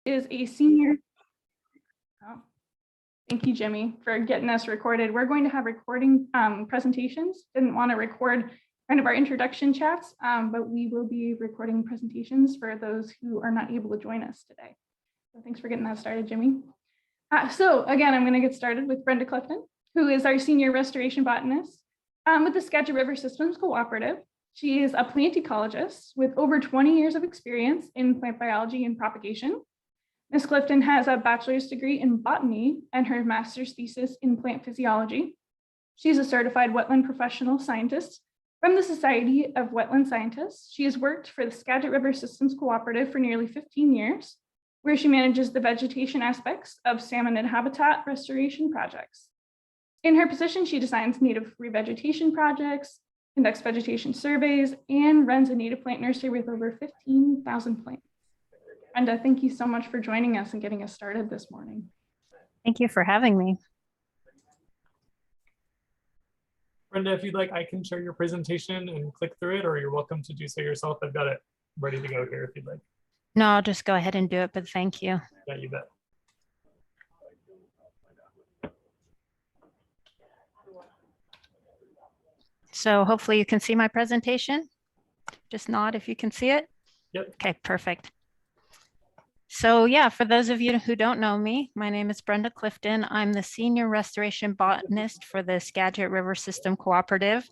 Is a senior. Oh, thank you, Jimmy, for getting us recorded. We're going to have recording presentations. Didn't want to record kind of our introduction chats, but we will be recording presentations for those who are not able to join us today. So thanks for getting that started, Jimmy. So again, I'm going to get started with Brenda Clifton, who is our senior restoration botanist with the Skagit River Systems Cooperative. She is a plant ecologist with over 20 years of experience in plant biology and propagation. Ms. Clifton has a bachelor's degree in botany and her master's thesis in plant physiology. She's a certified wetland professional scientist from the Society of Wetland Scientists. She has worked for the Skagit River Systems Cooperative for nearly 15 years, where she manages the vegetation aspects of salmon and habitat restoration projects. In her position, she designs native revegetation projects, conducts vegetation surveys, and runs a native plant nursery with over 15,000 plants. Brenda, thank you so much for joining us and getting us started this morning. Thank you for having me. Brenda, if you'd like, I can share your presentation and click through it, or you're welcome to do so yourself. I've got it ready to go here if you'd like. No, I'll just go ahead and do it, but thank you. Yeah, you bet. So hopefully you can see my presentation. Just nod if you can see it. Yep. Okay, perfect. So yeah, for those of you who don't know me, my name is Brenda Clifton. I'm the senior restoration botanist for the Skagit River System Cooperative.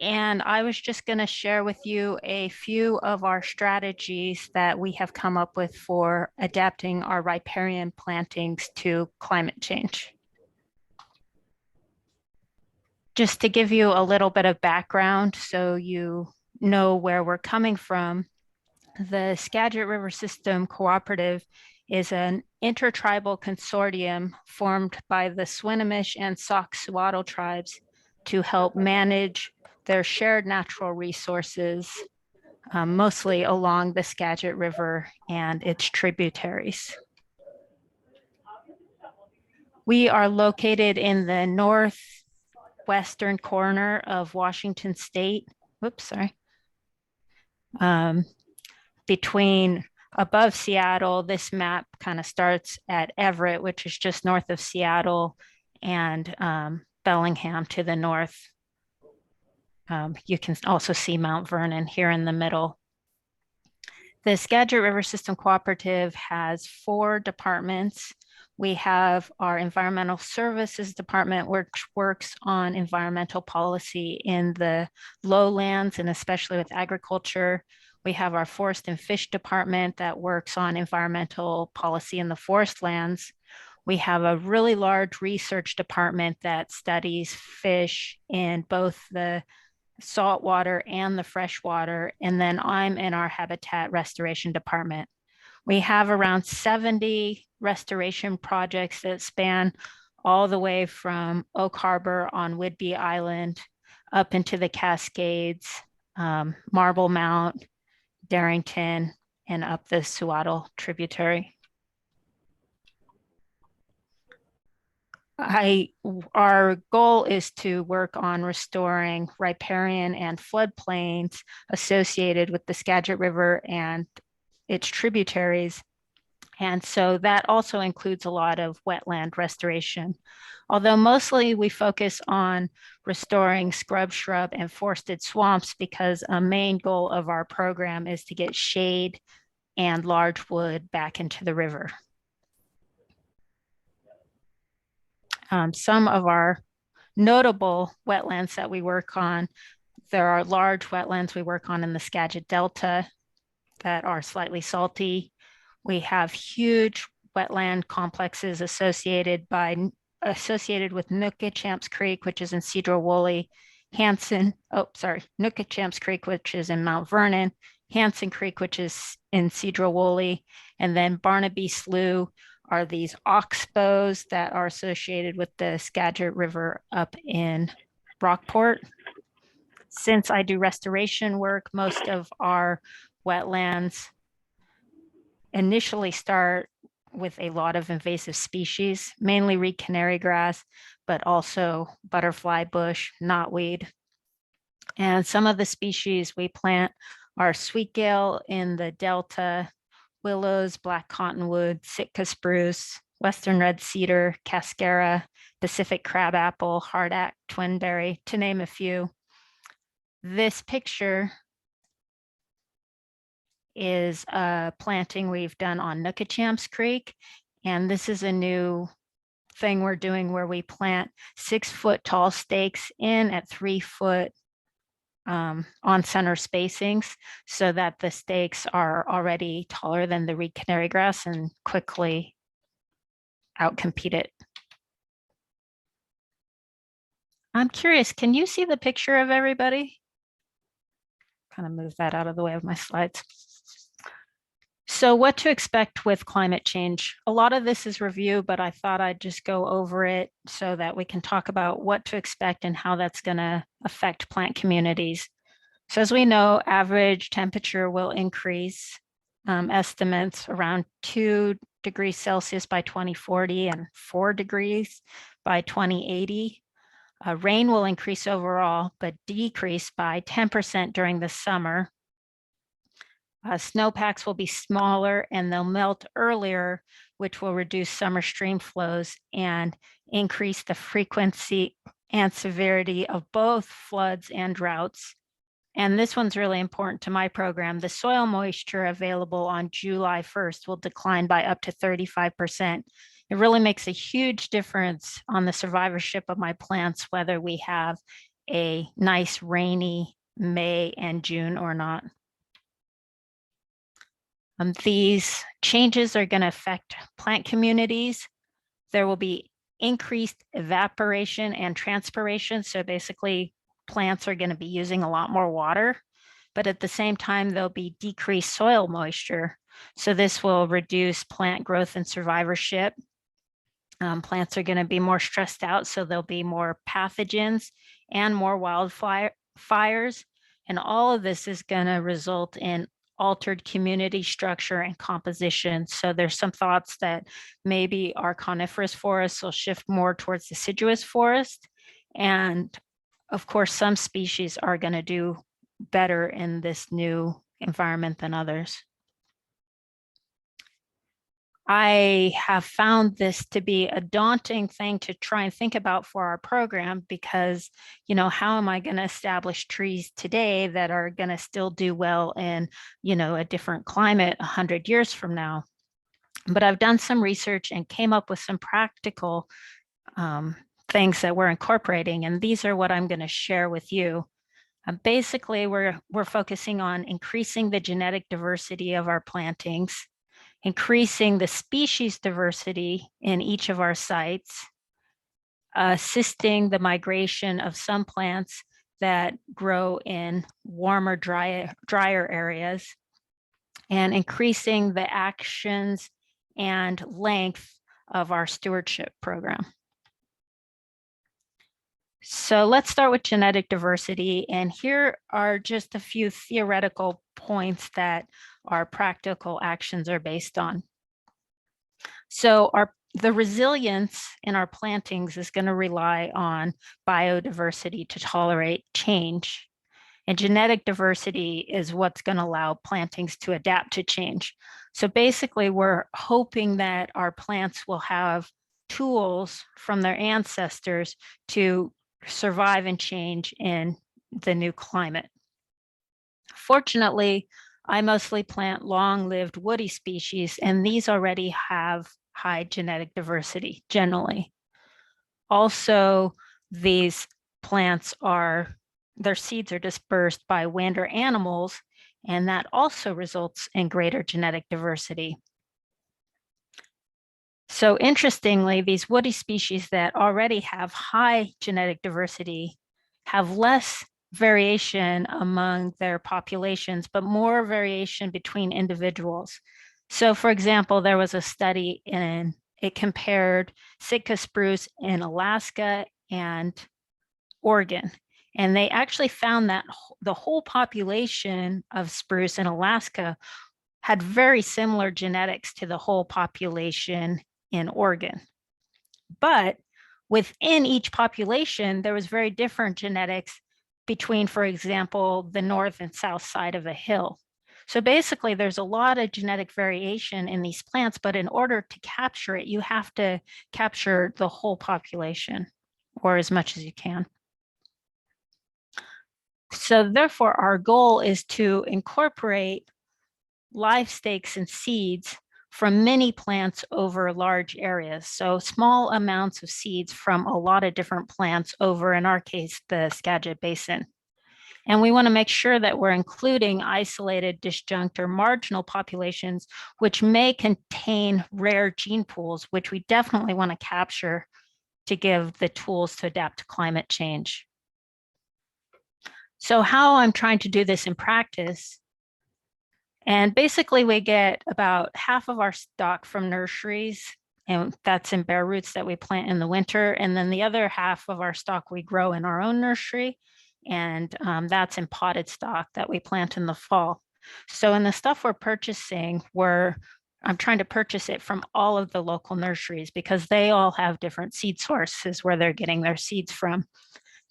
And I was just going to share with you a few of our strategies that we have come up with for adapting our riparian plantings to climate change. Just to give you a little bit of background so you know where we're coming from, the Skagit River System Cooperative is an intertribal consortium formed by the Swinomish and Sauk-Suato tribes to help manage their shared natural resources, mostly along the Skagit River and its tributaries. We are located in the northwestern corner of Washington State. Whoops, sorry. Between above Seattle, this map kind of starts at Everett, which is just north of Seattle, and Bellingham to the north. You can also see Mount Vernon here in the middle. The Skagit River System Cooperative has 4 departments. We have our Environmental Services Department, which works on environmental policy in the lowlands and especially with agriculture. We have our Forest and Fish Department that works on environmental policy in the forest lands. We have a really large research department that studies fish in both the saltwater and the freshwater. And then I'm in our habitat restoration department. We have around 70 restoration projects that span all the way from Oak Harbor on Whidbey Island up into the Cascades, Marble Mount, Darrington, and up the Suato tributary. Our goal is to work on restoring riparian and floodplains associated with the Skagit River and its tributaries. And so that also includes a lot of wetland restoration. Although mostly we focus on restoring scrub, shrub, and forested swamps because a main goal of our program is to get shade and large wood back into the river. Some of our notable wetlands that we work on, there are large wetlands we work on in the Skagit Delta that are slightly salty. We have huge wetland complexes associated with Nookachamps Creek, which is in Cedro-Woolley, Nookachamps Creek, which is in Mount Vernon, Hanson Creek, which is in Cedro-Woolley, and then Barnaby Slough are these oxbows that are associated with the Skagit River up in Rockport. Since I do restoration work, most of our wetlands initially start with a lot of invasive species, mainly reed canary grass, but also butterfly bush, knotweed. And some of the species we plant are sweetgale in the Delta, willows, black cottonwood, Sitka spruce, western red cedar, cascara, Pacific crabapple, hardhack, twinberry, to name a few. This picture is a planting we've done on Nookachamps Creek. And this is a new thing we're doing where we plant 6-foot tall stakes in at 3-foot on center spacings so that the stakes are already taller than the reed canary grass and quickly outcompete it. I'm curious, can you see the picture of everybody? Kind of move that out of the way of my slides. So what to expect with climate change? A lot of this is review, but I thought I'd just go over it so that we can talk about what to expect and how that's going to affect plant communities. So as we know, average temperature will increase, estimates around 2 degrees Celsius by 2040 and 4 degrees by 2080. Rain will increase overall, but decrease by 10% during the summer. Snowpacks will be smaller and they'll melt earlier, which will reduce summer stream flows and increase the frequency and severity of both floods and droughts. And this one's really important to my program. The soil moisture available on July 1st will decline by up to 35%. It really makes a huge difference on the survivorship of my plants, whether we have a nice rainy May and June or not. These changes are going to affect plant communities. There will be increased evaporation and transpiration. So basically, plants are going to be using a lot more water, but at the same time, there'll be decreased soil moisture. So this will reduce plant growth and survivorship. Plants are going to be more stressed out, so there'll be more pathogens and more wildfires. And all of this is going to result in altered community structure and composition. So there's some thoughts that maybe our coniferous forests will shift more towards deciduous forest. And of course, some species are going to do better in this new environment than others. I have found this to be a daunting thing to try and think about for our program because, you know, how am I going to establish trees today that are going to still do well in, you know, a different climate 100 years from now? But I've done some research and came up with some practical things that we're incorporating, and these are what I'm going to share with you. Basically, we're focusing on increasing the genetic diversity of our plantings, increasing the species diversity in each of our sites, assisting the migration of some plants that grow in warmer, drier areas, and increasing the actions and length of our stewardship program. So let's start with genetic diversity. And here are just a few theoretical points that our practical actions are based on. So the resilience in our plantings is going to rely on biodiversity to tolerate change. And genetic diversity is what's going to allow plantings to adapt to change. So basically, we're hoping that our plants will have tools from their ancestors to survive and change in the new climate. Fortunately, I mostly plant long-lived woody species, and these already have high genetic diversity generally. Also, these plants their seeds are dispersed by wander animals, and that also results in greater genetic diversity. So interestingly, these woody species that already have high genetic diversity have less variation among their populations, but more variation between individuals. So for example, there was a study it compared Sitka spruce in Alaska and Oregon. And they actually found that the whole population of spruce in Alaska had very similar genetics to the whole population in Oregon. But within each population, there was very different genetics between, for example, the north and south side of a hill. So basically, there's a lot of genetic variation in these plants, but in order to capture it, you have to capture the whole population, or as much as you can. So therefore, our goal is to incorporate live stakes and seeds from many plants over large areas. So small amounts of seeds from a lot of different plants over, in our case, the Skagit Basin. And we want to make sure that we're including isolated, disjunct, or marginal populations, which may contain rare gene pools, which we definitely want to capture to give the tools to adapt to climate change. So how I'm trying to do this in practice, and basically we get about half of our stock from nurseries, and that's in bare roots that we plant in the winter. And then the other half of our stock we grow in our own nursery, and that's in potted stock that we plant in the fall. So in the stuff we're purchasing, I'm trying to purchase it from all of the local nurseries because they all have different seed sources where they're getting their seeds from.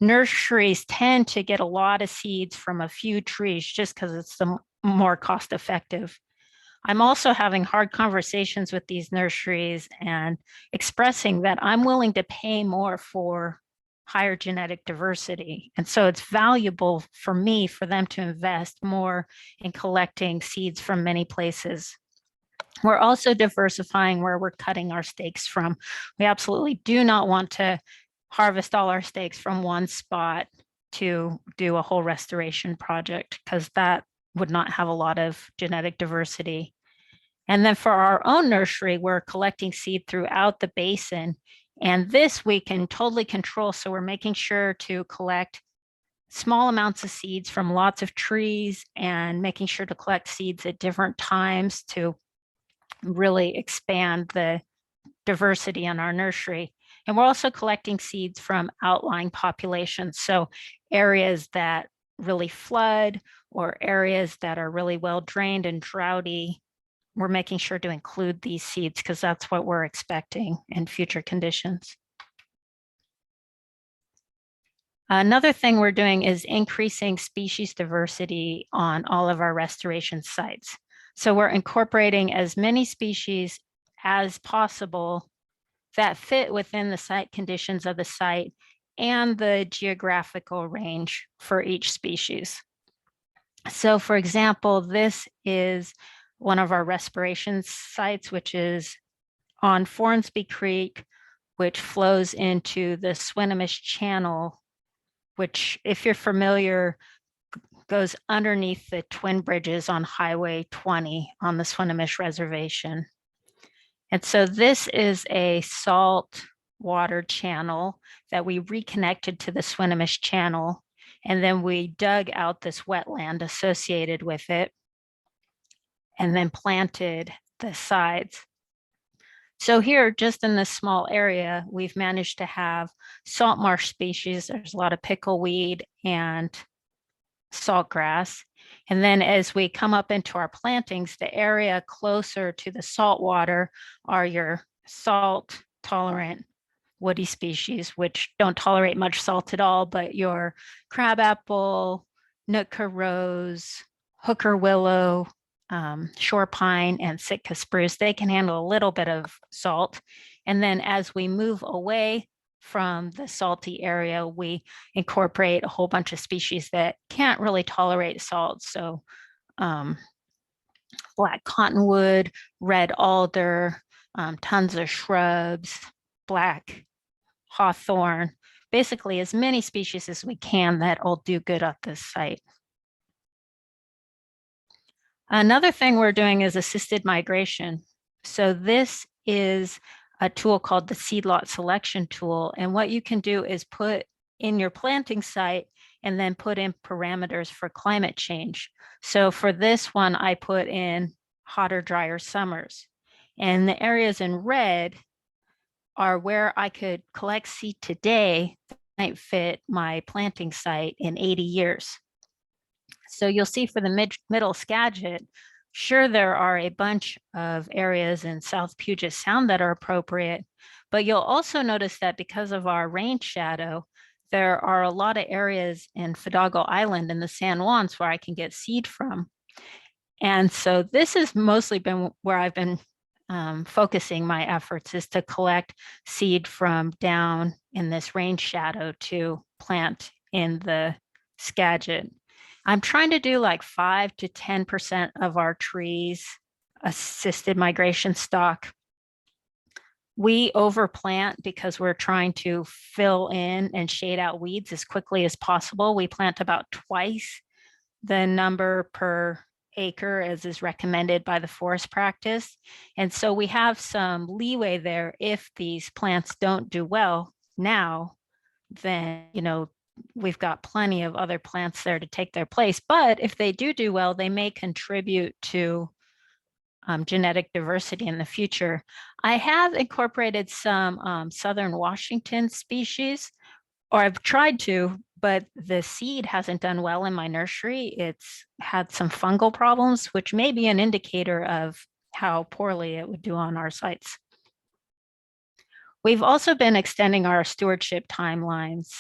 Nurseries tend to get a lot of seeds from a few trees just because it's the more cost effective. I'm also having hard conversations with these nurseries and expressing that I'm willing to pay more for higher genetic diversity. And so it's valuable for me for them to invest more in collecting seeds from many places. We're also diversifying where we're cutting our stakes from. We absolutely do not want to harvest all our stakes from one spot to do a whole restoration project because that would not have a lot of genetic diversity. And then for our own nursery, we're collecting seed throughout the basin. And this we can totally control. So we're making sure to collect small amounts of seeds from lots of trees and making sure to collect seeds at different times to really expand the diversity in our nursery. And we're also collecting seeds from outlying populations. So areas that really flood or areas that are really well drained and droughty, we're making sure to include these seeds because that's what we're expecting in future conditions. Another thing we're doing is increasing species diversity on all of our restoration sites. So we're incorporating as many species as possible that fit within the site conditions of the site and the geographical range for each species. So for example, this is one of our restoration sites, which is on Fornsby Creek, which flows into the Swinomish Channel, which, if you're familiar, goes underneath the twin bridges on Highway 20 on the Swinomish Reservation. And so this is a salt water channel that we reconnected to the Swinomish Channel, and then we dug out this wetland associated with it and then planted the sides. So here, just in this small area, we've managed to have salt marsh species. There's a lot of pickleweed and saltgrass. And then as we come up into our plantings, the area closer to the salt water are your salt tolerant woody species, which don't tolerate much salt at all, but your crabapple, Nootka rose, hooker willow, shore pine, and Sitka spruce, they can handle a little bit of salt. And then as we move away from the salty area, we incorporate a whole bunch of species that can't really tolerate salt. So black cottonwood, red alder, tons of shrubs, black hawthorn, basically as many species as we can that will do good at this site. Another thing we're doing is assisted migration. So this is a tool called the seed lot selection tool. And what you can do is put in your planting site and then put in parameters for climate change. So for this one, I put in hotter, drier summers. And the areas in red are where I could collect seed today that might fit my planting site in 80 years. So you'll see for the middle Skagit, sure, there are a bunch of areas in South Puget Sound that are appropriate, but you'll also notice that because of our rain shadow, there are a lot of areas in Fidalgo Island and the San Juans where I can get seed from. And so this has mostly been where I've been focusing my efforts, is to collect seed from down in this rain shadow to plant in the Skagit. I'm trying to do like 5 to 10% of our trees assisted migration stock. We overplant because we're trying to fill in and shade out weeds as quickly as possible. We plant about twice the number per acre as is recommended by the forest practice. And so we have some leeway there. If these plants don't do well now, then, we've got plenty of other plants there to take their place. But if they do well, they may contribute to genetic diversity in the future. I have incorporated some Southern Washington species, or I've tried to, but the seed hasn't done well in my nursery. It's had some fungal problems, which may be an indicator of how poorly it would do on our sites. We've also been extending our stewardship timelines.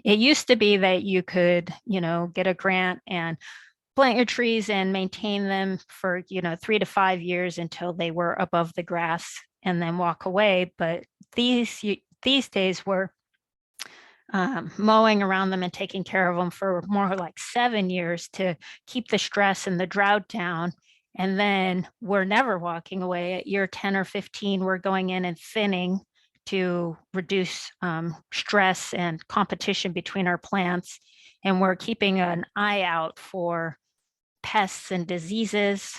It used to be that you could, get a grant and plant your trees and maintain them for 3 to 5 years until they were above the grass and then walk away. But these days we're mowing around them and taking care of them for more like 7 years to keep the stress and the drought down. And then we're never walking away. At year 10 or 15, we're going in and thinning to reduce stress and competition between our plants. And we're keeping an eye out for pests and diseases.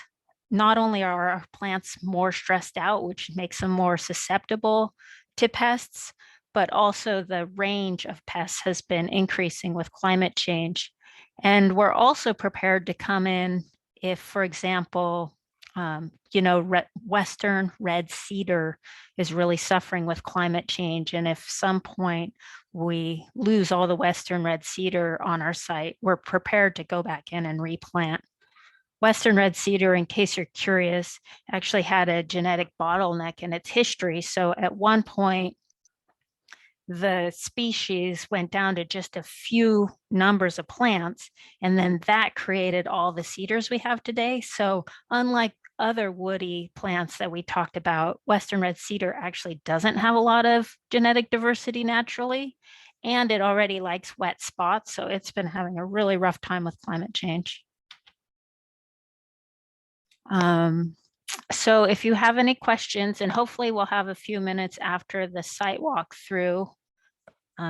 Not only are our plants more stressed out, which makes them more susceptible to pests, but also the range of pests has been increasing with climate change. And we're also prepared to come in if, for example, Western red cedar is really suffering with climate change. And if some point we lose all the Western red cedar on our site, we're prepared to go back in and replant. Western red cedar, in case you're curious, actually had a genetic bottleneck in its history. So at one point, the species went down to just a few numbers of plants, and then that created all the cedars we have today. So unlike other woody plants that we talked about, Western red cedar actually doesn't have a lot of genetic diversity naturally, and it already likes wet spots. So it's been having a really rough time with climate change. So if you have any questions, and hopefully we'll have a few minutes after the site walk through,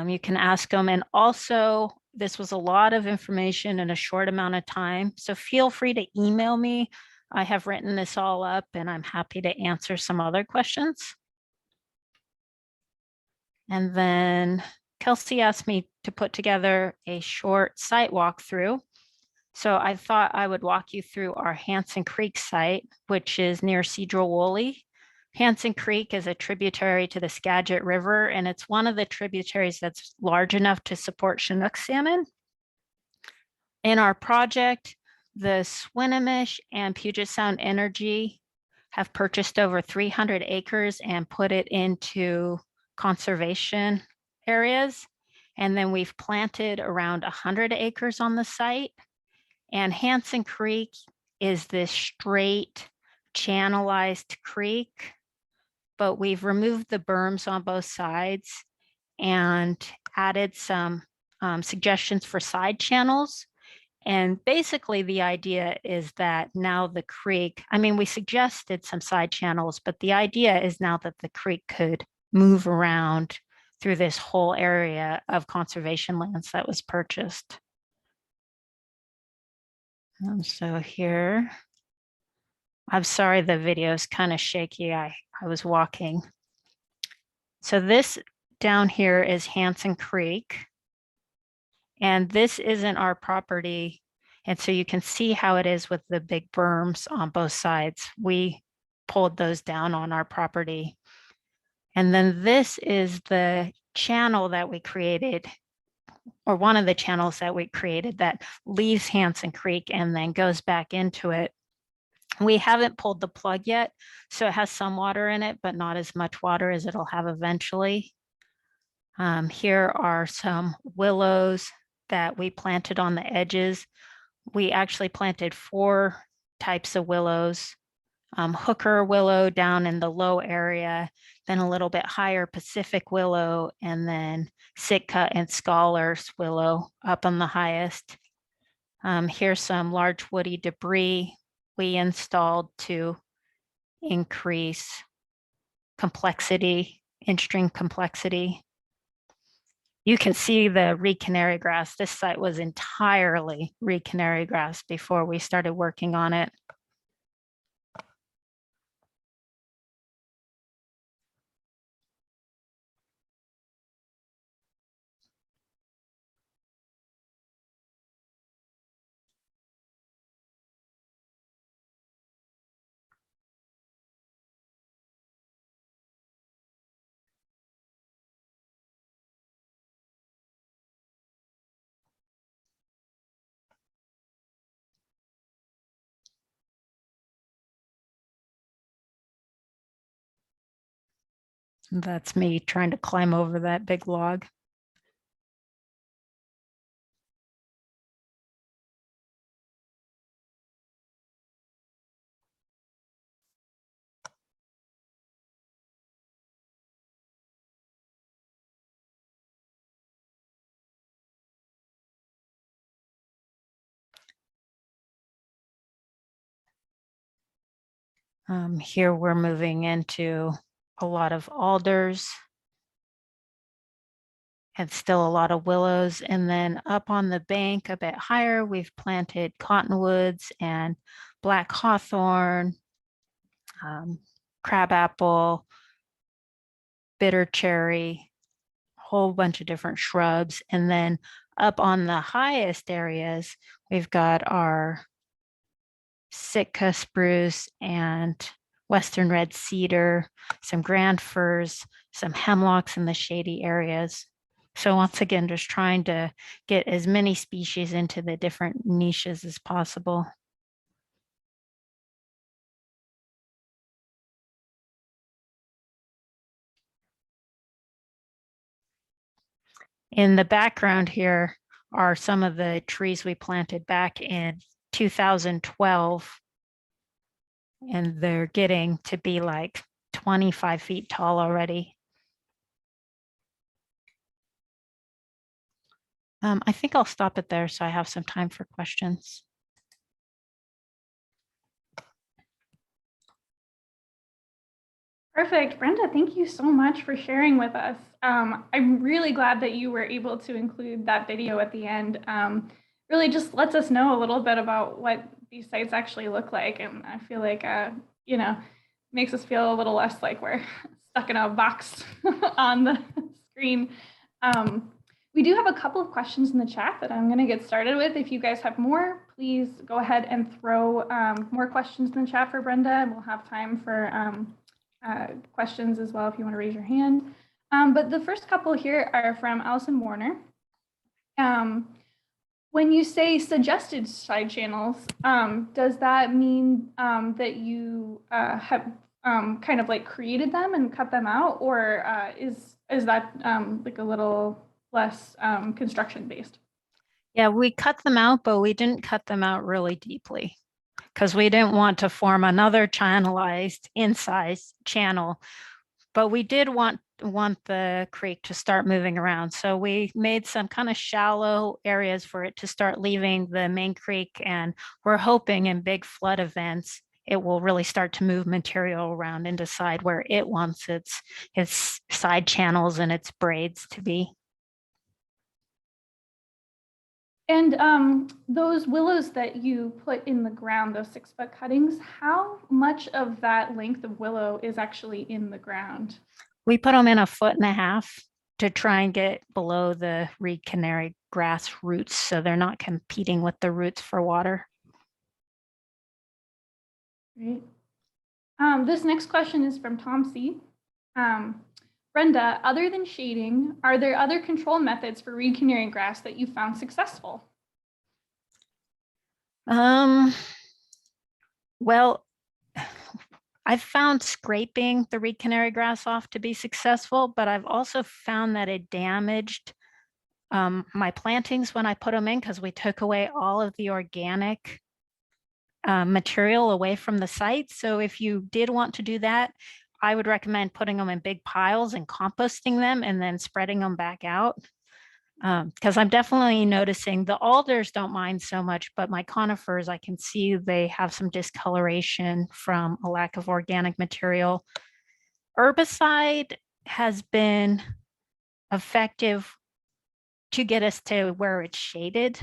you can ask them. And also, this was a lot of information in a short amount of time. So feel free to email me. I have written this all up and I'm happy to answer some other questions. And then Kelsey asked me to put together a short site walkthrough. So I thought I would walk you through our Hanson Creek site, which is near Cedro-Woolley. Hanson Creek is a tributary to the Skagit River, and it's one of the tributaries that's large enough to support Chinook salmon. In our project, the Swinomish and Puget Sound Energy have purchased over 300 acres and put it into conservation areas. And then we've planted around 100 acres on the site. And Hanson Creek is this straight channelized creek, but we've removed the berms on both sides and added some suggestions for side channels. And basically the idea is that now the creek, we suggested some side channels, but the idea is now that the creek could move around through this whole area of conservation lands that was purchased. So here, I'm sorry, the video is kind of shaky. I was walking. So this down here is Hanson Creek. And this isn't our property. And so you can see how it is with the big berms on both sides. We pulled those down on our property. And then this is the channel that we created, or one of the channels that we created that leaves Hanson Creek and then goes back into it. We haven't pulled the plug yet, so it has some water in it, but not as much water as it'll have eventually. Here are some willows that we planted on the edges. We actually planted 4 types of willows. Hooker willow down in the low area, then a little bit higher Pacific willow, and then Sitka and Scholars willow up on the highest. Here's some large woody debris we installed to increase complexity, in-string complexity. You can see the reed canary grass. This site was entirely reed canary grass before we started working on it. That's me trying to climb over that big log. Here we're moving into a lot of alders and still a lot of willows. And then up on the bank a bit higher, we've planted cottonwoods and black hawthorn, crabapple, bitter cherry, a whole bunch of different shrubs. And then up on the highest areas, we've got our Sitka spruce and western red cedar, some grand firs, some hemlocks in the shady areas. So once again, just trying to get as many species into the different niches as possible. In the background here are some of the trees we planted back in 2012. And they're getting to be like 25 feet tall already. I think I'll stop it there so I have some time for questions. Perfect. Brenda, thank you so much for sharing with us. I'm really glad that you were able to include that video at the end. Really just lets us know a little bit about what these sites actually look like. And I feel like, you know, makes us feel a little less like we're stuck in a box on the screen. We do have a couple of questions in the chat that I'm going to get started with. If you guys have more, please go ahead and throw more questions in the chat for Brenda, and we'll have time for questions as well if you want to raise your hand. But the first couple here are from Allison Warner. When you say suggested side channels, does that mean that you have kind of like created them and cut them out, or is that like a little less construction based? Yeah, we cut them out, but we didn't cut them out really deeply because we didn't want to form another channelized incised channel, but we did want the creek to start moving around. So we made some kind of shallow areas for it to start leaving the main creek. And we're hoping in big flood events, it will really start to move material around and decide where it wants its side channels and its braids to be. And those willows that you put in the ground, those 6-foot cuttings, how much of that length of willow is actually in the ground? We put them in 1.5 feet to try and get below the reed canary grass roots so they're not competing with the roots for water. Great. This next question is from Tom C. Brenda, other than shading, are there other control methods for reed canary grass that you found successful? Well, I've found scraping the reed canary grass off to be successful, but I've also found that it damaged my plantings when I put them in because we took away all of the organic material away from the site. So if you did want to do that, I would recommend putting them in big piles and composting them and then spreading them back out. Because I'm definitely noticing the alders don't mind so much, but my conifers, I can see they have some discoloration from a lack of organic material. Herbicide has been effective to get us to where it's shaded.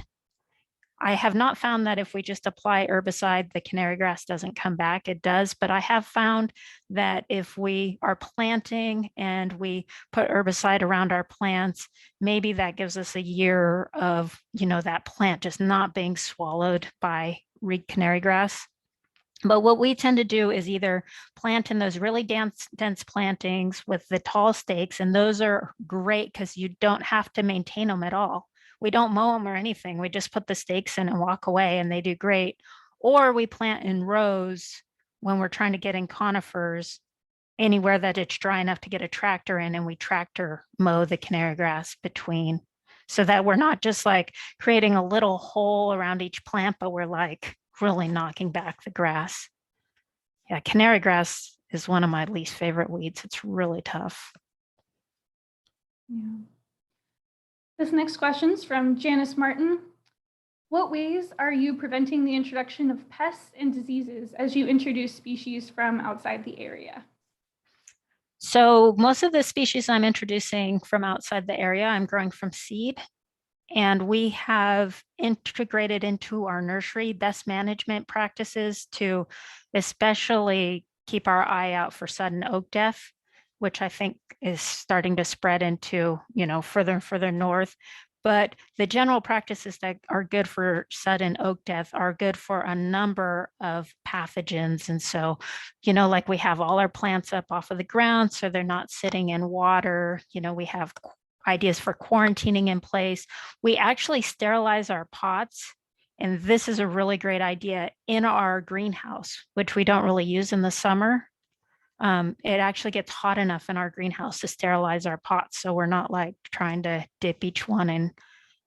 I have not found that if we just apply herbicide, the canary grass doesn't come back. It does, but I have found that if we are planting and we put herbicide around our plants, maybe that gives us a year of, that plant just not being swallowed by canary grass. But what we tend to do is either plant in those really dense plantings with the tall stakes, and those are great because you don't have to maintain them at all. We don't mow them or anything. We just put the stakes in and walk away, and they do great. Or we plant in rows when we're trying to get in conifers anywhere that it's dry enough to get a tractor in, and we tractor mow the canary grass between, so that we're not just like creating a little hole around each plant, but we're like really knocking back the grass. Yeah, canary grass is one of my least favorite weeds. It's really tough. Yeah. This next question is from Janice Martin. What ways are you preventing the introduction of pests and diseases as you introduce species from outside the area? So most of the species I'm introducing from outside the area, I'm growing from seed. And we have integrated into our nursery best management practices to especially keep our eye out for sudden oak death, which I think is starting to spread into, further and further north. But the general practices that are good for sudden oak death are good for a number of pathogens. And so, like we have all our plants up off of the ground, so they're not sitting in water. We have ideas for quarantining in place. We actually sterilize our pots. And this is a really great idea in our greenhouse, which we don't really use in the summer. It actually gets hot enough in our greenhouse to sterilize our pots. So we're not like trying to dip each one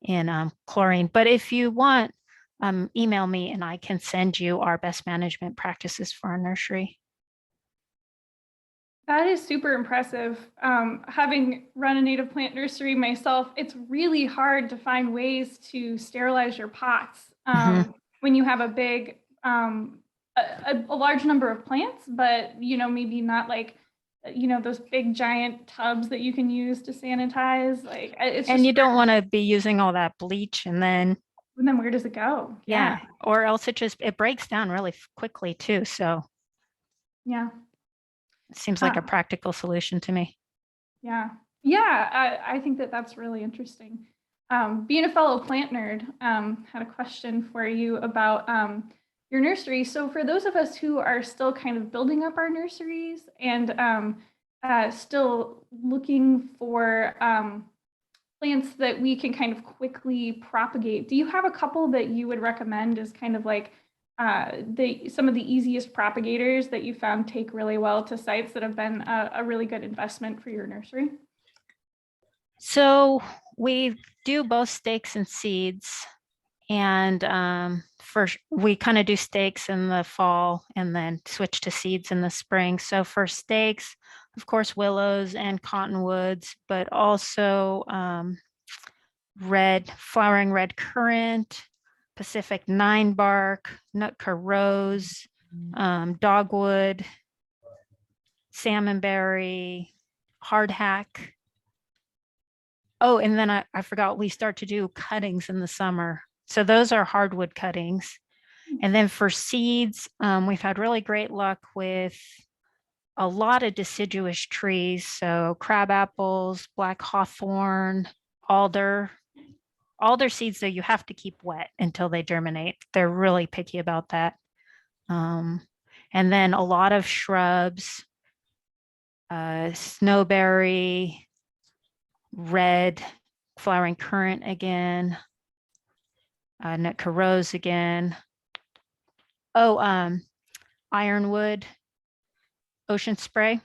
in chlorine. But if you want, email me and I can send you our best management practices for our nursery. That is super impressive. Having run a native plant nursery myself, it's really hard to find ways to sterilize your pots when you have a big, a large number of plants, but maybe not like, those big giant tubs that you can use to sanitize. Like, and you don't want to be using all that bleach and then where does it go? Yeah. Or else it breaks down really quickly too. So yeah. It seems like a practical solution to me. Yeah. I think that's really interesting. Being a fellow plant nerd, had a question for you about your nursery. So for those of us who are still kind of building up our nurseries and still looking for plants that we can kind of quickly propagate, do you have a couple that you would recommend as kind of like some of the easiest propagators that you found take really well to sites that have been a really good investment for your nursery? So we do both stakes and seeds. And first we kind of do stakes in the fall and then switch to seeds in the spring. So for stakes, of course, willows and cottonwoods, but also flowering red currant, Pacific 9-bark, Nootka rose, dogwood, salmonberry, hardhack. Oh, and then I forgot, we start to do cuttings in the summer. So those are hardwood cuttings. And then for seeds, we've had really great luck with a lot of deciduous trees. So crab apples, black hawthorn, alder. Alder seeds, though, you have to keep wet until they germinate. They're really picky about that. And then a lot of shrubs, snowberry, red, flowering currant again, Nootka rose again. Oh, ironwood, ocean spray.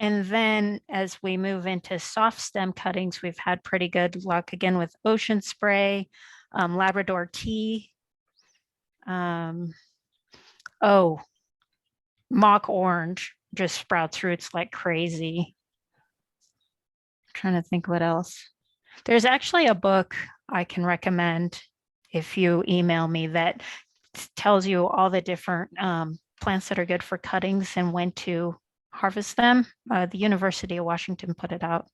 And then as we move into soft stem cuttings, we've had pretty good luck again with ocean spray, Labrador tea, Oh, mock orange just sprouts roots like crazy. Trying to think what else. There's actually a book I can recommend if you email me that tells you all the different plants that are good for cuttings and when to harvest them. The University of Washington put it out.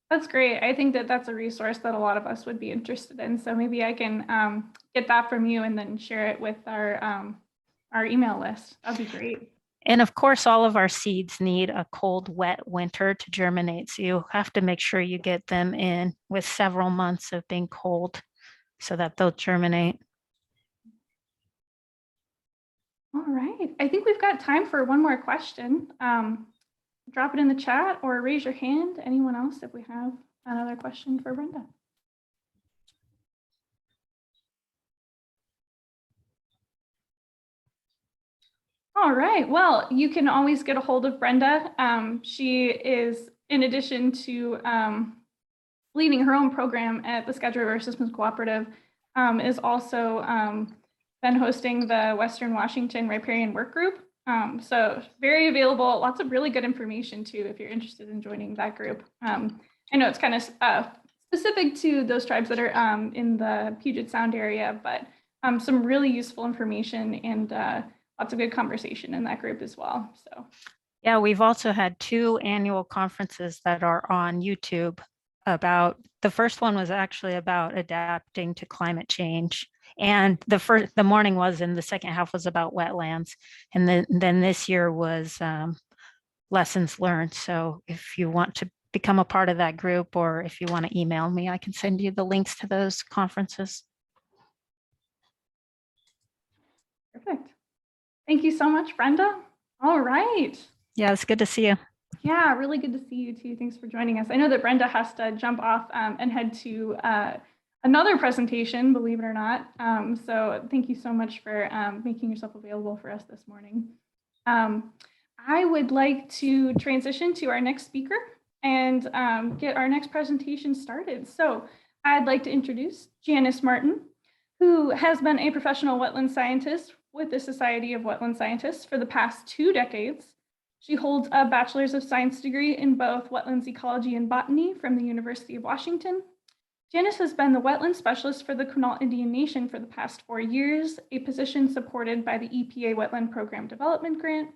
That's great. I think that that's a resource that a lot of us would be interested in. So maybe I can get that from you and then share it with our email list. That'd be great. And of course, all of our seeds need a cold, wet winter to germinate. So you have to make sure you get them in with several months of being cold so that they'll germinate. All right. I think we've got time for one more question. Drop it in the chat or raise your hand. Anyone else if we have another question for Brenda? All right. Well, you can always get a hold of Brenda. She is, in addition to leading her own program at the Skagit River Systems Cooperative, is also been hosting the Western Washington Riparian Work Group. So very available, lots of really good information too, if you're interested in joining that group. I know it's kind of specific to those tribes that are in the Puget Sound area, but some really useful information and lots of good conversation in that group as well. So yeah, we've also had 2 annual conferences that are on YouTube about, the first one was actually about adapting to climate change. And the morning was, and the second half was about wetlands. And then this year was lessons learned. So if you want to become a part of that group, or if you want to email me, I can send you the links to those conferences. perfect. Thank you so much, Brenda. All right. Yeah, it's good to see you. Yeah, really good to see you too. Thanks for joining us. I know that Brenda has to jump off and head to another presentation, believe it or not. So thank you so much for making yourself available for us this morning. I would like to transition to our next speaker and get our next presentation started. So I'd like to introduce Janice Martin, who has been a professional wetland scientist with the Society of Wetland Scientists for the past 2 decades. She holds a Bachelor's of Science degree in both wetlands ecology and botany from the University of Washington. Janice has been the wetland specialist for the Quinault Indian Nation for the past 4 years, a position supported by the EPA Wetland Program Development Grant.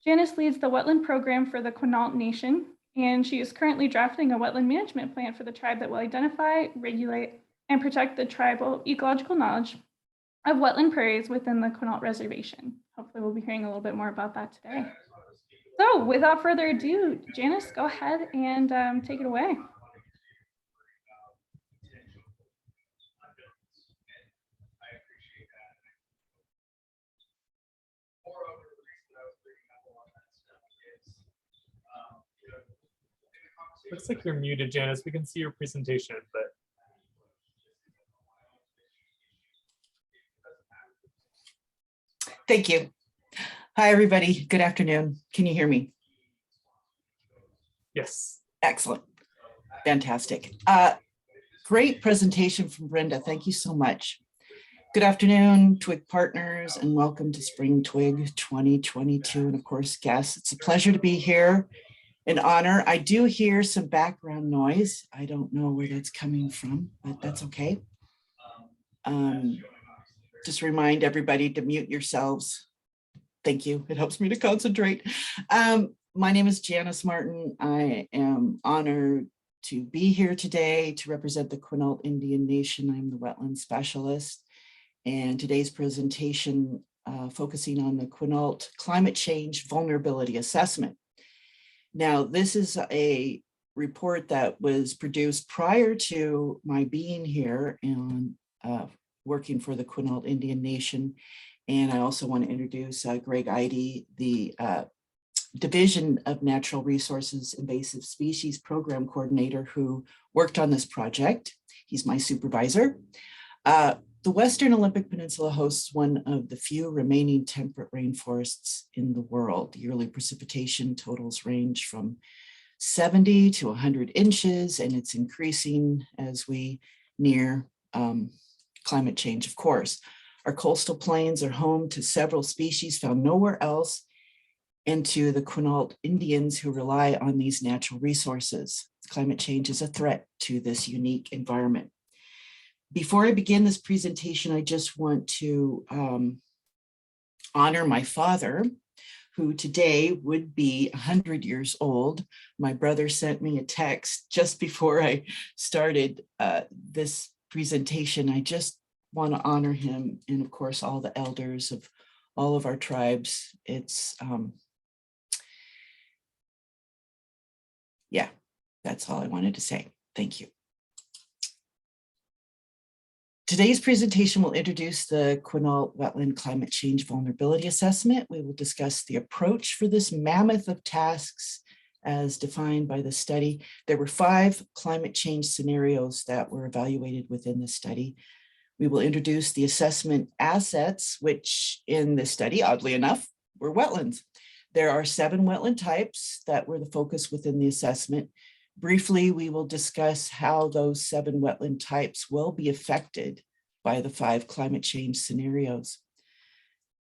Janice leads the wetland program for the Quinault Nation, and she is currently drafting a wetland management plan for the tribe that will identify, regulate, and protect the tribal ecological knowledge of wetland prairies within the Quinault Reservation. Hopefully we'll be hearing a little bit more about that today. So without further ado, Janice, go ahead and take it away. Looks like you're muted, Janice. We can see your presentation, but thank you. Hi, everybody. Good afternoon. Can you hear me? yes. Excellent. Fantastic. Great presentation from Brenda. Thank you so much. Good afternoon, TWIG partners, and welcome to Spring TWIG 2022. And of course, guests, it's a pleasure to be here. An honor. I do hear some background noise. I don't know where that's coming from, but that's okay. Just remind everybody to mute yourselves. Thank you. It helps me to concentrate. My name is Janice Martin. I am honored to be here today to represent the Quinault Indian Nation. I'm the wetland specialist, and today's presentation focusing on the Quinault Climate Change Vulnerability Assessment. Now, this is a report that was produced prior to my being here and working for the Quinault Indian Nation. And I also want to introduce Greg Eide, the Division of Natural Resources Invasive Species Program Coordinator who worked on this project. He's my supervisor. The Western Olympic Peninsula hosts one of the few remaining temperate rainforests in the world. Yearly precipitation totals range from 70 to 100 inches, and it's increasing as we near climate change, of course. Our coastal plains are home to several species found nowhere else, and to the Quinault Indians who rely on these natural resources. Climate change is a threat to this unique environment. Before I begin this presentation, I just want to honor my father, who today would be 100 years old. My brother sent me a text just before I started this presentation. I just want to honor him, and of course, all the elders of all of our tribes. It's, yeah, that's all I wanted to say. Thank you. Today's presentation will introduce the Quinault Wetland Climate Change Vulnerability Assessment. We will discuss the approach for this mammoth of tasks as defined by the study. There were 5 climate change scenarios that were evaluated within the study. We will introduce the assessment assets, which in this study, oddly enough, were wetlands. There are 7 wetland types that were the focus within the assessment. Briefly, we will discuss how those 7 wetland types will be affected by the 5 climate change scenarios.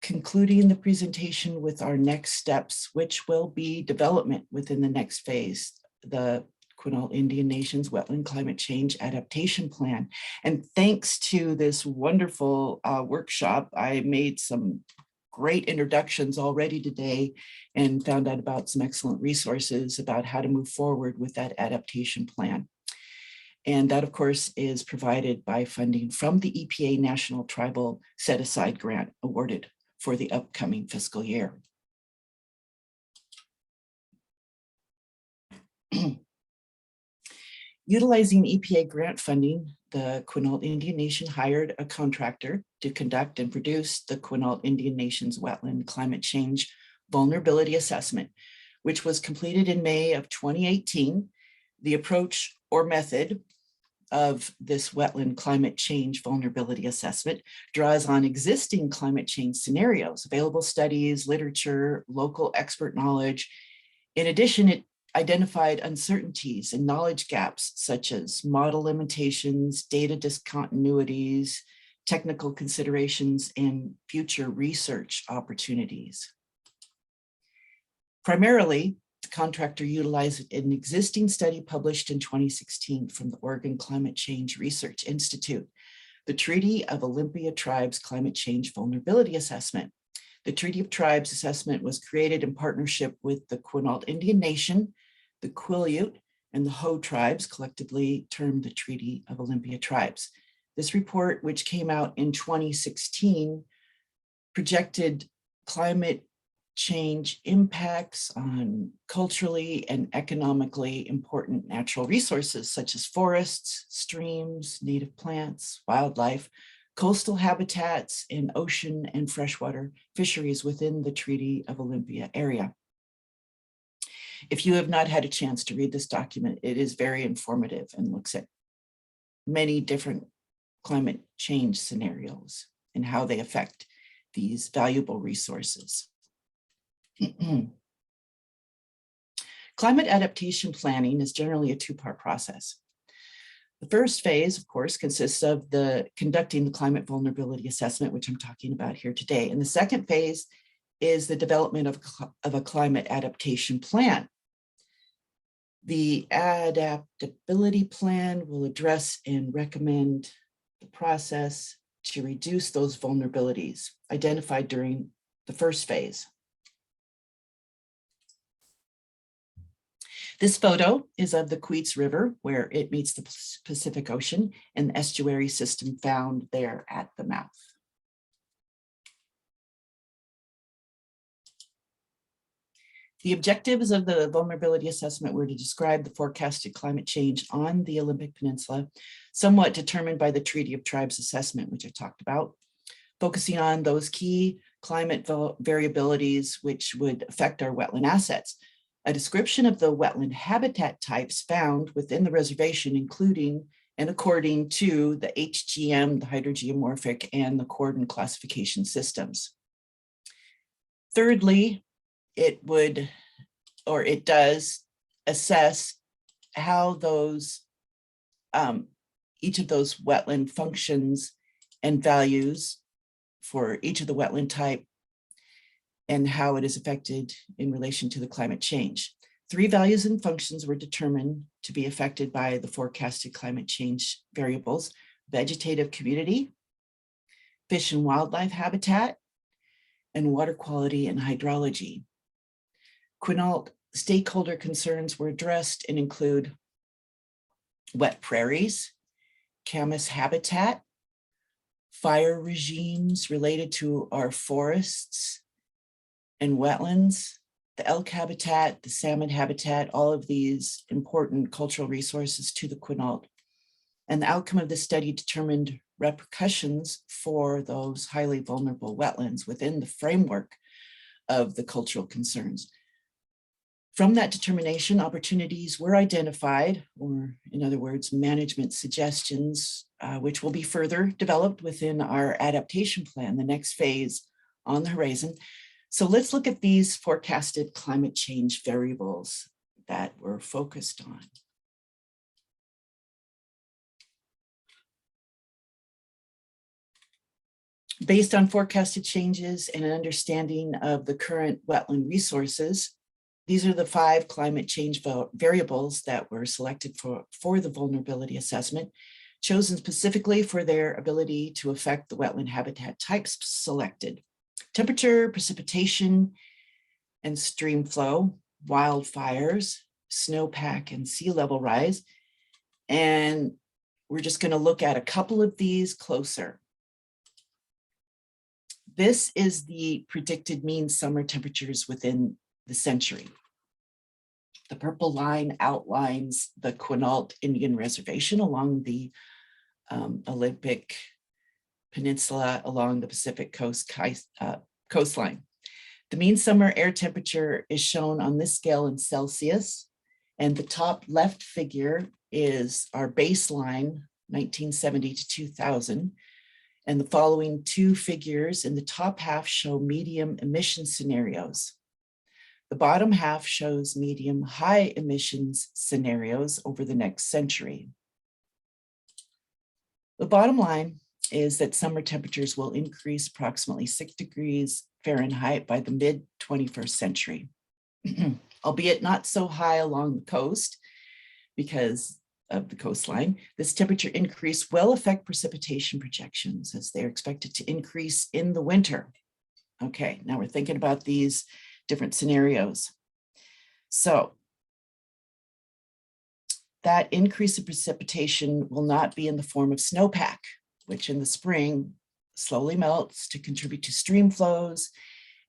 Concluding the presentation with our next steps, which will be development within the next phase, the Quinault Indian Nations Wetland Climate Change Adaptation Plan. And thanks to this wonderful workshop, I made some great introductions already today and found out about some excellent resources about how to move forward with that adaptation plan. And that, of course, is provided by funding from the EPA National Tribal Set-Aside Grant awarded for the upcoming fiscal year. Utilizing EPA grant funding, the Quinault Indian Nation hired a contractor to conduct and produce the Quinault Indian Nation's Wetland Climate Change Vulnerability Assessment, which was completed in May of 2018. The approach or method of this wetland climate change vulnerability assessment draws on existing climate change scenarios, available studies, literature, local expert knowledge. In addition, it identified uncertainties and knowledge gaps such as model limitations, data discontinuities, technical considerations, and future research opportunities. Primarily, the contractor utilized an existing study published in 2016 from the Oregon Climate Change Research Institute, the Treaty of Olympia Tribes Climate Change Vulnerability Assessment. The Treaty of Tribes assessment was created in partnership with the Quinault Indian Nation, the Quileute, and the Hoh tribes, collectively termed the Treaty of Olympia Tribes. This report, which came out in 2016, projected climate change impacts on culturally and economically important natural resources such as forests, streams, native plants, wildlife, coastal habitats, and ocean and freshwater fisheries within the Treaty of Olympia area. If you have not had a chance to read this document, it is very informative and looks at many different climate change scenarios and how they affect these valuable resources. Climate adaptation planning is generally a 2-part process. The first phase, of course, consists of conducting the climate vulnerability assessment, which I'm talking about here today. And the second phase is the development of a climate adaptation plan. The adaptability plan will address and recommend the process to reduce those vulnerabilities identified during the first phase. This photo is of the Queets River, where it meets the Pacific Ocean, and the estuary system found there at the mouth. The objectives of the vulnerability assessment were to describe the forecasted climate change on the Olympic Peninsula, somewhat determined by the Treaty of Tribes assessment, which I talked about, focusing on those key climate variabilities which would affect our wetland assets. A description of the wetland habitat types found within the reservation, including and according to the HGM, the hydrogeomorphic, and the coordinate classification systems. Thirdly, it does assess how those, each of those wetland functions and values for each of the wetland type and how it is affected in relation to the climate change. 3 values and functions were determined to be affected by the forecasted climate change variables: vegetative community, fish and wildlife habitat, and water quality and hydrology. Quinault stakeholder concerns were addressed and include wet prairies, camas habitat, fire regimes related to our forests and wetlands, the elk habitat, the salmon habitat, all of these important cultural resources to the Quinault. And the outcome of the study determined repercussions for those highly vulnerable wetlands within the framework of the cultural concerns. From that determination, opportunities were identified, or in other words, management suggestions, which will be further developed within our adaptation plan, the next phase on the horizon. So let's look at these forecasted climate change variables that we're focused on. Based on forecasted changes and an understanding of the current wetland resources, these are the 5 climate change variables that were selected for the vulnerability assessment, chosen specifically for their ability to affect the wetland habitat types selected: temperature, precipitation, and stream flow, wildfires, snowpack, and sea level rise. And we're just going to look at a couple of these closer. This is the predicted mean summer temperatures within the century. The purple line outlines the Quinault Indian Reservation along the Olympic Peninsula along the Pacific Coast coastline. The mean summer air temperature is shown on this scale in Celsius, and the top left figure is our baseline, 1970 to 2000. And the following 2 figures in the top half show medium emission scenarios. The bottom half shows medium high emissions scenarios over the next century. The bottom line is that summer temperatures will increase approximately 6 degrees Fahrenheit by the mid 21st century, albeit not so high along the coast because of the coastline. This temperature increase will affect precipitation projections as they're expected to increase in the winter. Okay, now we're thinking about these different scenarios. So that increase in precipitation will not be in the form of snowpack, which in the spring slowly melts to contribute to stream flows,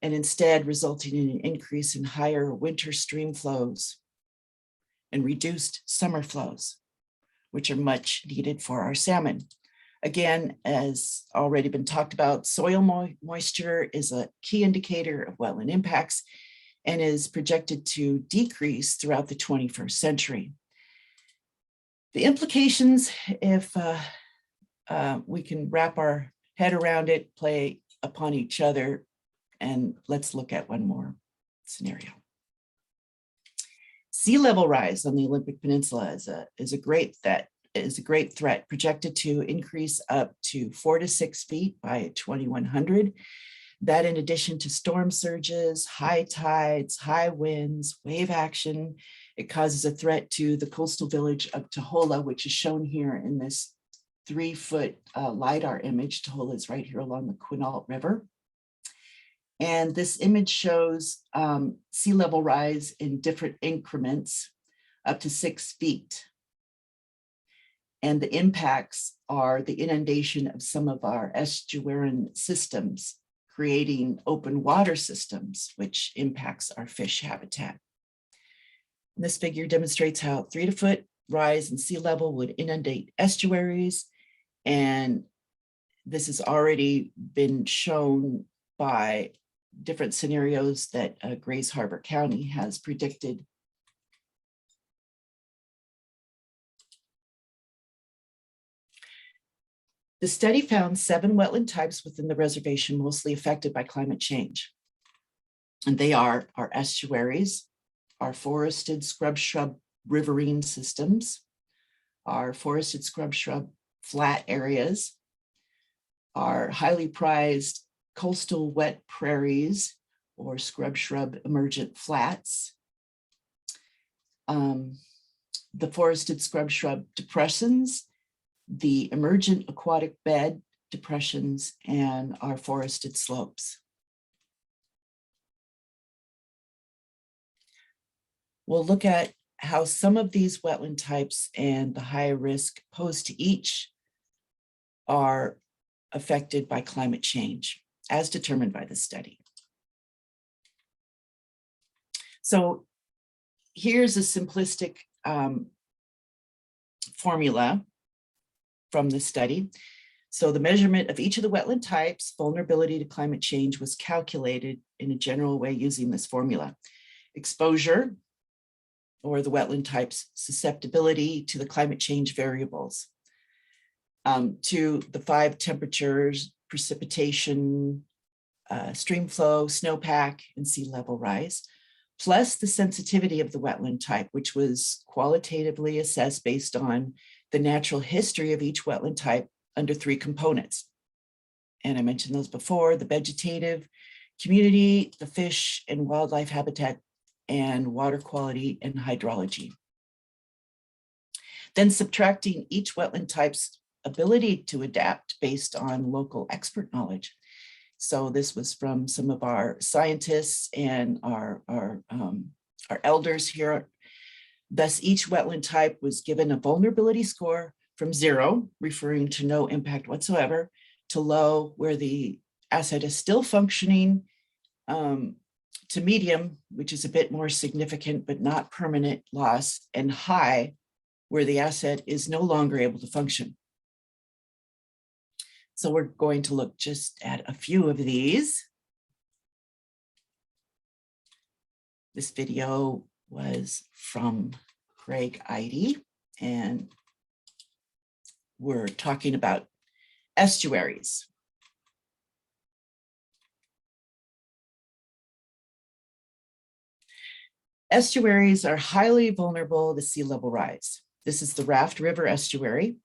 and instead resulting in an increase in higher winter stream flows and reduced summer flows, which are much needed for our salmon. Again, as already been talked about, soil moisture is a key indicator of wetland impacts and is projected to decrease throughout the 21st century. The implications, if we can wrap our head around it, play upon each other, and let's look at one more scenario. Sea level rise on the Olympic Peninsula is a great threat, projected to increase up to 4 to 6 feet by 2100. That, in addition to storm surges, high tides, high winds, wave action, it causes a threat to the coastal village of Tahola, which is shown here in this 3-foot LiDAR image. Tahola is right here along the Quinault River. And this image shows sea level rise in different increments up to 6 feet. And the impacts are the inundation of some of our estuarine systems, creating open water systems, which impacts our fish habitat. And this figure demonstrates how 3 foot rise in sea level would inundate estuaries. And this has already been shown by different scenarios that Grays Harbor County has predicted. The study found 7 wetland types within the reservation mostly affected by climate change. And they are our estuaries, our forested scrub shrub riverine systems, our forested scrub shrub flat areas, our highly prized coastal wet prairies or scrub shrub emergent flats, the forested scrub shrub depressions, the emergent aquatic bed depressions, and our forested slopes. We'll look at how some of these wetland types and the high risk posed to each are affected by climate change as determined by the study. So here's a simplistic formula from the study. So the measurement of each of the wetland types, vulnerability to climate change, was calculated in a general way using this formula. Exposure, or the wetland type's susceptibility to the climate change variables, to the 5 temperatures, precipitation, stream flow, snowpack, and sea level rise, plus the sensitivity of the wetland type, which was qualitatively assessed based on the natural history of each wetland type under 3 components. And I mentioned those before: the vegetative community, the fish and wildlife habitat, and water quality and hydrology. Then subtracting each wetland type's ability to adapt based on local expert knowledge. So this was from some of our scientists and our elders here. Thus, each wetland type was given a vulnerability score from 0, referring to no impact whatsoever, to low, where the asset is still functioning, to medium, which is a bit more significant but not permanent loss, and high, where the asset is no longer able to function. So we're going to look just at a few of these. This video was from Greg Eide, and we're talking about estuaries. Estuaries are highly vulnerable to sea level rise. This is the Raft River estuary.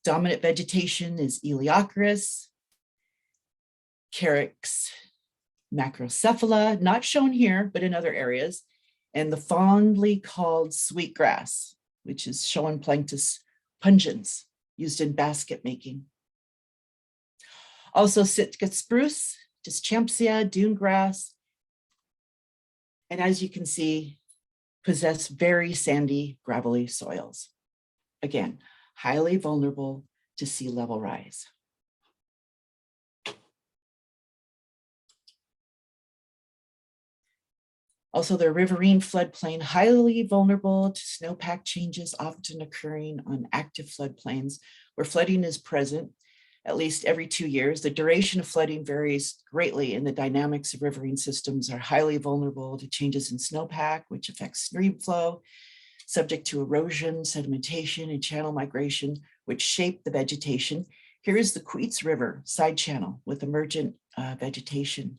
Dominant vegetation is Eleocharis, Carex macrocephala, not shown here, but in other areas, and the fondly called sweetgrass, which is Schoenplanctus pungens, used in basket making. Also Sitka spruce, Dischampsia, dune grass, and as you can see, possess very sandy, gravelly soils. Again, highly vulnerable to sea level rise. Also, the riverine floodplain, highly vulnerable to snowpack changes often occurring on active floodplains where flooding is present at least every 2 years. The duration of flooding varies greatly, and the dynamics of riverine systems are highly vulnerable to changes in snowpack, which affects stream flow, subject to erosion, sedimentation, and channel migration, which shape the vegetation. Here is the Queets River side channel with emergent vegetation.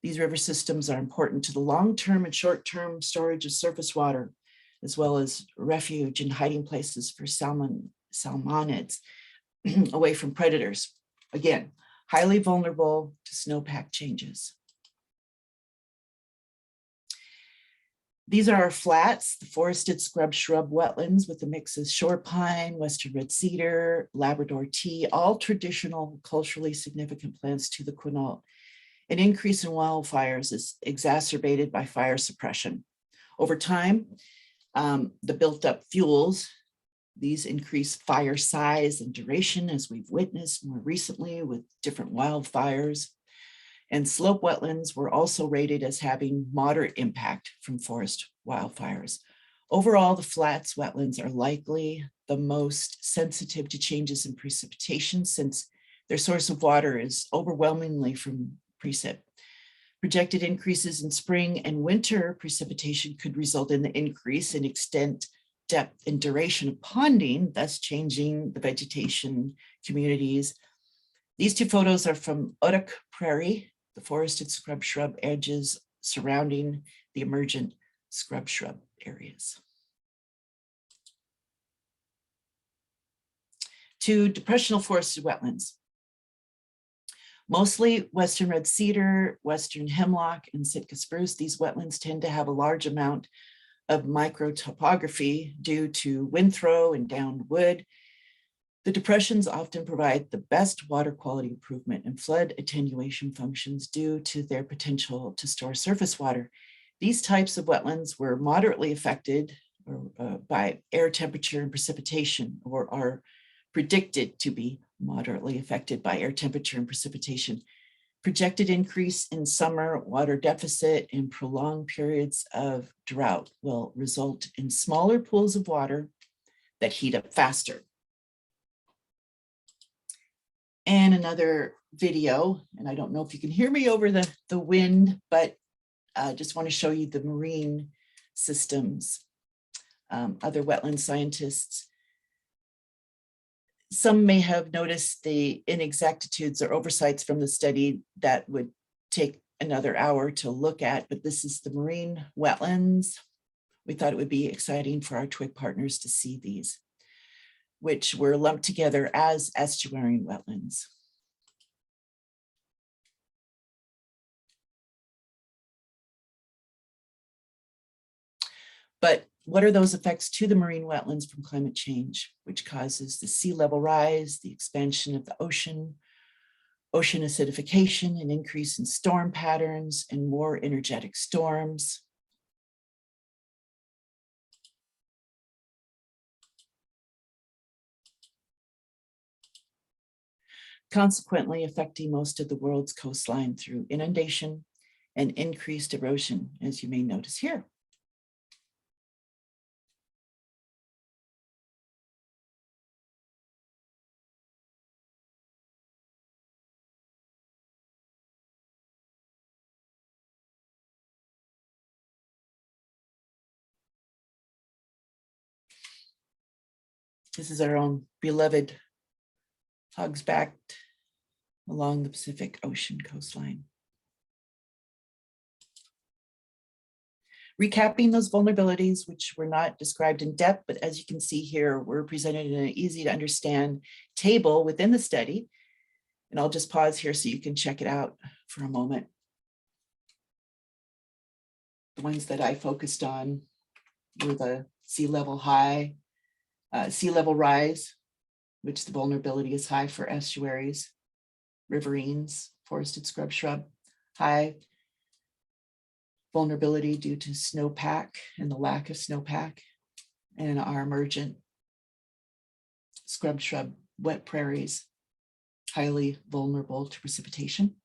These river systems are important to the long-term and short-term storage of surface water, as well as refuge and hiding places for salmonids away from predators. Again, highly vulnerable to snowpack changes. These are our flats, the forested scrub shrub wetlands with a mix of shore pine, western red cedar, Labrador tea, all traditional culturally significant plants to the Quinault. An increase in wildfires is exacerbated by fire suppression. Over time, the built up fuels, these increase fire size and duration, as we've witnessed more recently with different wildfires. And slope wetlands were also rated as having moderate impact from forest wildfires. Overall, the flats wetlands are likely the most sensitive to changes in precipitation, since their source of water is overwhelmingly from precip. Projected increases in spring and winter precipitation could result in the increase in extent, depth, and duration of ponding, thus changing the vegetation communities. These 2 photos are from Otok Prairie, the forested scrub shrub edges surrounding the emergent scrub shrub areas. To depressional forested wetlands. Mostly western red cedar, western hemlock, and Sitka spruce. These wetlands tend to have a large amount of microtopography due to wind throw and downed wood. The depressions often provide the best water quality improvement and flood attenuation functions due to their potential to store surface water. These types of wetlands were moderately affected by air temperature and precipitation, or are predicted to be moderately affected by air temperature and precipitation. Projected increase in summer water deficit and prolonged periods of drought will result in smaller pools of water that heat up faster. And another video, and I don't know if you can hear me over the wind, but I just want to show you the marine systems. Other wetland scientists, some may have noticed the inexactitudes or oversights from the study that would take another hour to look at, but this is the marine wetlands. We thought it would be exciting for our TWIG partners to see these, which were lumped together as estuarine wetlands. But what are those effects to the marine wetlands from climate change, which causes the sea level rise, the expansion of the ocean acidification, an increase in storm patterns, and more energetic storms? Consequently affecting most of the world's coastline through inundation and increased erosion, as you may notice here. This is our own beloved Hogsback along the Pacific Ocean coastline. Recapping those vulnerabilities, which were not described in depth, but as you can see here, were presented in an easy to understand table within the study. And I'll just pause here so you can check it out for a moment. The ones that I focused on were the sea level rise, which the vulnerability is high for estuaries, riverines, forested scrub shrub, high vulnerability due to snowpack and the lack of snowpack, and our emergent scrub shrub wet prairies, highly vulnerable to precipitation.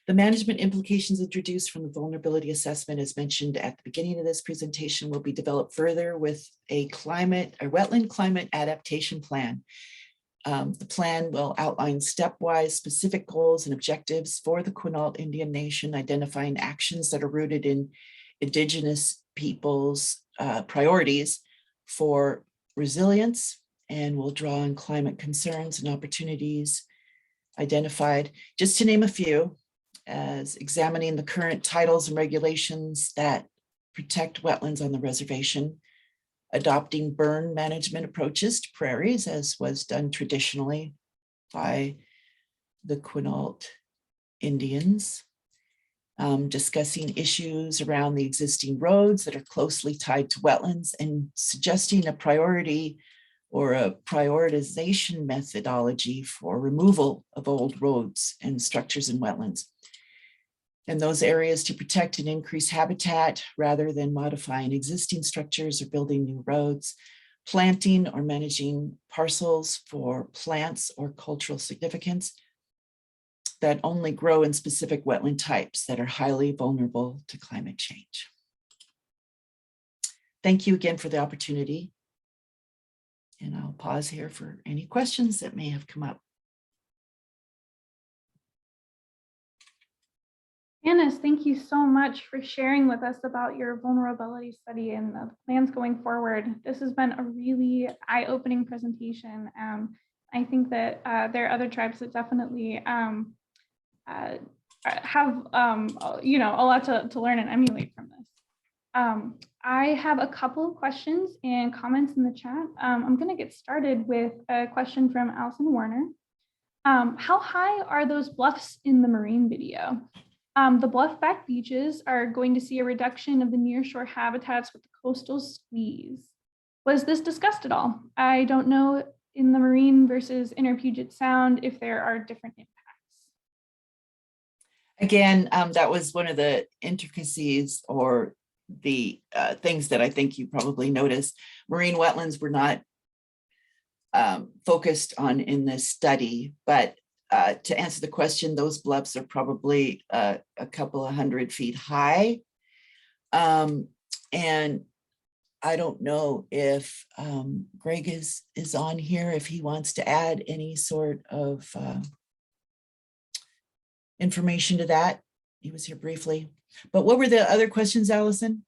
The management implications introduced from the vulnerability assessment, as mentioned at the beginning of this presentation, will be developed further with a wetland climate adaptation plan. The plan will outline stepwise specific goals and objectives for the Quinault Indian Nation, identifying actions that are rooted in Indigenous peoples' priorities for resilience, and will draw on climate concerns and opportunities identified, just to name a few, as examining the current titles and regulations that protect wetlands on the reservation, adopting burn management approaches to prairies, as was done traditionally by the Quinault Indians, discussing issues around the existing roads that are closely tied to wetlands, and suggesting a priority or a prioritization methodology for removal of old roads and structures in wetlands, and those areas to protect and increase habitat rather than modifying existing structures or building new roads, planting or managing parcels for plants or cultural significance that only grow in specific wetland types that are highly vulnerable to climate change. Thank you again for the opportunity. And I'll pause here for any questions that may have come up. Janice, thank you so much for sharing with us about your vulnerability study and the plans going forward. This has been a really eye-opening presentation. I think that there are other tribes that definitely have a lot to learn and emulate from this. I have a couple of questions and comments in the chat. I'm going to get started with a question from Allison Warner. How high are those bluffs in the marine video? The bluff back beaches are going to see a reduction of the nearshore habitats with the coastal squeeze. Was this discussed at all? I don't know in the marine versus inner Puget Sound if there are different impacts. Again, that was one of the intricacies or the things that I think you probably noticed. Marine wetlands were not focused on in this study, but to answer the question, those bluffs are probably a couple of 100 feet high. And I don't know if Greg is on here, if he wants to add any sort of information to that. He was here briefly. But what were the other questions, Allison?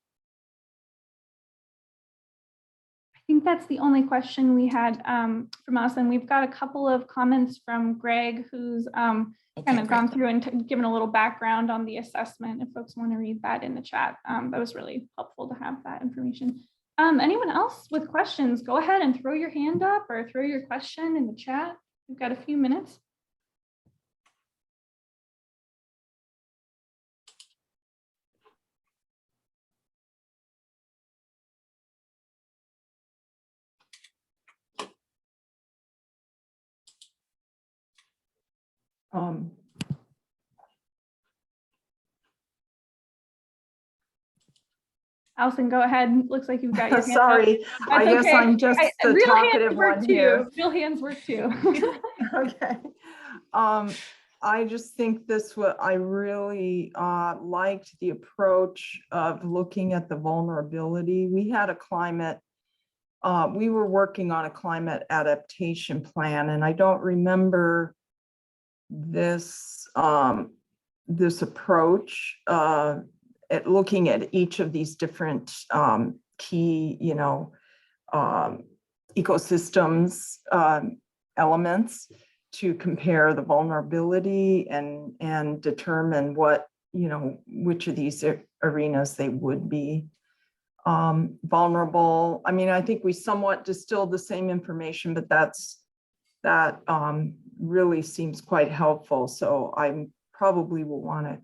I think that's the only question we had from us. And we've got a couple of comments from Greg, who's kind of gone through and given a little background on the assessment. If folks want to read that in the chat, that was really helpful to have that information. Anyone else with questions, go ahead and throw your hand up or throw your question in the chat. We've got a few minutes. Allison, go ahead. Looks like you've got your hand Sorry, up. I guess I'm just the real talkative hands work one too. here. Real hands work too. Okay. I just think I really liked the approach of looking at the vulnerability. We had a climate, we were working on a climate adaptation plan, and I don't remember this, this approach at looking at each of these different key, ecosystems elements to compare the vulnerability and determine what, which of these arenas they would be vulnerable. I mean, I think we somewhat distilled the same information, but that really seems quite helpful. So I probably will want to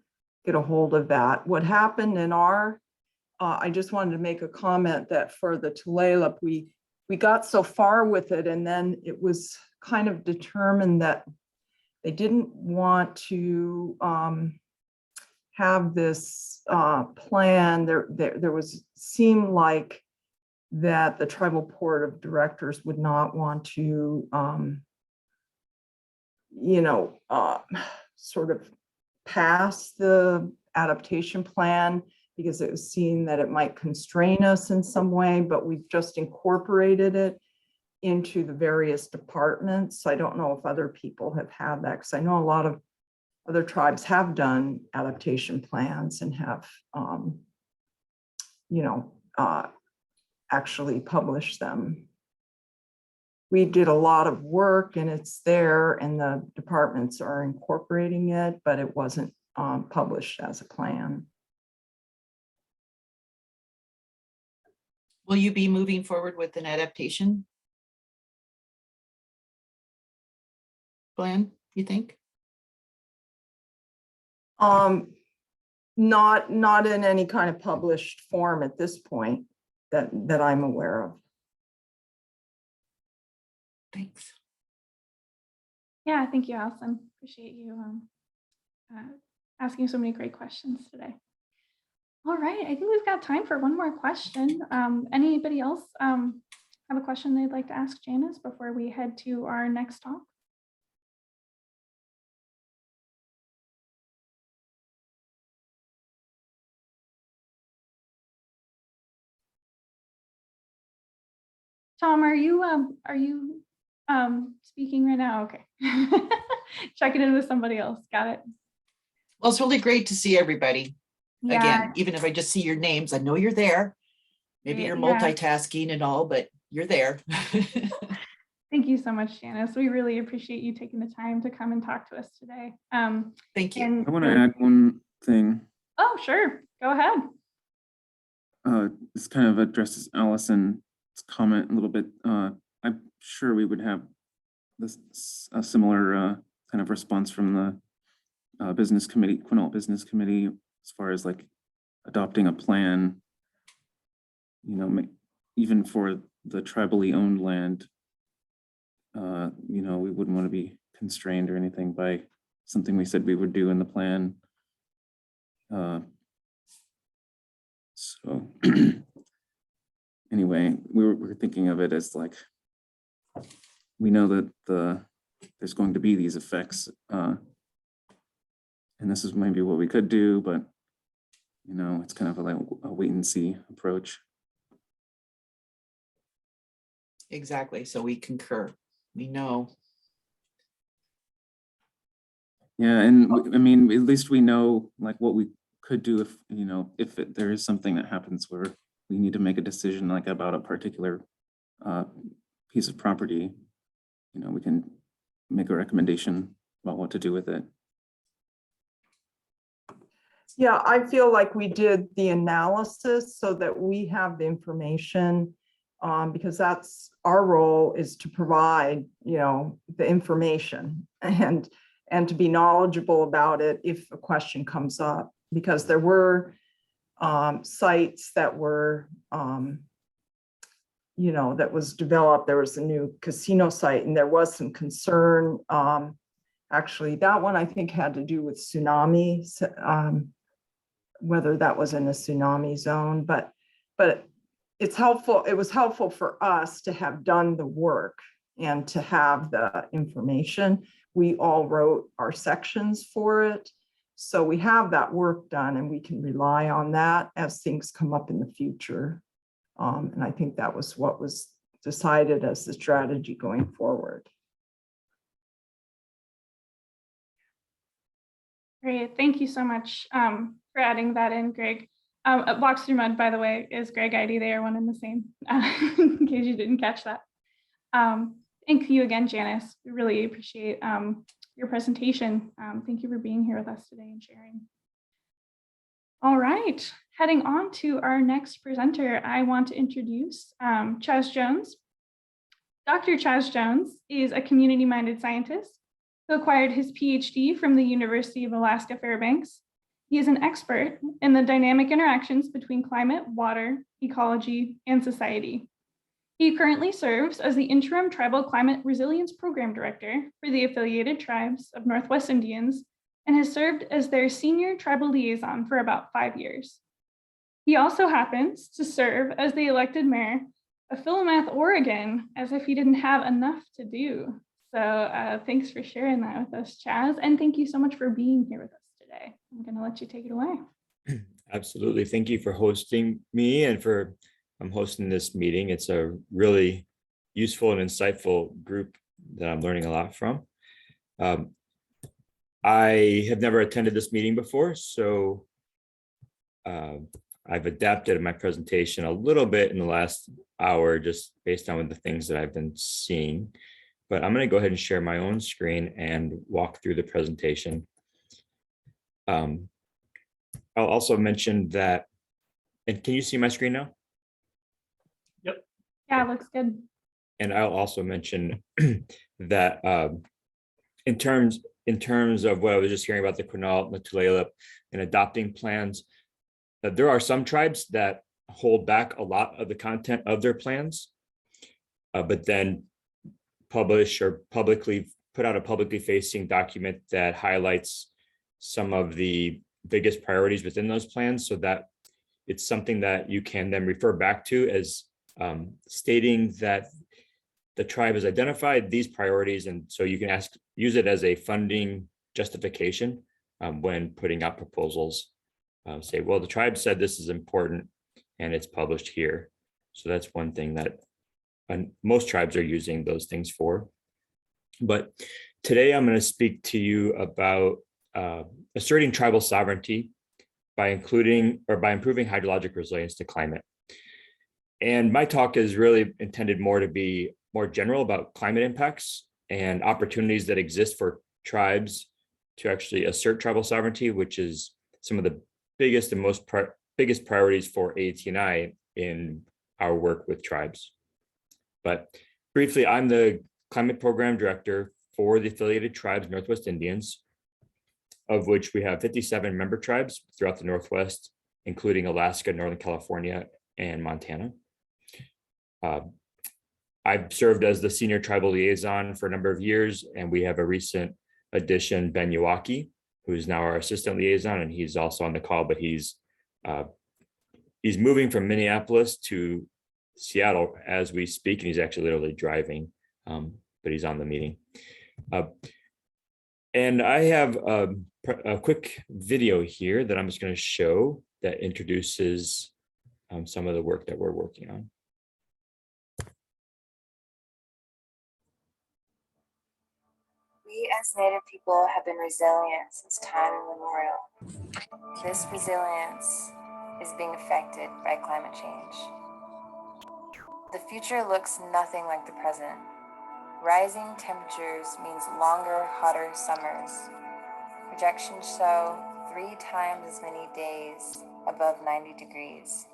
get a hold of that. What happened in our, I just wanted to make a comment that for the Tulalip, we got so far with it, and then it was kind of determined that they didn't want to have this plan. There was, seemed like that the tribal board of directors would not want to, sort of pass the adaptation plan because it was seen that it might constrain us in some way, but we've just incorporated it into the various departments. I don't know if other people have had that, because I know a lot of other tribes have done adaptation plans and have, actually published them. We did a lot of work and it's there and the departments are incorporating it, but it wasn't published as a plan. Will you be moving forward with an adaptation plan, you think? Not in any kind of published form at this point that I'm aware of. Thanks. Yeah, thank you, Allison. Appreciate you asking so many great questions today. All right, I think we've got time for one more question. Anybody else have a question they'd like to ask Janice before we head to our next talk? Tom, are you speaking right now? Okay. Checking in with somebody else. Got it. Well, it's really great to see everybody. Yeah. Again, even if I just see your names, I know you're there. Maybe you're multitasking and all, but you're there. Thank you so much, Janice. We really appreciate you taking the time to come and talk to us today. Thank you. I want to add one thing. Oh, sure. Go ahead. this kind of addresses Allison's comment a little bit. I'm sure we would have this a similar kind of response from the business committee, Quinault Business Committee, as far as like adopting a plan, you know, even for the tribally owned land, you know, we wouldn't want to be constrained or anything by something we said we would do in the plan. So anyway, we're thinking of it as like, we know that there's going to be these effects, and this is maybe what we could do, but you know, it's kind of like a wait and see approach. Exactly. So we concur. We know. Yeah, and I mean, at least we know like what we could do if, you know, if there is something that happens where we need to make a decision like about a particular piece of property, you know, we can make a recommendation about what to do with it. Yeah, I feel like we did the analysis so that we have the information, because that's our role, is to provide, you know, the information and to be knowledgeable about it if a question comes up, because there were sites that were, you know, that was developed. There was a new casino site and there was some concern. Actually, that one I think had to do with tsunami, whether that was in a tsunami zone, but it's helpful. It was helpful for us to have done the work and to have the information. We all wrote our sections for it. So we have that work done and we can rely on that as things come up in the future. And I think that was what was decided as the strategy going forward. Great, thank you so much for adding that in, Greg. Walks Through Mud, by the way, is Greg ID. They are one and the same, in case you didn't catch that. Thank you again, Janice. We really appreciate your presentation. Thank you for being here with us today and sharing. All right, heading on to our next presenter, I want to introduce Chaz Jones. Dr. Chaz Jones is a community-minded scientist who acquired his PhD from the University of Alaska Fairbanks. He is an expert in the dynamic interactions between climate, water, ecology, and society. He currently serves as the Interim Tribal Climate Resilience Program Director for the Affiliated Tribes of Northwest Indians and has served as their Senior Tribal Liaison for about 5 years. He also happens to serve as the elected mayor of Philomath, Oregon, as if he didn't have enough to do. So thanks for sharing that with us, Chaz, and thank you so much for being here with us today. I'm going to let you take it away. Absolutely. Thank you for hosting me and for hosting this meeting. It's a really useful and insightful group that I'm learning a lot from. I have never attended this meeting before, so I've adapted my presentation a little bit in the last hour, just based on the things that I've been seeing. But I'm going to go ahead and share my own screen and walk through the presentation. I'll also mention that, and can you see my screen now? Yep. Yeah, it looks good. And I'll also mention that in terms of what I was just hearing about the Quinault, the Tulalip, and adopting plans, that there are some tribes that hold back a lot of the content of their plans, but then publish or publicly put out a publicly facing document that highlights some of the biggest priorities within those plans, so that it's something that you can then refer back to as stating that the tribe has identified these priorities, and so you can use it as a funding justification when putting out proposals. Say, well, the tribe said this is important and it's published here. So that's one thing that most tribes are using those things for. But today I'm going to speak to you about asserting tribal sovereignty by improving hydrologic resilience to climate. And my talk is really intended more to be more general about climate impacts and opportunities that exist for tribes to actually assert tribal sovereignty, which is some of the biggest and most biggest priorities for ATNI in our work with tribes. But briefly, I'm the climate program director for the affiliated tribes Northwest Indians, of which we have 57 member tribes throughout the Northwest, including Alaska, Northern California, and Montana. I've served as the senior tribal liaison for a number of years, and we have a recent addition, Ben Uwaki, who's now our assistant liaison, and he's also on the call, but he's moving from Minneapolis to Seattle as we speak, and he's actually literally driving, but he's on the meeting. And I have a quick video here that I'm just going to show that introduces some of the work that we're working on. We as Native people have been resilient since time immemorial. This resilience is being affected by climate change. The future looks nothing like the present. Rising temperatures means longer, hotter summers. Projections show 3 times as many days above 90 degrees.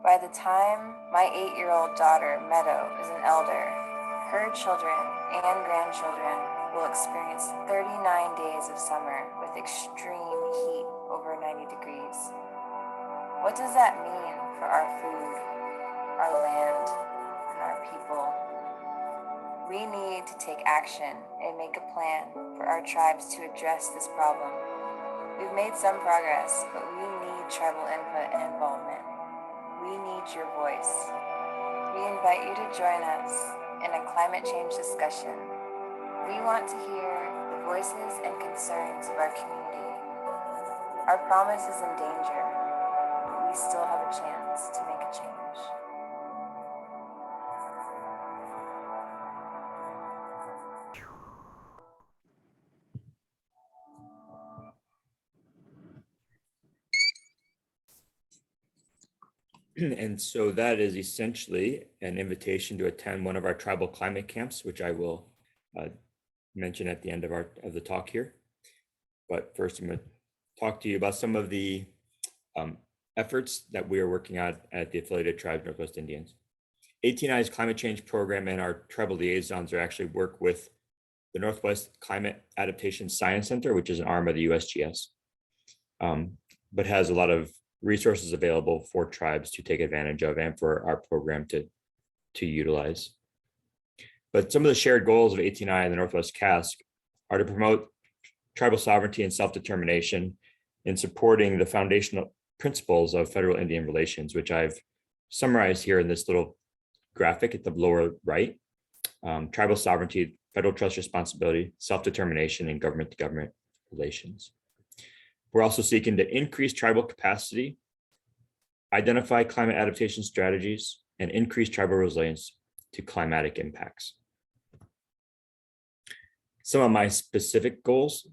By the time my 8-year-old daughter, Meadow, is an elder, her children and grandchildren will experience 39 days of summer with extreme heat over 90 degrees. What does that mean for our food, our land, and our people? We need to take action and make a plan for our tribes to address this problem. We've made some progress, but we need tribal input and involvement. We need your voice. We invite you to join us in a climate change discussion. We want to hear the voices and concerns of our community. Our promise is in danger, but we still have a chance to make a change. And so that is essentially an invitation to attend one of our tribal climate camps, which I will mention at the end of the talk here. But first, I'm going to talk to you about some of the efforts that we are working on at the affiliated tribes Northwest Indians. ATNI's climate change program and our tribal liaisons are actually work with the Northwest Climate Adaptation Science Center, which is an arm of the USGS, but has a lot of resources available for tribes to take advantage of and for our program to utilize. But some of the shared goals of ATNI and the Northwest CASC are to promote tribal sovereignty and self-determination in supporting the foundational principles of federal Indian relations, which I've summarized here in this little graphic at the lower right. Tribal sovereignty, federal trust responsibility, self-determination, and government-to-government relations. We're also seeking to increase tribal capacity, identify climate adaptation strategies, and increase tribal resilience to climatic impacts. Some of my specific goals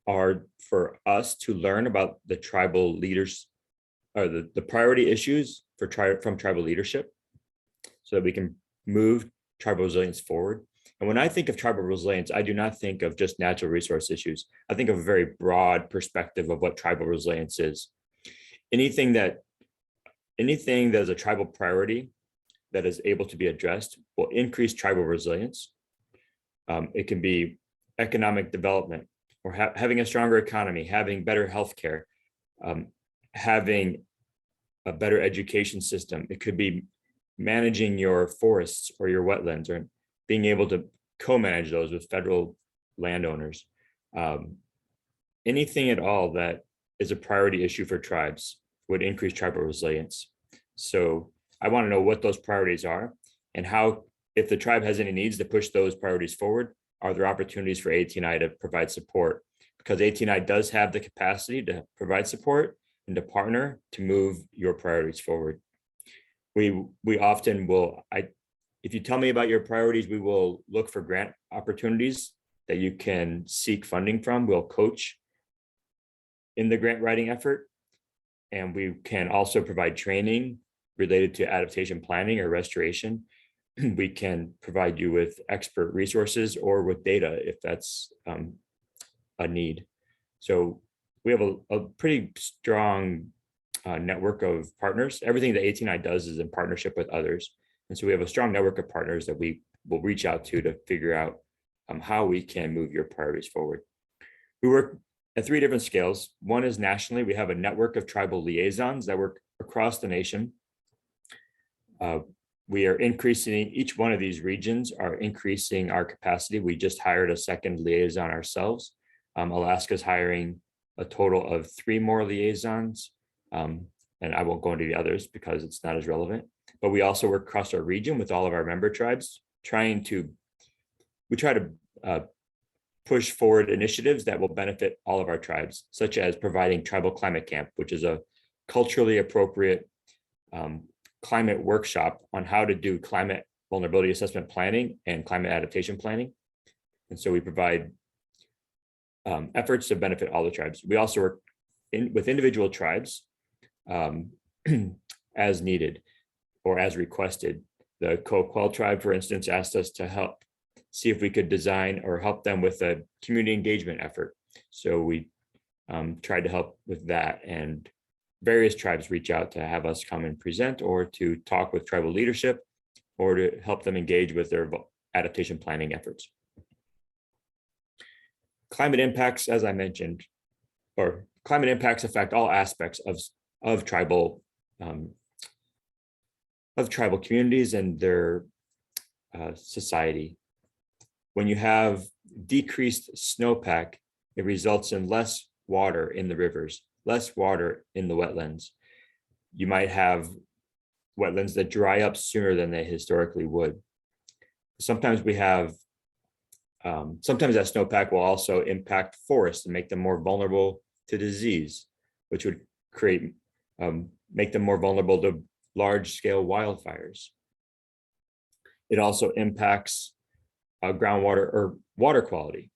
are for us to learn about the tribal leaders, or the priority issues from tribal leadership, so that we can move tribal resilience forward. And when I think of tribal resilience, I do not think of just natural resource issues. I think of a very broad perspective of what tribal resilience is. Anything that is a tribal priority that is able to be addressed will increase tribal resilience. It can be economic development, or having a stronger economy, having better healthcare, having a better education system. It could be managing your forests or your wetlands, or being able to co-manage those with federal landowners. Anything at all that is a priority issue for tribes would increase tribal resilience. So I want to know what those priorities are, and how, if the tribe has any needs to push those priorities forward, are there opportunities for ATNI to provide support? Because ATNI does have the capacity to provide support and to partner to move your priorities forward. We often will, if you tell me about your priorities, we will look for grant opportunities that you can seek funding from. We'll coach in the grant writing effort, and we can also provide training related to adaptation planning or restoration. We can provide you with expert resources or with data if that's a need. So we have a pretty strong network of partners. Everything that 18I does is in partnership with others. And so we have a strong network of partners that we will reach out to figure out how we can move your priorities forward. We work at 3 different scales. One is nationally. We have a network of tribal liaisons that work across the nation. We are increasing, each one of these regions are increasing our capacity. We just hired a second liaison ourselves. Alaska's hiring a total of 3 more liaisons. And I won't go into the others because it's not as relevant. But we also work across our region with all of our member tribes, we try to push forward initiatives that will benefit all of our tribes, such as providing tribal climate camp, which is a culturally appropriate climate workshop on how to do climate vulnerability assessment planning and climate adaptation planning. And so we provide efforts to benefit all the tribes. We also work with individual tribes as needed or as requested. The Coquel tribe, for instance, asked us to help see if we could design or help them with a community engagement effort. So we tried to help with that, and various tribes reach out to have us come and present or to talk with tribal leadership or to help them engage with their adaptation planning efforts. Climate impacts, as I mentioned, or climate impacts affect all aspects of tribal communities and their society. When you have decreased snowpack, it results in less water in the rivers, less water in the wetlands. You might have wetlands that dry up sooner than they historically would. Sometimes we have, sometimes that snowpack will also impact forests and make them more vulnerable to disease, which would make them more vulnerable to large-scale wildfires. It also impacts groundwater or water quality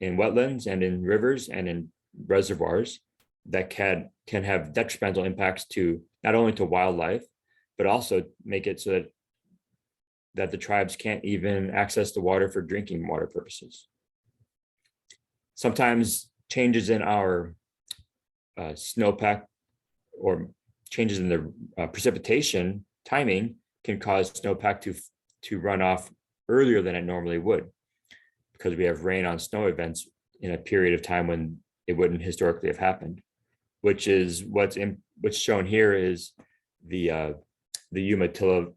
in wetlands and in rivers and in reservoirs that can have detrimental impacts to not only to wildlife, but also make it so that the tribes can't even access the water for drinking water purposes. Sometimes changes in our snowpack or changes in the precipitation timing can cause snowpack to run off earlier than it normally would, because we have rain on snow events in a period of time when it wouldn't historically have happened, which is what's shown here is the Umatilla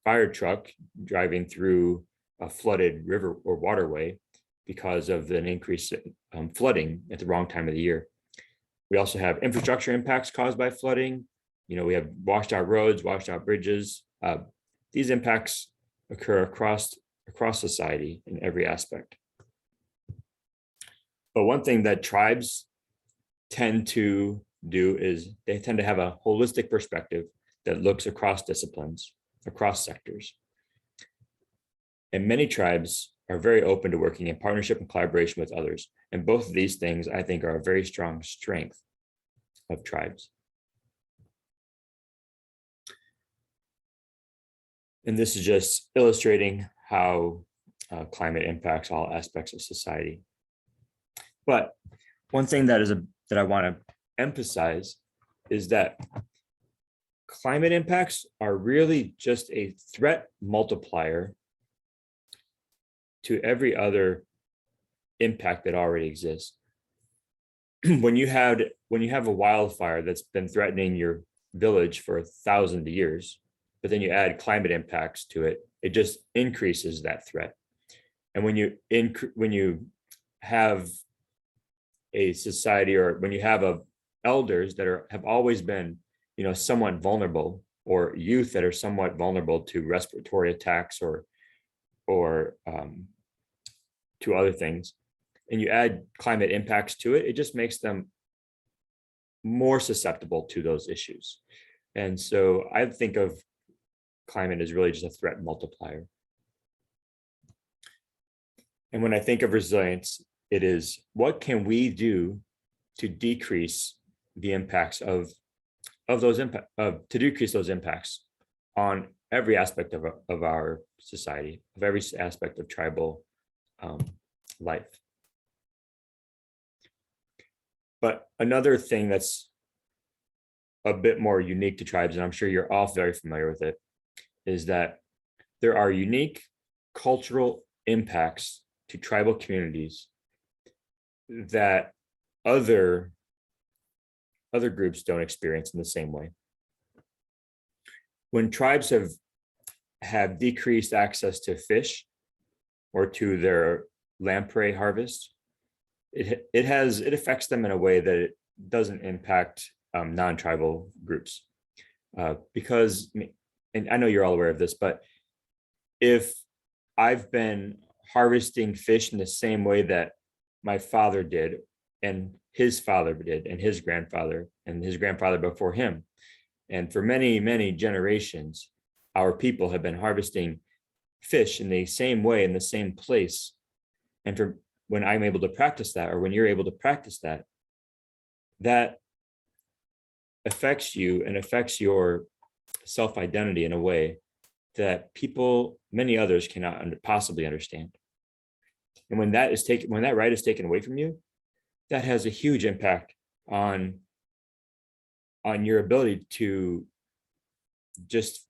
fire truck driving through a flooded river or waterway because of an increase in flooding at the wrong time of the year. We also have infrastructure impacts caused by flooding. We have washed out roads, washed out bridges. These impacts occur across society in every aspect. But one thing that tribes tend to do is they tend to have a holistic perspective that looks across disciplines, across sectors. And many tribes are very open to working in partnership and collaboration with others. And both of these things, I think, are a very strong strength of tribes. And this is just illustrating how climate impacts all aspects of society. But one thing that I want to emphasize is that climate impacts are really just a threat multiplier to every other impact that already exists. When you have a wildfire that's been threatening your village for 1,000 years, but then you add climate impacts to it, it just increases that threat. And when you have a society, or when you have elders that have always been, somewhat vulnerable, or youth that are somewhat vulnerable to respiratory attacks or to other things, and you add climate impacts to it, it just makes them more susceptible to those issues. And so I think of climate as really just a threat multiplier. And when I think of resilience, it is, what can we do to decrease the impacts to decrease those impacts on every aspect of our society, of every aspect of tribal life. But another thing that's a bit more unique to tribes, and I'm sure you're all very familiar with it, is that there are unique cultural impacts to tribal communities that other groups don't experience in the same way. When tribes have decreased access to fish or to their lamprey harvest, it affects them in a way that it doesn't impact non-tribal groups. Because, and I know you're all aware of this, but if I've been harvesting fish in the same way that my father did, and his father did, and his grandfather before him, and for many, many generations, our people have been harvesting fish in the same way, in the same place. And for when I'm able to practice that, or when you're able to practice that, that affects you and affects your self-identity in a way that people, many others, cannot possibly understand. And when that right is taken away from you, that has a huge impact on your ability to just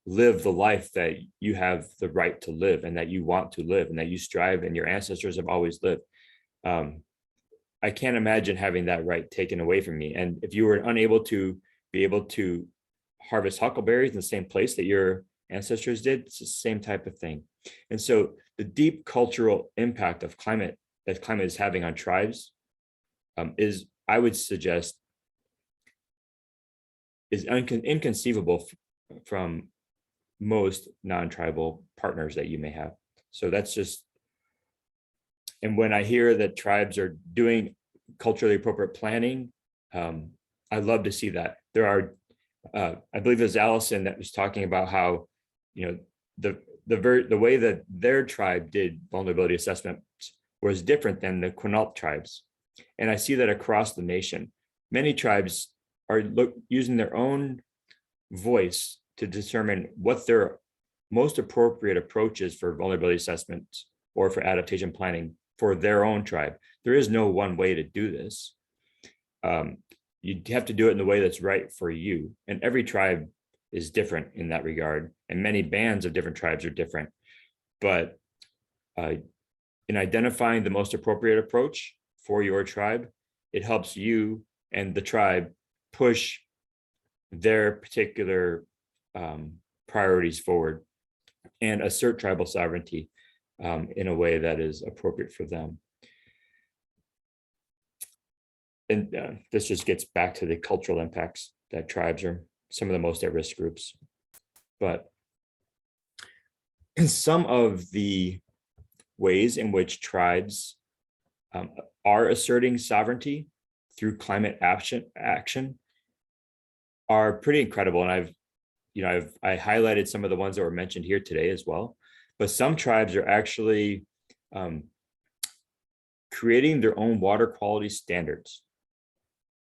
live the life that you have the right to live, and that you want to live, and that you strive and your ancestors have always lived. I can't imagine having that right taken away from me. And if you were unable to be able to harvest huckleberries in the same place that your ancestors did, it's the same type of thing. And so the deep cultural impact of climate that climate is having on tribes is, I would suggest, is inconceivable from most non-tribal partners that you may have. So that's just, and when I hear that tribes are doing culturally appropriate planning, I love to see that. There are, I believe it was Allison that was talking about how, the way that their tribe did vulnerability assessment was different than the Quinault tribes. And I see that across the nation. Many tribes are using their own voice to determine what their most appropriate approach is for vulnerability assessments or for adaptation planning for their own tribe. There is no one way to do this. You have to do it in the way that's right for you. And every tribe is different in that regard. And many bands of different tribes are different. But in identifying the most appropriate approach for your tribe, it helps you and the tribe push their particular priorities forward and assert tribal sovereignty in a way that is appropriate for them. And this just gets back to the cultural impacts that tribes are some of the most at-risk groups. But in some of the ways in which tribes are asserting sovereignty through climate action are pretty incredible. And I highlighted some of the ones that were mentioned here today as well. But some tribes are actually creating their own water quality standards.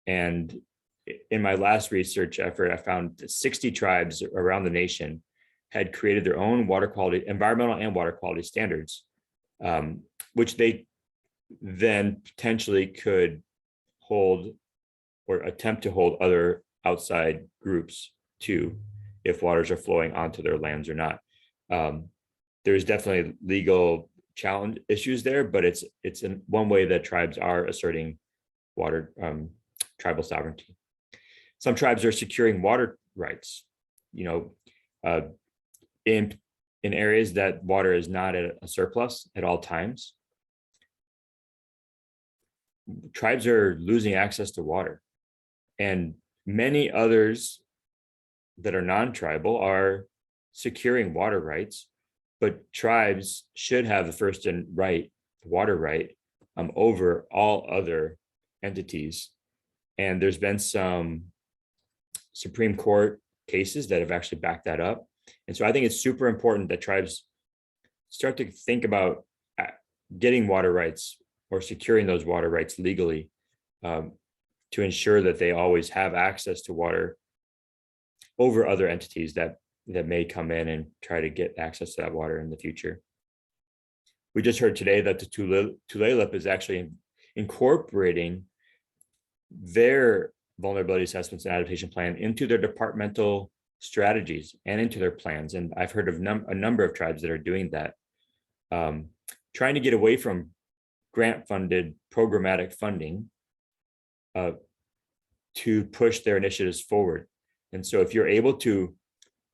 And in my last research effort, I found that 60 tribes around the nation had created their own environmental and water quality standards, which they then potentially could hold or attempt to hold other outside groups to, if waters are flowing onto their lands or not. There's definitely legal challenge issues there, but it's in one way that tribes are asserting water tribal sovereignty. Some tribes are securing water rights, in areas that water is not at a surplus at all times. Tribes are losing access to water, and many others that are non-tribal are securing water rights, but tribes should have the first and water right over all other entities. And there's been some Supreme Court cases that have actually backed that up. And so I think it's super important that tribes start to think about getting water rights or securing those water rights legally to ensure that they always have access to water over other entities that may come in and try to get access to that water in the future. We just heard today that the Tulalip is actually incorporating their vulnerability assessments and adaptation plan into their departmental strategies and into their plans. And I've heard of a number of tribes that are doing that, trying to get away from grant-funded programmatic funding to push their initiatives forward. And so if you're able to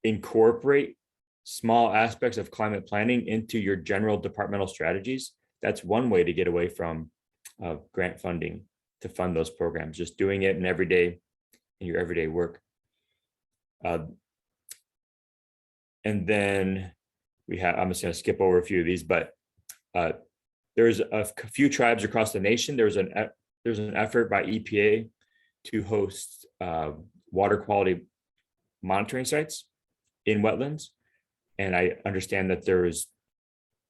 incorporate small aspects of climate planning into your general departmental strategies, that's one way to get away from grant funding to fund those programs, just doing it in your everyday work. And then I'm just going to skip over a few of these, but there's a few tribes across the nation. There's an effort by EPA to host water quality monitoring sites in wetlands. And I understand that there is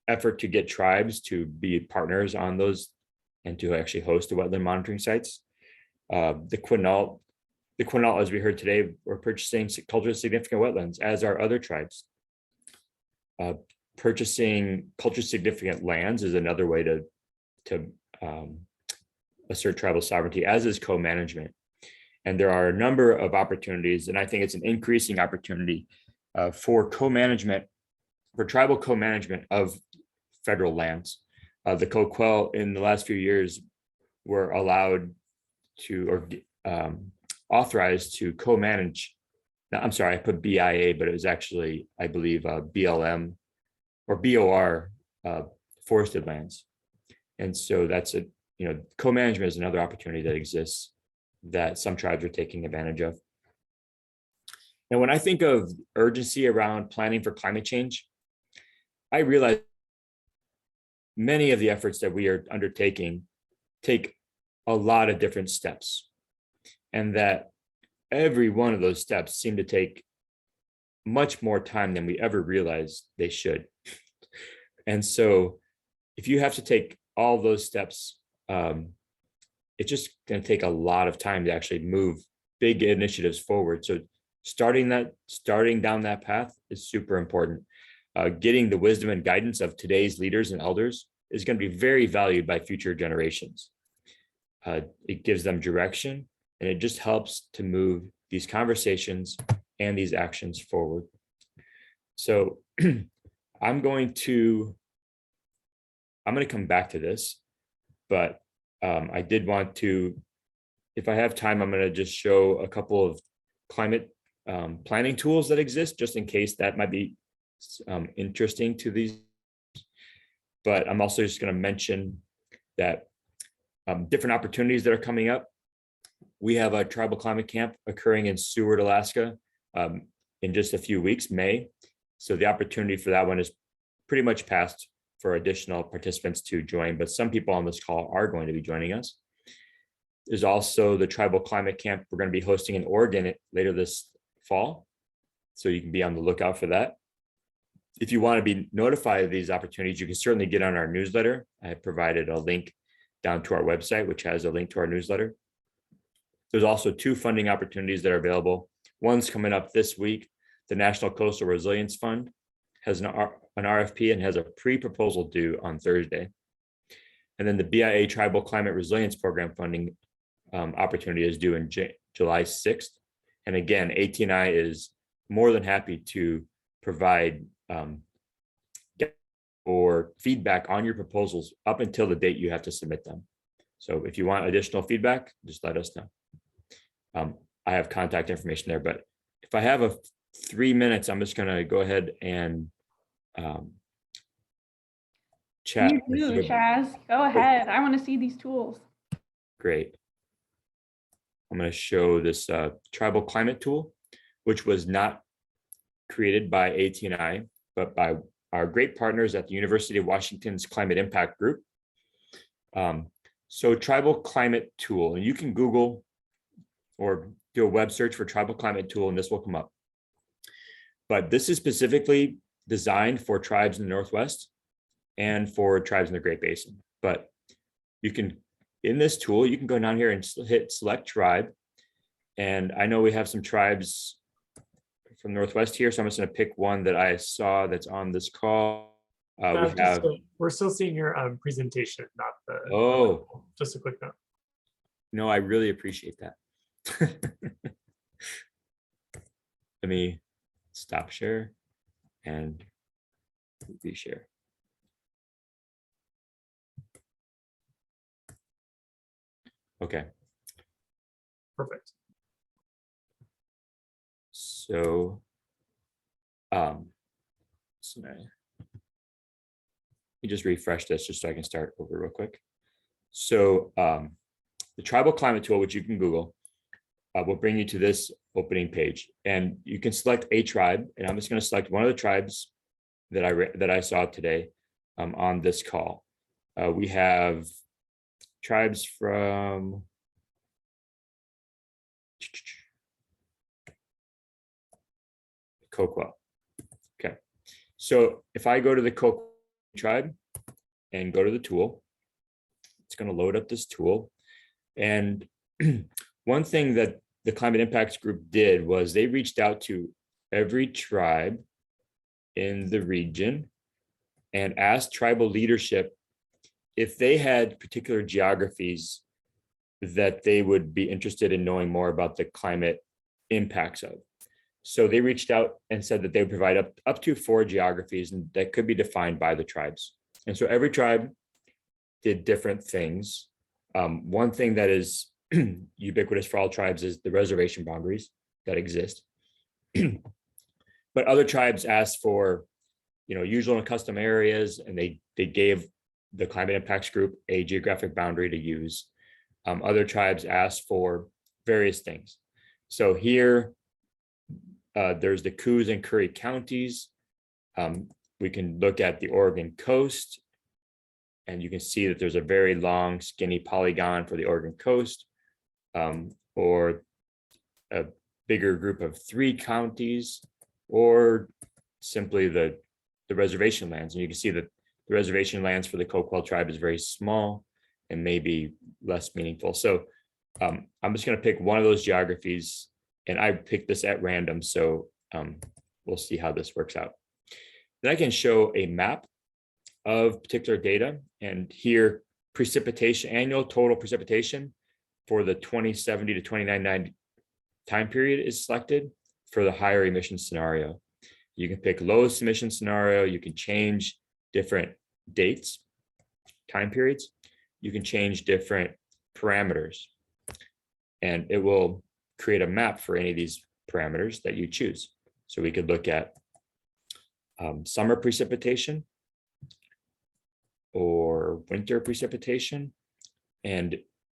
effort to get tribes to be partners on those and to actually host the wetland monitoring sites. The Quinault, as we heard today, we're purchasing culturally significant wetlands, as are other tribes. Purchasing culturally significant lands is another way to assert tribal sovereignty, as is co-management. And there are a number of opportunities, and I think it's an increasing opportunity for co-management, for tribal co-management of federal lands. The COQUEL in the last few years were allowed to, or authorized to co-manage. Now, I'm sorry, I put BIA, but it was actually, I believe, BLM or BOR forested lands. And so that's co-management is another opportunity that exists that some tribes are taking advantage of. And when I think of urgency around planning for climate change, I realize many of the efforts that we are undertaking take a lot of different steps, and that every one of those steps seem to take much more time than we ever realized they should. And so if you have to take all those steps, it's just going to take a lot of time to actually move big initiatives forward. So starting down that path is super important. Getting the wisdom and guidance of today's leaders and elders is going to be very valued by future generations. It gives them direction, and it just helps to move these conversations and these actions forward. So I'm going to come back to this, but I did want to, if I have time, I'm going to just show a couple of climate planning tools that exist, just in case that might be interesting to these. But I'm also just going to mention that different opportunities that are coming up. We have a tribal climate camp occurring in Seward, Alaska in just a few weeks, May. So the opportunity for that one is pretty much passed for additional participants to join, but some people on this call are going to be joining us. There's also the tribal climate camp we're going to be hosting in Oregon later this fall. So you can be on the lookout for that. If you want to be notified of these opportunities, you can certainly get on our newsletter. I have provided a link down to our website, which has a link to our newsletter. There's also 2 funding opportunities that are available. One's coming up this week. The National Coastal Resilience Fund has an RFP and has a pre-proposal due on Thursday. And then the BIA Tribal Climate Resilience Program funding opportunity is due in July 6th. And again, AT&I is more than happy to provide or feedback on your proposals up until the date you have to submit them. So if you want additional feedback, just let us know. I have contact information there, but if I have 3 minutes, I'm just going to go ahead and chat. You do, Chaz. Go ahead. I want to see these tools. Great. I'm going to show this tribal climate tool, which was not created by AT&I, but by our great partners at the University of Washington's Climate Impact Group. So tribal climate tool, and you can Google or do a web search for tribal climate tool, and this will come up. But this is specifically designed for tribes in the Northwest and for tribes in the Great Basin. But you can, in this tool, you can go down here and hit select tribe. And I know we have some tribes from Northwest here, so I'm just going to pick one that I saw that's on this call. We're still seeing your presentation, not the. Oh, just a quick note. No, I really appreciate that. Let me stop share and reshare. Okay, Perfect. so so let me just refresh this just so I can start over real quick. So the tribal climate tool, which you can Google, will bring you to this opening page, and you can select a tribe. And I'm just going to select one of the tribes that I saw today on this call. We have tribes from Kokwa. Okay, so if I go to the Kokwa tribe and go to the tool, it's going to load up this tool. And one thing that the Climate Impacts Group did was they reached out to every tribe in the region and asked tribal leadership if they had particular geographies that they would be interested in knowing more about the climate impacts of. So they reached out and said that they would provide up to 4 geographies and that could be defined by the tribes. And so every tribe did different things. One thing that is ubiquitous for all tribes is the reservation boundaries that exist. But other tribes asked for, usual and custom areas, and they gave the Climate Impacts Group a geographic boundary to use. Other tribes asked for various things. So here, there's the Coos and Curry counties. We can look at the Oregon coast, and you can see that there's a very long, skinny polygon for the Oregon coast, or a bigger group of 3 counties, or simply the reservation lands. And you can see that the reservation lands for the Coquille tribe is very small and maybe less meaningful. So I'm just going to pick one of those geographies, and I picked this at random. So we'll see how this works out. Then I can show a map of particular data, and here precipitation, annual total precipitation for the 2070 to 2099 time period is selected for the higher emission scenario. You can pick lowest emission scenario. You can change different dates, time periods. You can change different parameters, and it will create a map for any of these parameters that you choose. So we could look at summer precipitation or winter precipitation, and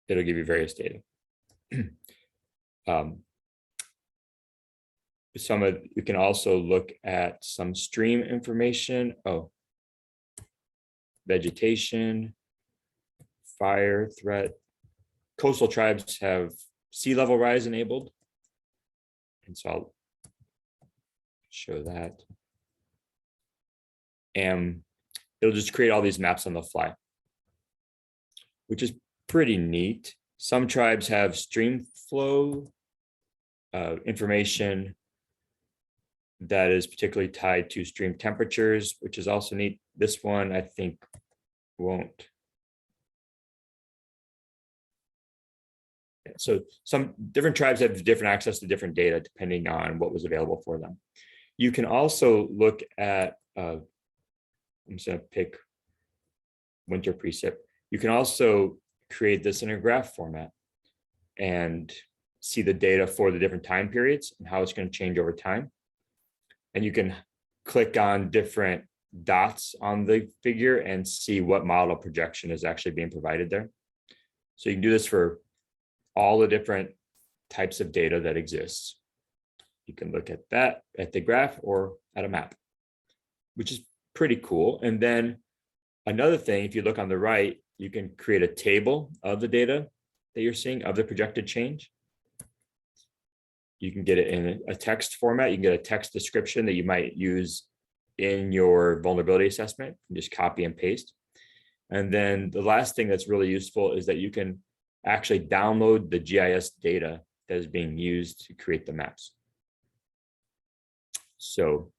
it'll give you various data. You can also look at some stream information. Vegetation, fire threat. Coastal tribes have sea level rise enabled, and so I'll show that. And it'll just create all these maps on the fly, which is pretty neat. Some tribes have stream flow information that is particularly tied to stream temperatures, which is also neat. This one, I think, won't. So some different tribes have different access to different data depending on what was available for them. You can also look at, I'm just going to pick winter precip. You can also create this in a graph format and see the data for the different time periods and how it's going to change over time. And you can click on different dots on the figure and see what model projection is actually being provided there. So you can do this for all the different types of data that exists. You can look at that at the graph or at a map, which is pretty cool. And then another thing, if you look on the right, you can create a table of the data that you're seeing of the projected change. You can get it in a text format. You can get a text description that you might use in your vulnerability assessment and just copy and paste. And then the last thing that's really useful is that you can actually download the GIS data that is being used to create the maps. So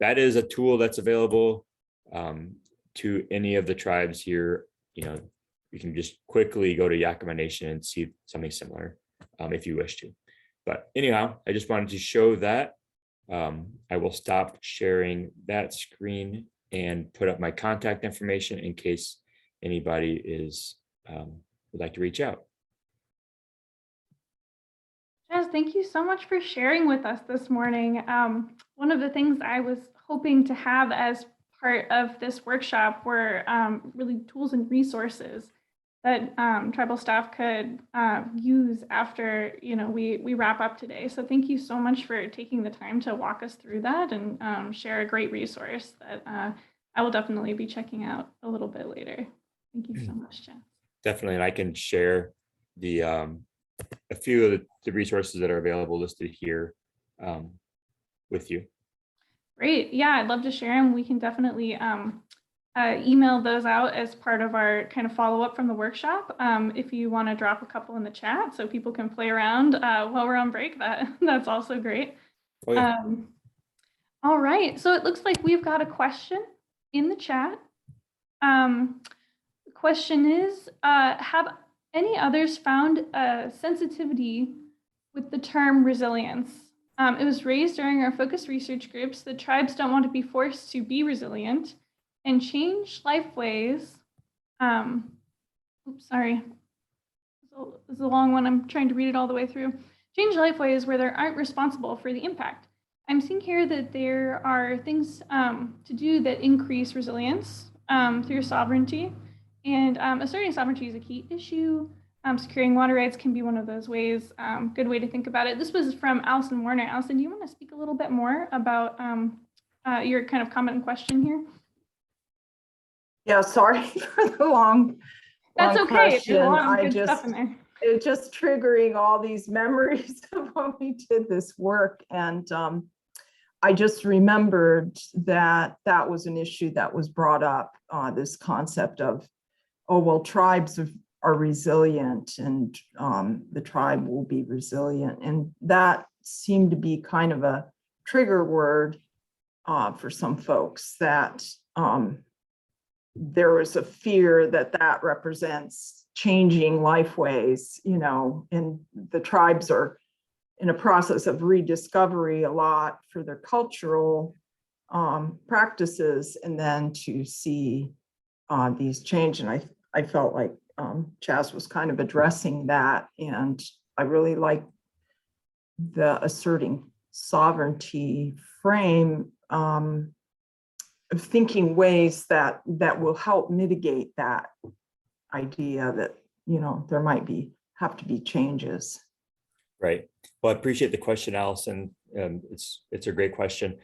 that is a tool that's available to any of the tribes here. You can just quickly go to Yakima Nation and see something similar. if you wish to. But anyhow, I just wanted to show that. I will stop sharing that screen and put up my contact information in case anybody is would like to reach out. Jess, thank you so much for sharing with us this morning. One of the things I was hoping to have as part of this workshop were really tools and resources that tribal staff could use after we wrap up today. So thank you so much for taking the time to walk us through that and share a great resource that I will definitely be checking out a little bit later. Thank you so much, Jess. Definitely, and I can share the a few of the resources that are available listed here with you. Great. Yeah, I'd love to share them. We can definitely email those out as part of our kind of follow up from the workshop. If you want to drop a couple in the chat so people can play around while we're on break, that's also great. Oh, yeah. All right. So it looks like we've got a question in the chat. The question is, have any others found a sensitivity with the term resilience? It was raised during our focus research groups. The tribes don't want to be forced to be resilient and change life ways. Oops, sorry. This is a long one. I'm trying to read it all the way through. Change life ways where they aren't responsible for the impact. I'm seeing here that there are things to do that increase resilience through sovereignty. And asserting sovereignty is a key issue. Securing water rights can be one of those ways. Good way to think about it. This was from Allison Warner. Allison, do you want to speak a little bit more about your kind of comment and question here? Yeah, sorry for the long That's okay. question. There's a lot of good stuff in there. It's just triggering all these memories of when we did this work. And I just remembered that that was an issue that was brought up, this concept of, oh, well, tribes are resilient and the tribe will be resilient. And that seemed to be kind of a trigger word for some folks, that there was a fear that that represents changing life ways, and the tribes are in a process of rediscovery a lot for their cultural practices, and then to see these change. And I felt like Chaz was kind of addressing that, and I really like the asserting sovereignty frame of thinking ways that will help mitigate that idea that there might have to be changes. Right. Well, I appreciate the question, Allison. It's a great question.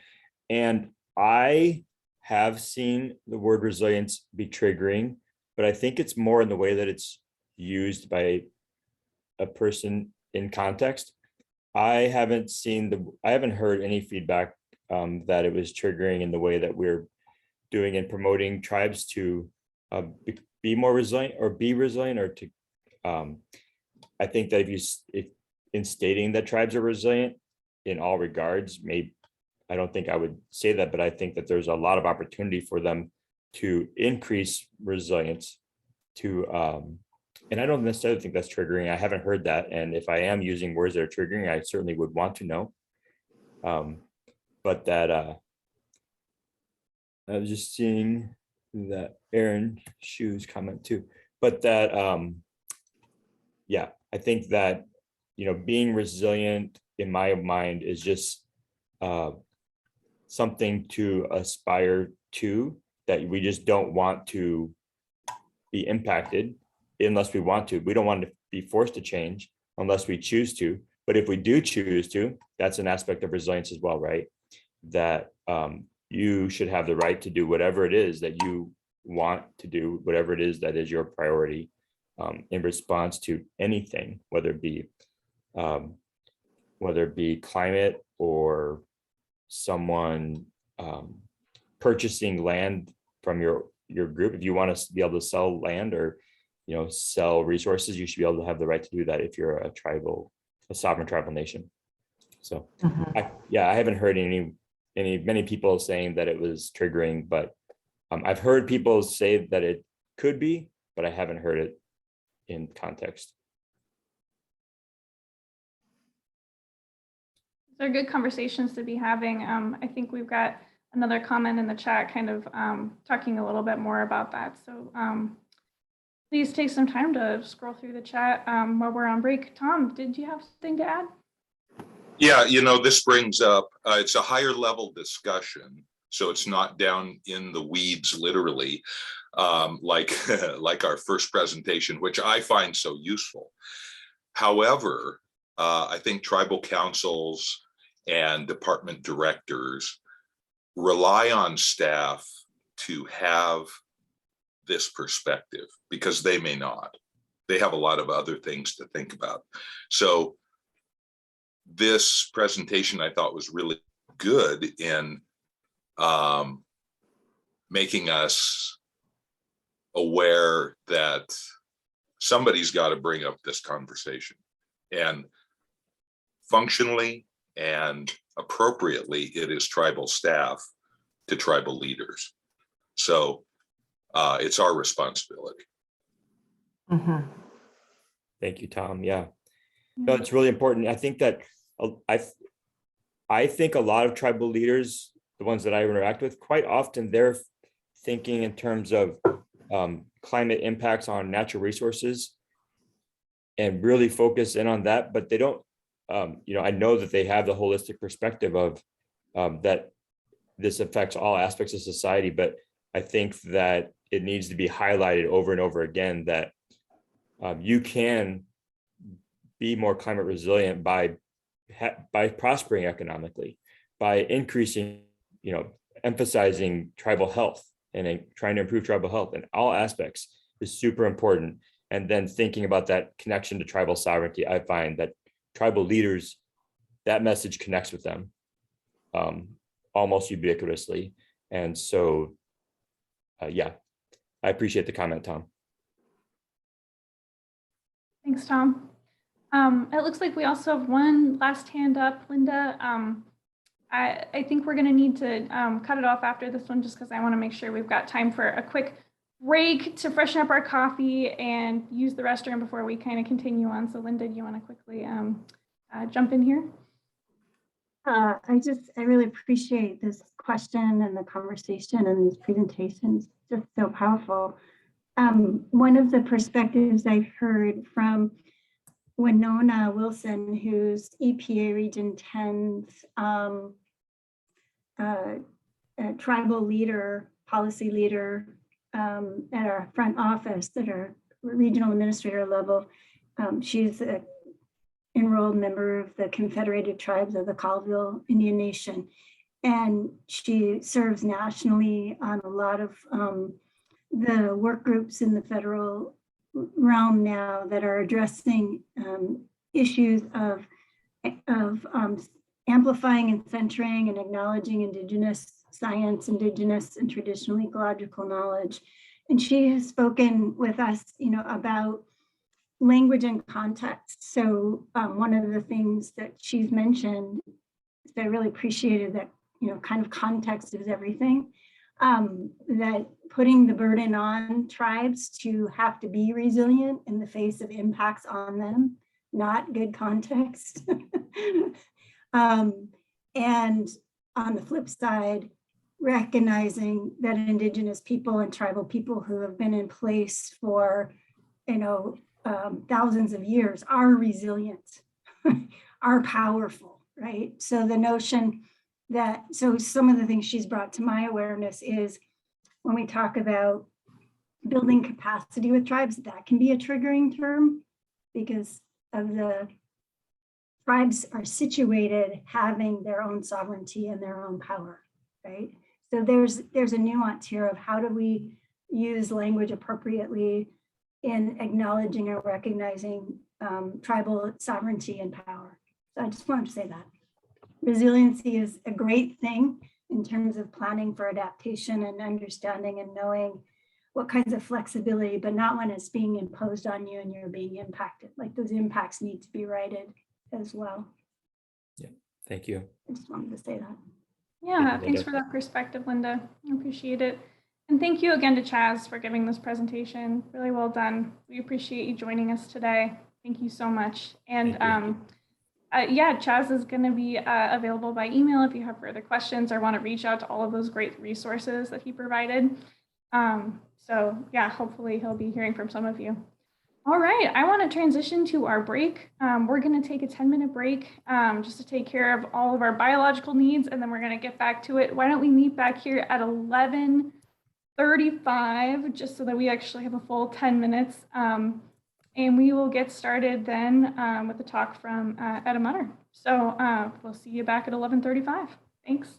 And I have seen the word resilience be triggering, but I think it's more in the way that it's used by a person in context. I haven't heard any feedback that it was triggering in the way that we're doing and promoting tribes to be more resilient or be resilient, or to I think that if in stating that tribes are resilient in all regards, I don't think I would say that, but I think that there's a lot of opportunity for them to increase resilience and I don't necessarily think that's triggering. I haven't heard that. And if I am using words that are triggering, I certainly would want to know. But that I was just seeing that Aaron Shu's comment too, but that yeah, I think that being resilient in my mind is just something to aspire to, that we just don't want to be impacted unless we want to. We don't want to be forced to change unless we choose to. But if we do choose to, that's an aspect of resilience as well, right? That you should have the right to do whatever it is that you want to do, whatever it is that is your priority in response to anything, whether it be climate or someone purchasing land from your group. If you want to be able to sell land or sell resources, you should be able to have the right to do that if you're a sovereign tribal nation. So I haven't heard many people saying that it was triggering, but I've heard people say that it could be, but I haven't heard it in context. They're good conversations to be having. I think we've got another comment in the chat kind of talking a little bit more about that. So please take some time to scroll through the chat while we're on break. Tom, did you have something to add? Yeah, you know, this brings up, it's a higher level discussion. So it's not down in the weeds, literally, like, like our first presentation, which I find so useful. However, I think tribal councils and department directors rely on staff to have this perspective because they may not. They have a lot of other things to think about. So this presentation I thought was really good in making us aware that somebody's got to bring up this conversation, and functionally and appropriately it is tribal staff to tribal leaders. So it's our responsibility. Mhm. Thank you, Tom. Yeah, no, it's really important. I think that I think a lot of tribal leaders, the ones that I interact with, quite often they're thinking in terms of climate impacts on natural resources and really focus in on that, but they don't, you know, I know that they have the holistic perspective of that this affects all aspects of society, but I think that it needs to be highlighted over and over again that you can be more climate resilient by prospering economically, by increasing, you know, emphasizing tribal health and trying to improve tribal health in all aspects is super important. And then thinking about that connection to tribal sovereignty, I find that tribal leaders, that message connects with them almost ubiquitously. And so, yeah, I appreciate the comment, Tom. Thanks, Tom. It looks like we also have one last hand up, Linda. I think we're going to need to cut it off after this one just because I want to make sure we've got time for a quick break to freshen up our coffee and use the restroom before we kind of continue on. So Linda, do you want to quickly jump in here? I really appreciate this question and the conversation and these presentations, just so powerful. One of the perspectives I've heard from Winona Wilson, who's EPA Region 10's tribal leader, policy leader at our front office at our regional administrator level. She's an enrolled member of the Confederated Tribes of the Colville Indian Nation. And she serves nationally on a lot of the work groups in the federal realm now that are addressing issues of amplifying and centering and acknowledging Indigenous science, Indigenous and traditional ecological knowledge. And she has spoken with us, you know, about language and context. So one of the things that she's mentioned, that I really appreciated, that, you know, kind of context is everything. That putting the burden on tribes to have to be resilient in the face of impacts on them, not good context. And on the flip side, recognizing that Indigenous people and tribal people who have been in place for, you know, thousands of years are resilient, are powerful, right? So the notion that, so some of the things she's brought to my awareness is when we talk about building capacity with tribes, that can be a triggering term because of the tribes are situated having their own sovereignty and their own power, right? So there's a nuance here of how do we use language appropriately in acknowledging or recognizing tribal sovereignty and power. So I just wanted to say that. Resiliency is a great thing in terms of planning for adaptation and understanding and knowing what kinds of flexibility, but not when it's being imposed on you and you're being impacted. Like those impacts need to be righted as well. Yeah, thank you. I just wanted to say that. Yeah, thanks for that perspective, Linda. I appreciate it. And thank you again to Chaz for giving this presentation. Really well done. We appreciate you joining us today. Thank you so much. And yeah, Chaz is going to be available by email if you have further questions or want to reach out to all of those great resources that he provided. So yeah, hopefully he'll be hearing from some of you. All right, I want to transition to our break. We're going to take a 10-minute break just to take care of all of our biological needs, and then we're going to get back to it. Why don't we meet back here at 11:35, just so that we actually have a full 10 minutes. And we will get started then with the talk from Etta Munner. So we'll see you back at 11:35. Thanks.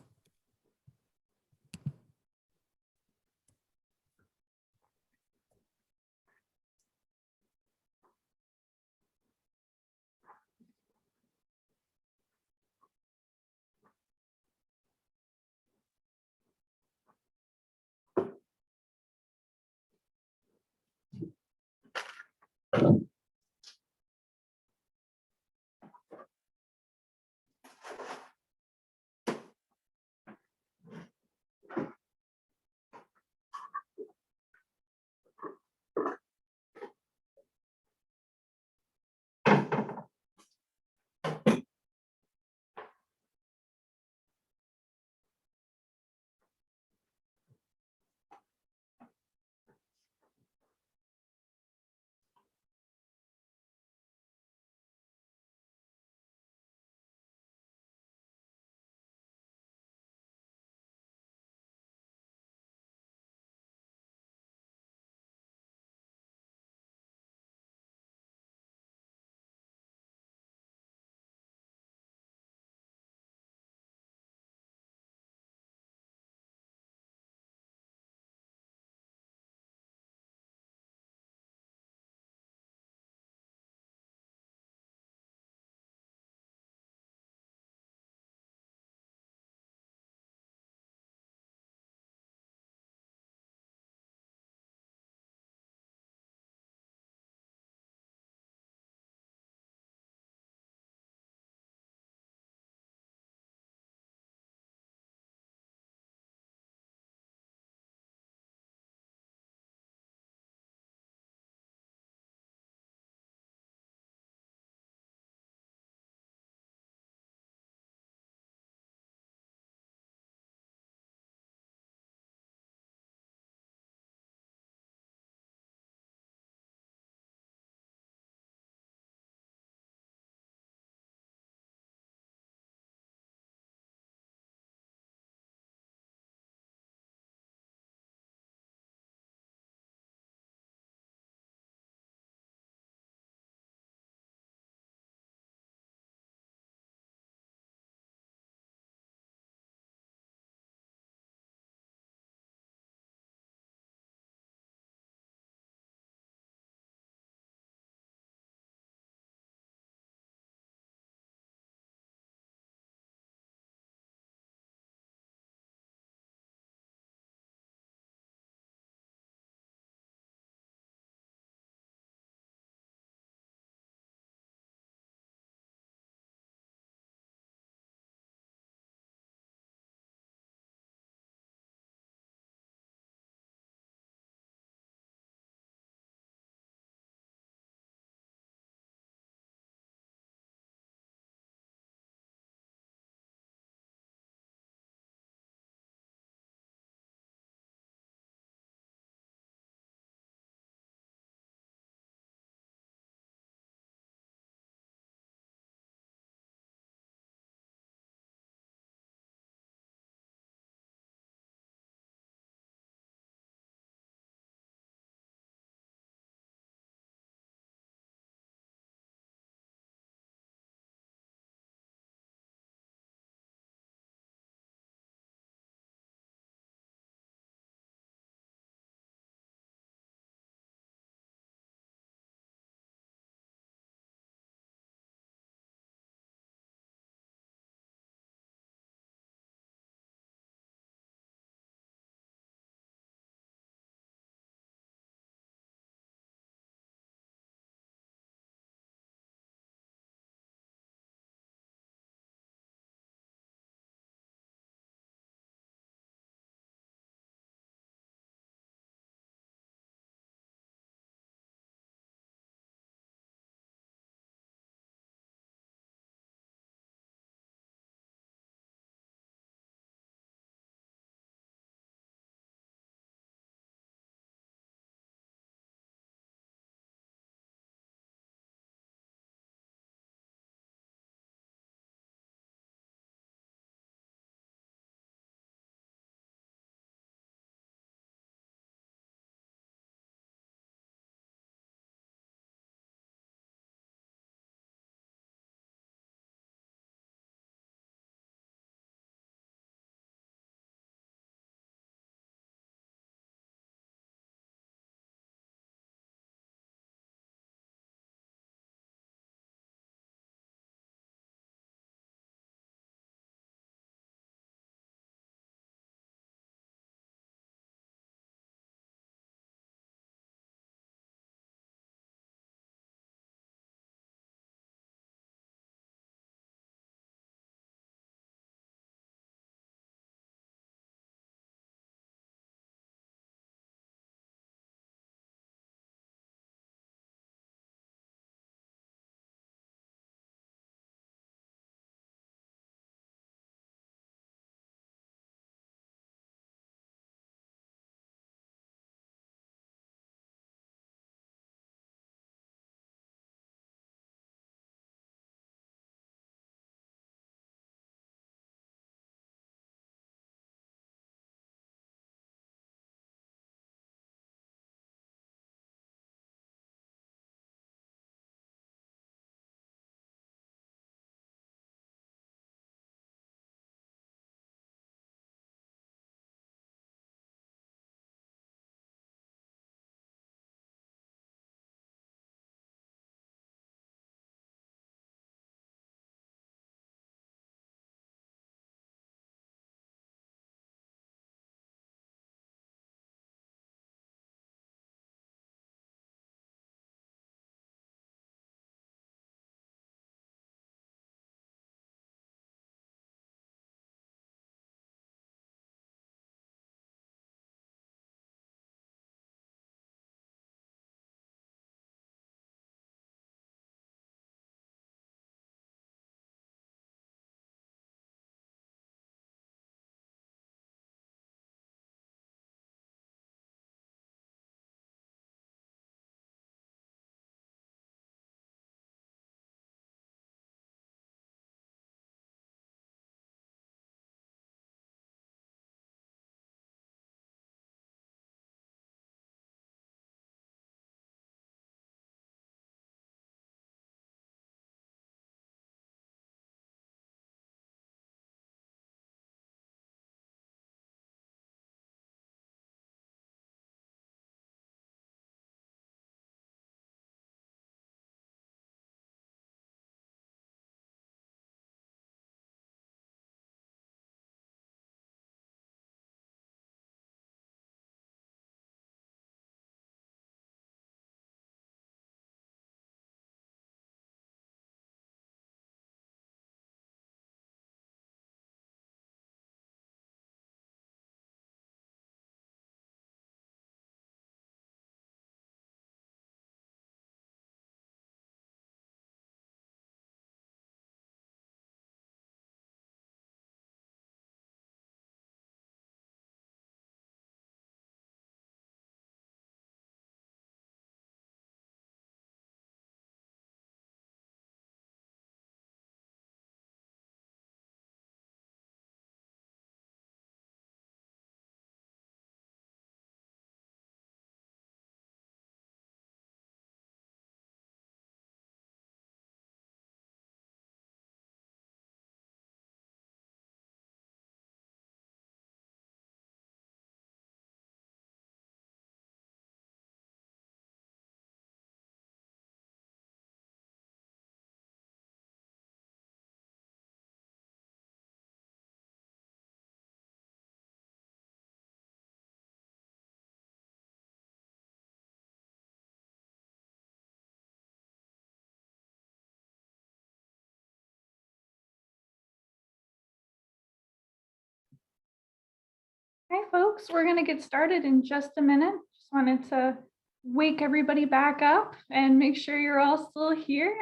folks. We're going to get started in just a minute. Just wanted to wake everybody back up and make sure you're all still here.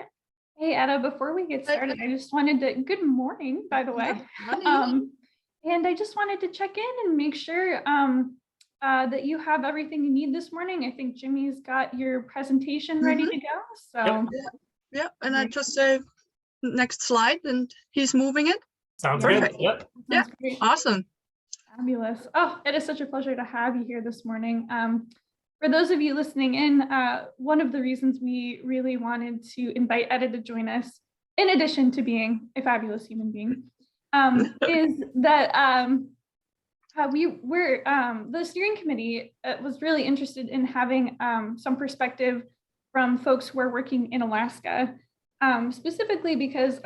Hey, Etta, before we get started, I just wanted to, good morning, by the way. And I just wanted to check in and make sure that you have everything you need this morning. I think Jimmy's got your presentation ready to go. So Yeah, and I just say next slide and he's moving it. Sounds Perfect. good. Yep. Yeah, sounds great. awesome. Fabulous. Oh, it is such a pleasure to have you here this morning. For those of you listening in, one of the reasons we really wanted to invite Etta to join us, in addition to being a fabulous human being, is that the steering committee was really interested in having some perspective from folks who are working in Alaska, specifically because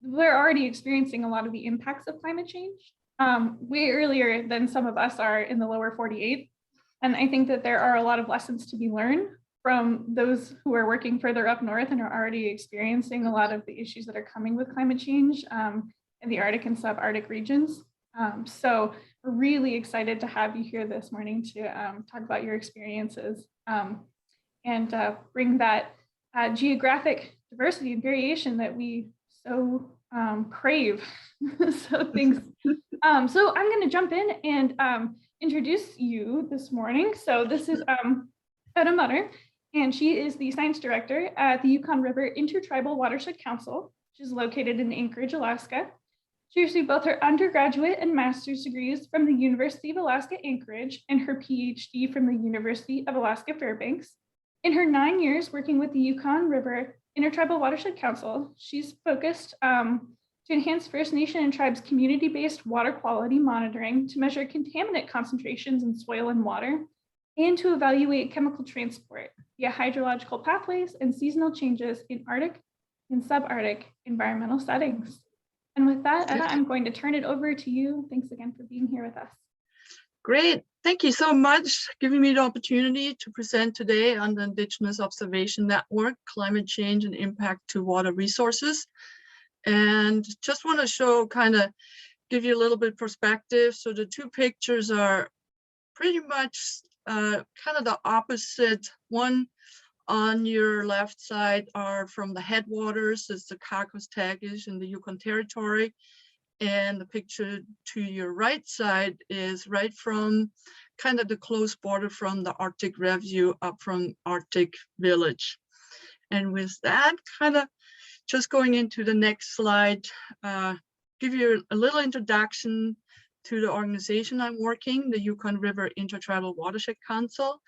we're already experiencing a lot of the impacts of climate change way earlier than some of us are in the lower 48. And I think that there are a lot of lessons to be learned from those who are working further up north and are already experiencing a lot of the issues that are coming with climate change in the Arctic and subarctic regions. So we're really excited to have you here this morning to talk about your experiences and bring that geographic diversity and variation that we so crave. So thanks. So I'm going to jump in and introduce you this morning. So this is Etta Mutter, and she is the science director at the Yukon River Intertribal Watershed Council, which is located in Anchorage, Alaska. She received both her undergraduate and master's degrees from the University of Alaska Anchorage and her PhD from the University of Alaska Fairbanks. In her 9 years working with the Yukon River Intertribal Watershed Council, she's focused to enhance First Nation and tribes community-based water quality monitoring to measure contaminant concentrations in soil and water, and to evaluate chemical transport via hydrological pathways and seasonal changes in Arctic and subarctic environmental settings. And with that, Etta, I'm going to turn it over to you. Thanks again for being here with us. Great. Thank you so much for giving me the opportunity to present today on the Indigenous Observation Network, Climate Change and Impact to Water Resources. And just want to show, give you a little bit perspective. So the two pictures are pretty much the opposite. One on your left side are from the headwaters. It's the Kakos-Tagish in the Yukon Territory. And the picture to your right side is right from the close border from the Arctic Review up from Arctic Village. And with that, just going into the next slide, give you a little introduction to the organization I'm working, the Yukon River Intertribal Watershed Council.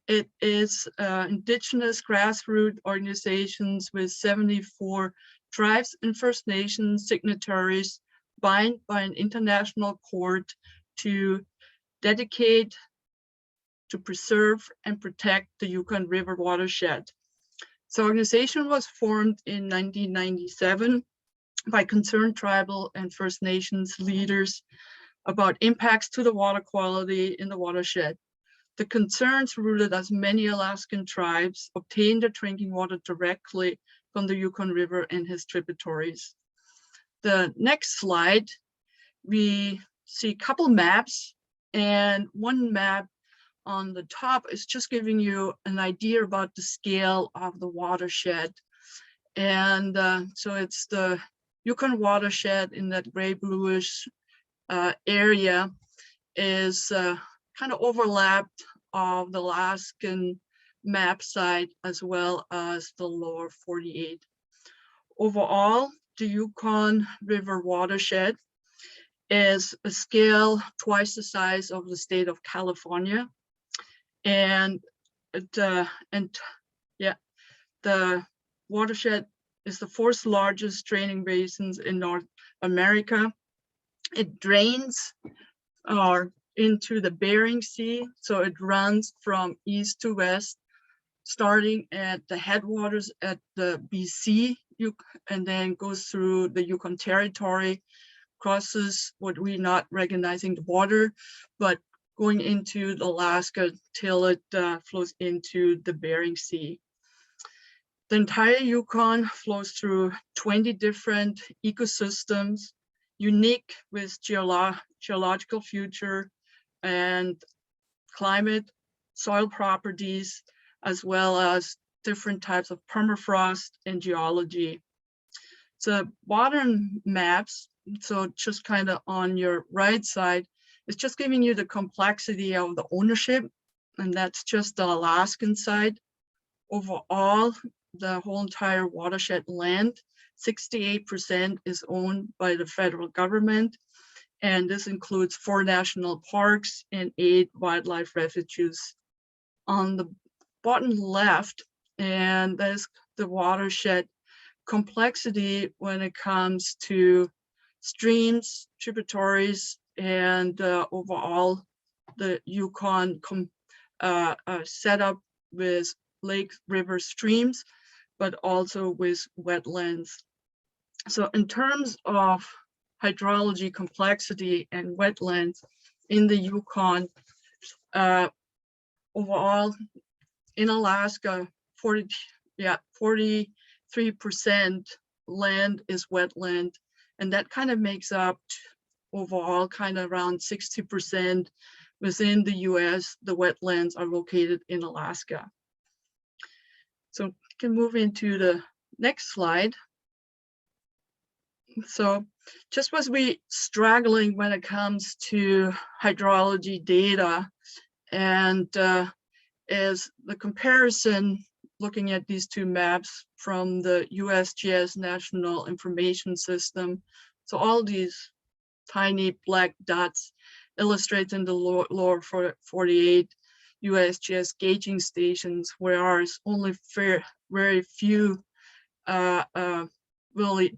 It is Indigenous grassroots organizations with 74 tribes and First Nations signatories bound by an international court to dedicate, to preserve and protect the Yukon River watershed. The organization was formed in 1997 by concerned tribal and First Nations leaders about impacts to the water quality in the watershed. The concerns rooted as many Alaskan tribes obtain their drinking water directly from the Yukon River and his tributaries. The next slide, we see a couple maps, and one map on the top is just giving you an idea about the scale of the watershed. And so it's the Yukon watershed in that gray bluish area is overlapped of the Alaskan map site as well as the lower 48. Overall, the Yukon River watershed is a scale twice the size of the state of California. And the watershed is the fourth largest draining basins in North America. It drains into the Bering Sea, so it runs from east to west, starting at the headwaters at the BC, and then goes through the Yukon Territory, crosses what we're not recognizing the border, but going into Alaska till it flows into the Bering Sea. The entire Yukon flows through 20 different ecosystems, unique with geological feature, and climate, soil properties, as well as different types of permafrost and geology. So modern maps, so just kind of on your right side, it's just giving you the complexity of the ownership, and that's just the Alaskan side. Overall, the whole entire watershed land, 68% is owned by the federal government, and this includes 4 national parks and 8 wildlife refuges. On the bottom left, and that is the watershed complexity when it comes to streams, tributaries, and overall the Yukon set up with lake, river, streams, but also with wetlands. So in terms of hydrology complexity and wetlands in the Yukon, overall in Alaska, 43% land is wetland, and that kind of makes up overall kind of around 60% within the US. The wetlands are located in Alaska. So we can move into the next slide. So just was we struggling when it comes to hydrology data, and is the comparison looking at these 2 maps from the USGS National Information System. So all these tiny black dots illustrate in the lower 48 USGS gauging stations, whereas only very few really,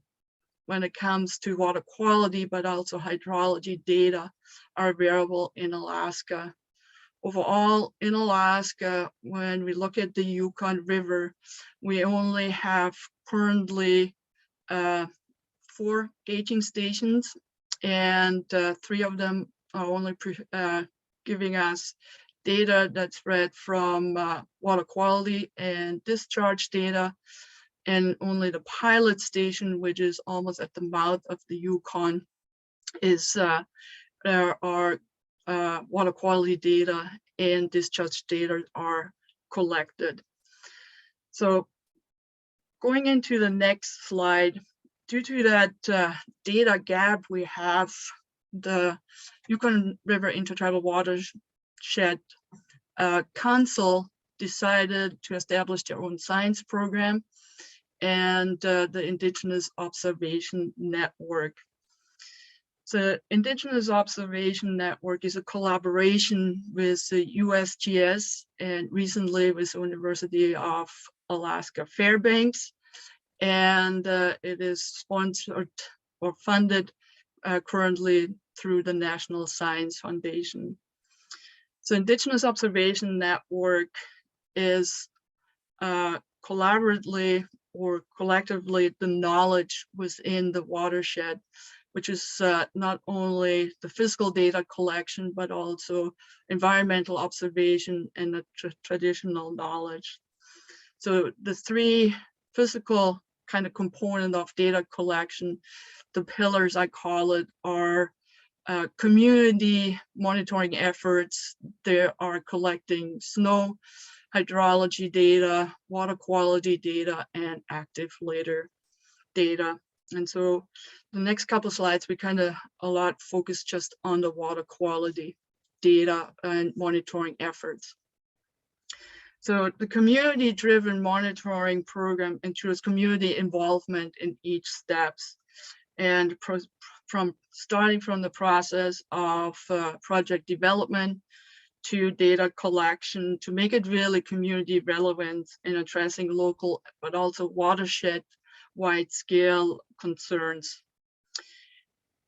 when it comes to water quality, but also hydrology data, are available in Alaska. Overall, in Alaska, when we look at the Yukon River, we only have currently 4 gauging stations, and 3 of them are only giving us data that's read from water quality and discharge data, and only the pilot station, which is almost at the mouth of the Yukon, is there are water quality data and discharge data are collected. So going into the next slide, due to that data gap we have, the Yukon River Intertribal Watershed Council decided to establish their own science program and the Indigenous Observation Network. So Indigenous Observation Network is a collaboration with the USGS and recently with the University of Alaska Fairbanks, and it is sponsored or funded currently through the National Science Foundation. So Indigenous Observation Network is collaboratively or collectively the knowledge within the watershed, which is not only the physical data collection, but also environmental observation and the traditional knowledge. So the 3 physical kind of component of data collection, the pillars I call it, are community monitoring efforts. They are collecting snow, hydrology data, water quality data, and active litter data. And so the next couple of slides, we kind of a lot focus just on the water quality data and monitoring efforts. So the community-driven monitoring program ensures community involvement in each steps, and starting from the process of project development to data collection to make it really community relevant in addressing local, but also watershed wide scale concerns.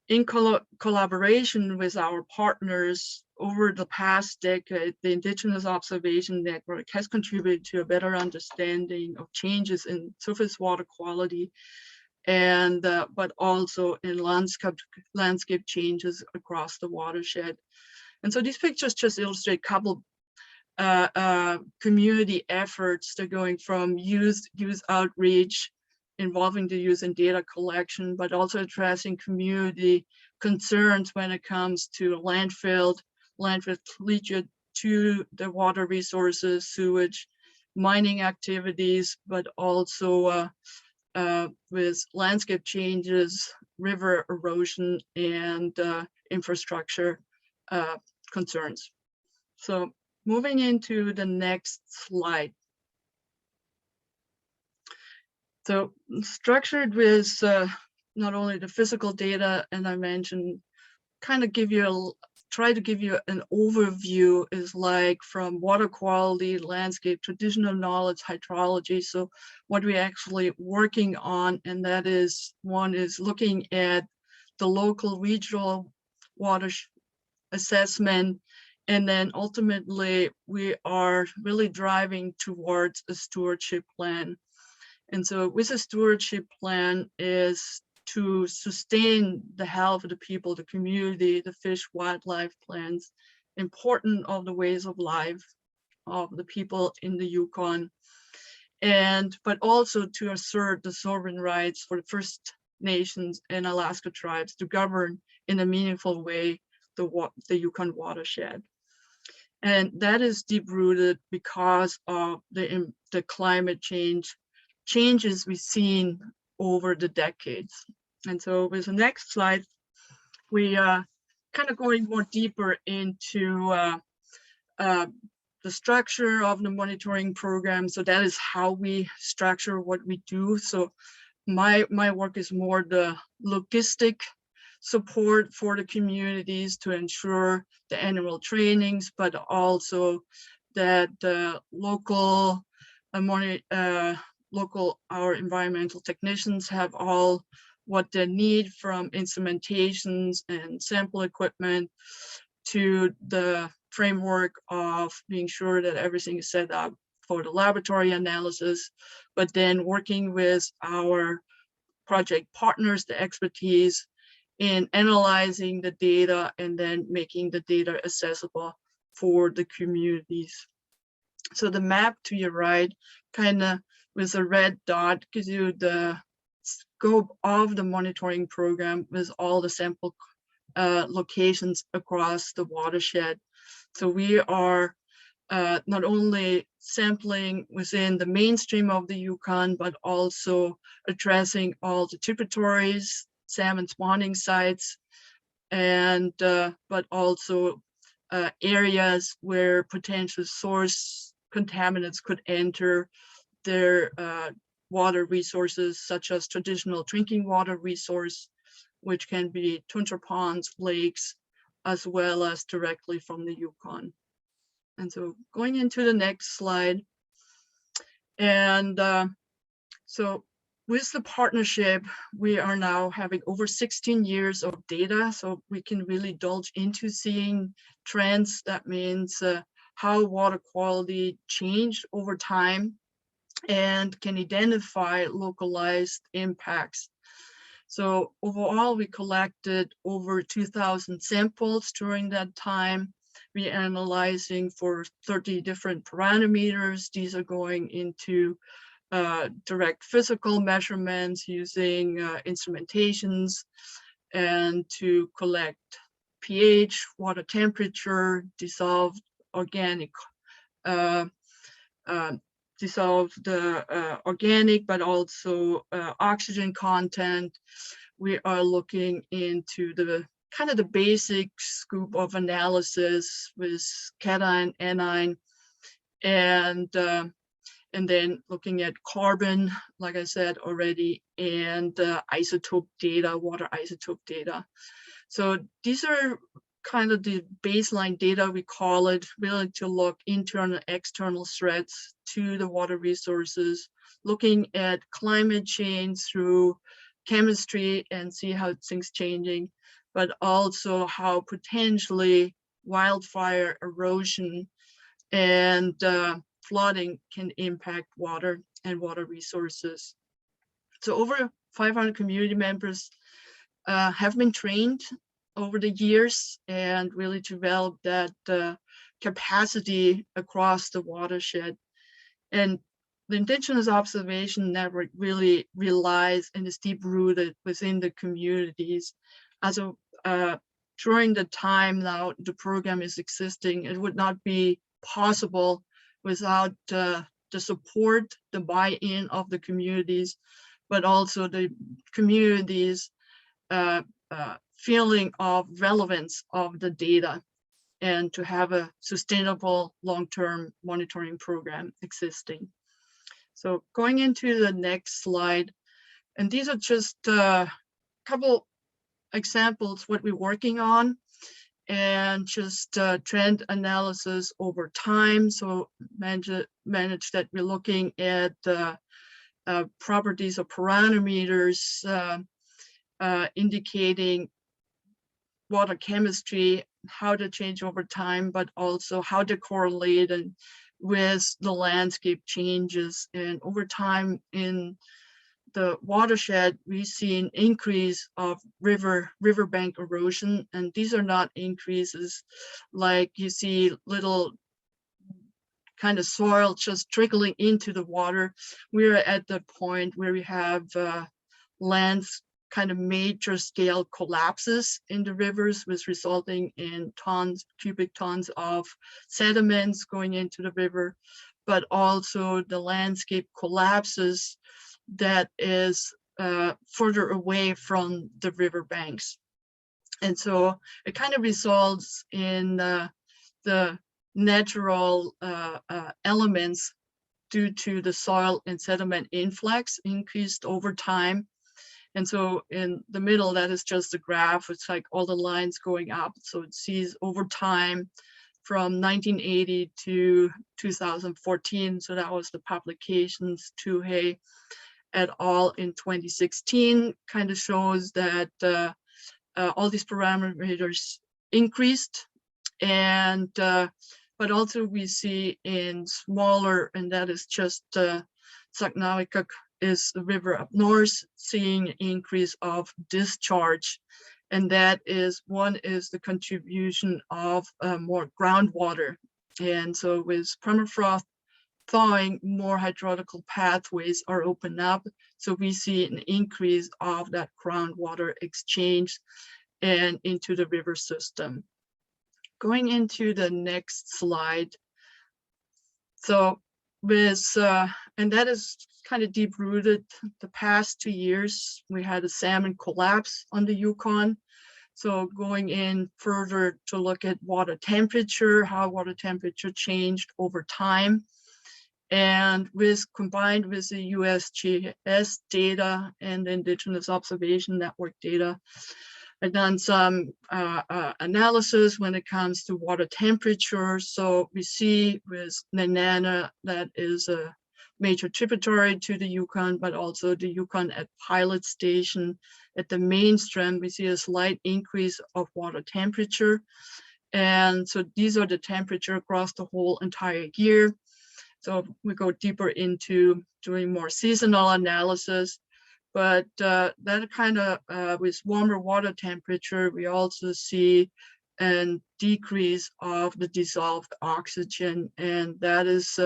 In collaboration with our partners over the past decade, the Indigenous Observation Network has contributed to a better understanding of changes in surface water quality and but also in landscape changes across the watershed. And so these pictures just illustrate a couple community efforts. They're going from youth outreach, involving the youth in data collection, but also addressing community concerns when it comes to landfill, landfill leachate to the water resources, sewage, mining activities, but also with landscape changes, river erosion, and infrastructure concerns. So moving into the next slide. So structured with not only the physical data, and I mentioned, kind of try to give you an overview, is like from water quality, landscape, traditional knowledge, hydrology. So what we're actually working on, and that is, one is looking at the local regional water assessment. And then ultimately we are really driving towards a stewardship plan. And so with a stewardship plan is to sustain the health of the people, the community, the fish, wildlife, plants, important of the ways of life of the people in the Yukon. But also to assert the sovereign rights for the First Nations and Alaska tribes to govern in a meaningful way the Yukon watershed. And that is deep rooted because of the climate changes we've seen over the decades. And so with the next slide, we are kind of going more deeper into the structure of the monitoring program. So that is how we structure what we do. So my work is more the logistic support for the communities to ensure the annual trainings, but also that the local our environmental technicians have all what they need, from instrumentations and sample equipment to the framework of being sure that everything is set up for the laboratory analysis, but then working with our project partners, the expertise in analyzing the data and then making the data accessible for the communities. So the map to your right, kind of with a red dot, gives you the scope of the monitoring program with all the sample locations across the watershed. So we are not only sampling within the mainstream of the Yukon, but also addressing all the tributaries, salmon spawning sites, and but also areas where potential source contaminants could enter their water resources, such as traditional drinking water resource, which can be tundra ponds, lakes, as well as directly from the Yukon. And so going into the next slide. And so with the partnership, we are now having over 16 years of data, so we can really indulge into seeing trends. That means how water quality changed over time and can identify localized impacts. So overall, we collected over 2,000 samples during that time. We're analyzing for 30 different parameters. These are going into direct physical measurements using instrumentations and to collect pH, water temperature, dissolved organic, organic, but also oxygen content. We are looking into the kind of the basic scope of analysis with cation, anion, and then looking at carbon, like I said already, and isotope data, water isotope data. So these are kind of the baseline data, we call it, really to look internal, external threats to the water resources, looking at climate change through chemistry and see how things changing, but also how potentially wildfire, erosion, and flooding can impact water and water resources. So over 500 community members have been trained over the years and really developed that capacity across the watershed. And the Indigenous Observation Network really relies and is deep rooted within the communities. Also, during the time now the program is existing, it would not be possible without the support, the buy-in of the communities, but also the communities feeling of relevance of the data, and to have a sustainable long-term monitoring program existing. So going into the next slide, and these are just a couple examples what we're working on, and just trend analysis over time. So manage that we're looking at properties or parameters indicating water chemistry, how to change over time, but also how to correlate and with the landscape changes. And over time in the watershed, we see an increase of riverbank erosion, and these are not increases like you see little kind of soil just trickling into the water. We're at the point where we have lands kind of major scale collapses in the rivers, was resulting in cubic tons of sediments going into the river, but also the landscape collapses that is further away from the river banks. And so it kind of results in the natural elements due to the soil and sediment influx increased over time. And so in the middle, that is just a graph. It's like all the lines going up. So it sees over time from 1980 to 2014. So that was the publications TWIG et al. In 2016, kind of shows that all these parameters increased. And but also we see in smaller, and that is just Sagnawikak is the river up north, seeing an increase of discharge. And that is, one is the contribution of more groundwater. And so with permafrost thawing, more hydrological pathways are opened up. So we see an increase of that groundwater exchange and into the river system. Going into the next slide. So with, and that is kind of deep rooted. The past 2 years, we had a salmon collapse on the Yukon. So going in further to look at water temperature, how water temperature changed over time. And combined with the USGS data and the Indigenous Observation Network data, I've done some analysis when it comes to water temperature. So we see with Nenana, that is a major tributary to the Yukon, but also the Yukon at Pilot Station at the mainstream, we see a slight increase of water temperature. And so these are the temperature across the whole entire year. So we go deeper into doing more seasonal analysis. But that kind of, with warmer water temperature, we also see a decrease of the dissolved oxygen. And that is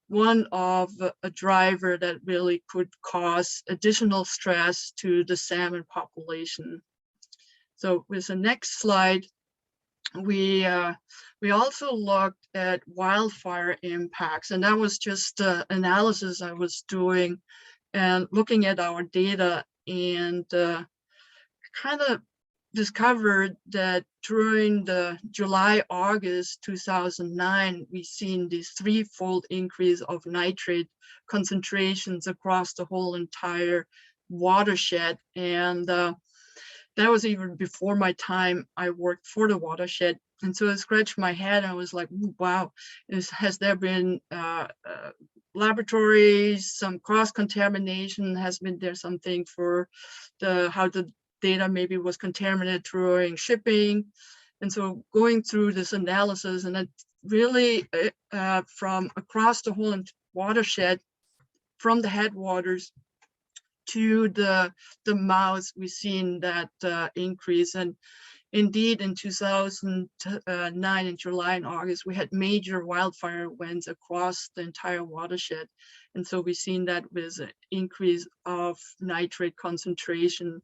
one of a driver that really could cause additional stress to the salmon population. So with the next slide, we also looked at wildfire impacts, and that was just analysis I was doing and looking at our data, and kind of discovered that during the July-August 2009, we've seen this threefold increase of nitrate concentrations across the whole entire watershed. And that was even before my time. I worked for the watershed. And so I scratched my head and I was like, wow, has there been laboratories, some cross-contamination? Has been there something for how the data maybe was contaminated during shipping? And so going through this analysis, and it really from across the whole watershed, from the headwaters to the mouths, we've seen that increase. And indeed, in 2009, in July and August, we had major wildfire events across the entire watershed. And so we've seen that with an increase of nitrate concentration.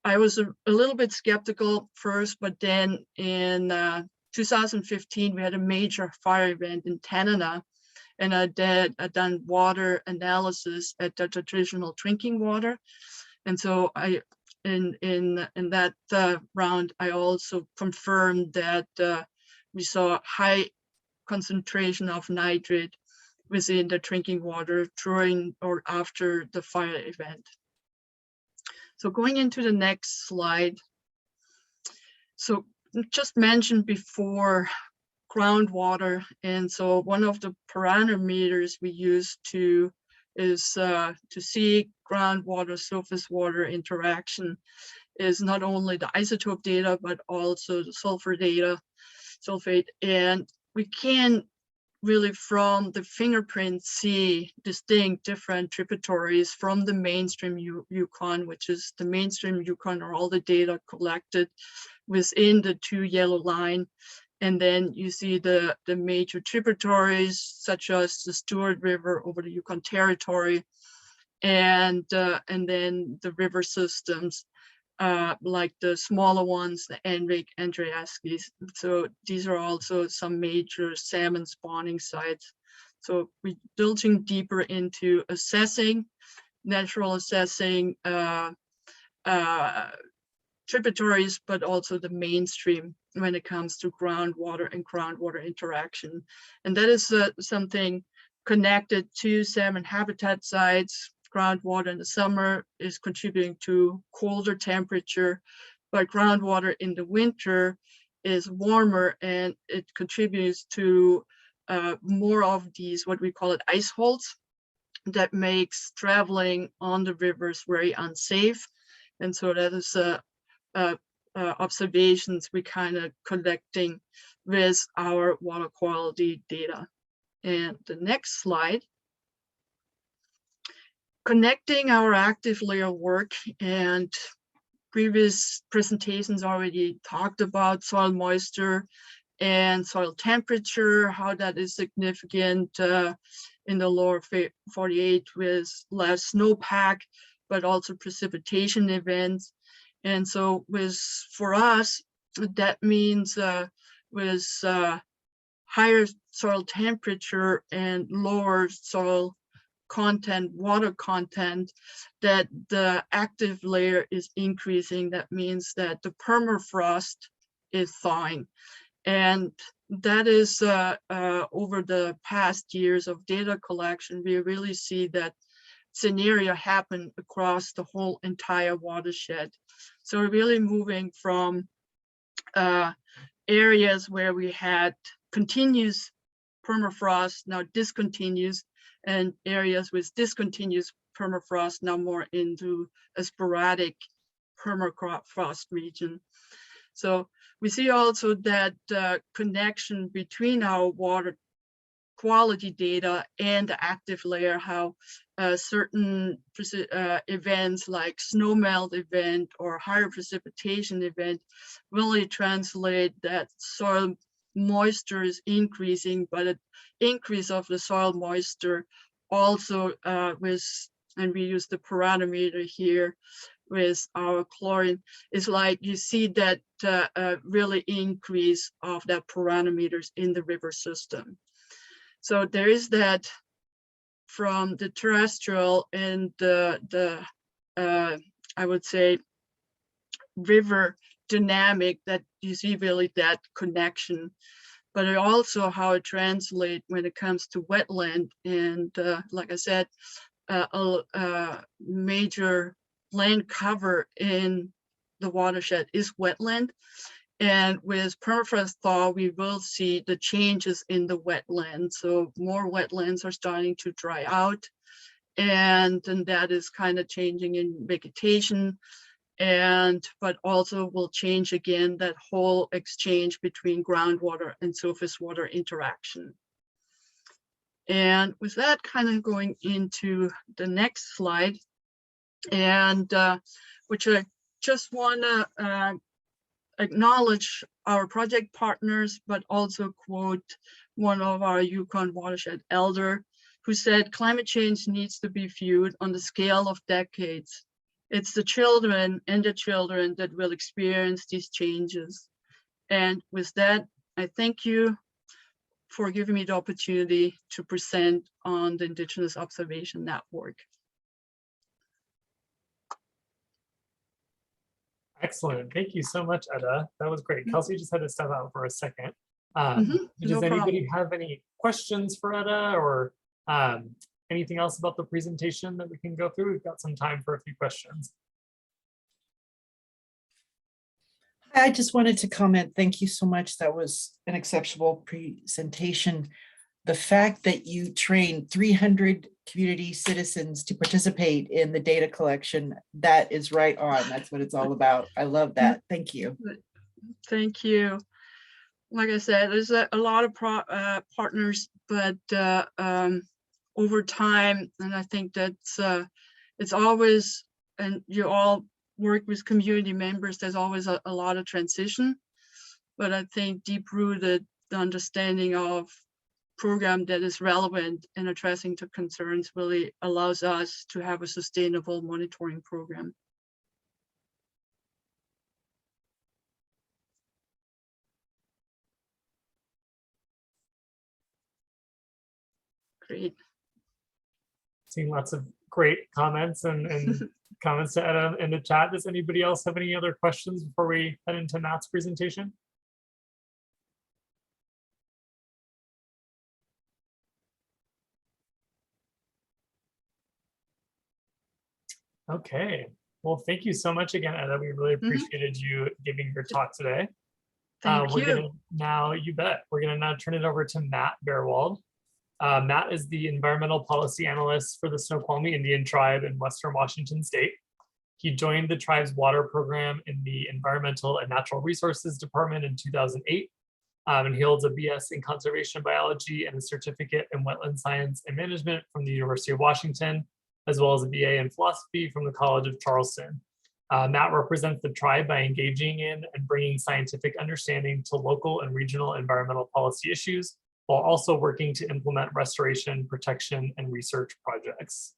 I was a little bit skeptical first, but then in 2015, we had a major fire event in Tanana, and I done water analysis at the traditional drinking water. And so in that round, I also confirmed that we saw high concentration of nitrate within the drinking water during or after the fire event. So going into the next slide. So just mentioned before groundwater. And so one of the parameters we use is to see groundwater surface water interaction is not only the isotope data, but also the sulfate. And we can really from the fingerprint see distinct different tributaries from the mainstream Yukon, which is the mainstream Yukon or all the data collected within the 2 yellow line. And then you see the major tributaries such as the Stewart River over the Yukon Territory, and then the river systems like the smaller ones, the Envik, Andreaskis. So these are also some major salmon spawning sites. So we're delving deeper into natural assessing tributaries, but also the mainstream when it comes to groundwater and groundwater interaction. And that is something connected to salmon habitat sites. Groundwater in the summer is contributing to colder temperature, but groundwater in the winter is warmer and it contributes to more of these, what we call it, ice holes, that makes traveling on the rivers very unsafe. And so that is observations we kind of collecting with our water quality data. And the next slide. Connecting our active layer work, and previous presentations already talked about soil moisture and soil temperature, how that is significant in the lower 48 with less snowpack, but also precipitation events. And so for us, that means with higher soil temperature and lower soil content, water content, that the active layer is increasing. That means that the permafrost is thawing. And that is over the past years of data collection, we really see that scenario happen across the whole entire watershed. So we're really moving from areas where we had continuous permafrost, now discontinuous, and areas with discontinuous permafrost now more into a sporadic permafrost region. So we see also that connection between our water quality data and the active layer, how certain events like snowmelt event or higher precipitation event really translate that soil moisture is increasing, but an increase of the soil moisture also and we use the parameter here with our chlorine, is like you see that really increase of that parameters in the river system. So there is that from the terrestrial and the I would say river dynamic, that you see really that connection, but also how it translates when it comes to wetland. And like I said, a major land cover in the watershed is wetland. And with permafrost thaw, we will see the changes in the wetland. So more wetlands are starting to dry out, and that is kind of changing in vegetation, but also will change again that whole exchange between groundwater and surface water interaction. And with that, kind of going into the next slide, and which I just want to acknowledge our project partners, but also quote one of our Yukon watershed elder who said, climate change needs to be viewed on the scale of decades, It's the children and the children that will experience these changes. And with that, I thank you for giving me the opportunity to present on the Indigenous Observation Network. Excellent. Thank you so much, Etta. That was great. Mhm. Kelsey just had to step out for a second. No Does anybody problem. have any questions for Etta or anything else about the presentation that we can go through? We've got some time for a few questions. I just wanted to comment, thank you so much. That was an exceptional presentation. The fact that you trained 300 community citizens to participate in the data collection, that is right on. That's what it's all about. I love that. Thank you. Thank you. Like I said, there's a lot of partners, but over time, and I think that's it's always, and you all work with community members, there's always a lot of transition, but I think deep-rooted the understanding of program that is relevant in addressing the concerns really allows us to have a sustainable monitoring program. Great. Seeing lots of great comments and comments to Etta in the chat. Does anybody else have any other questions before we head into Matt's presentation? Okay, well, thank you so much again, Etta. We really appreciated you giving your talk today. Thank We're you. gonna now, you bet, we're gonna now turn it over to Matt Bearwald. Matt is the environmental policy analyst for the Snoqualmie Indian Tribe in Western Washington State. He joined the tribe's water program in the Environmental and Natural Resources Department in 2008. And he holds a BS in Conservation Biology and a certificate in Wetland Science and Management from the University of Washington, as well as a BA in Philosophy from the College of Charleston. Matt represents the tribe by engaging in and bringing scientific understanding to local and regional environmental policy issues, while also working to implement restoration, protection, and research projects.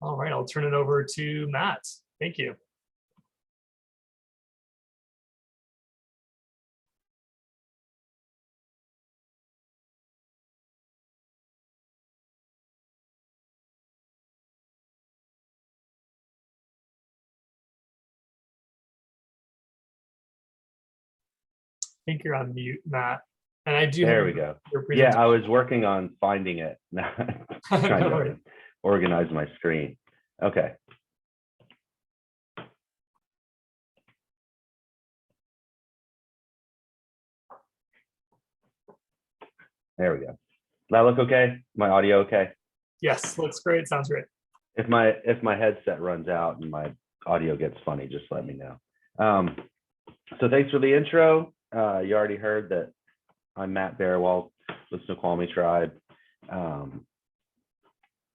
All right, I'll turn it over to Matt. Thank you. I think you're on mute, Matt. And I do. There we go. Yeah, I was working on finding it. Trying to organize my screen. Okay. There we go. Does that look okay? My audio okay? Yes, looks great. Sounds great. If my headset runs out and my audio gets funny, just let me know. So thanks for the intro. You already heard that I'm Matt Bearwald with Snoqualmie Tribe.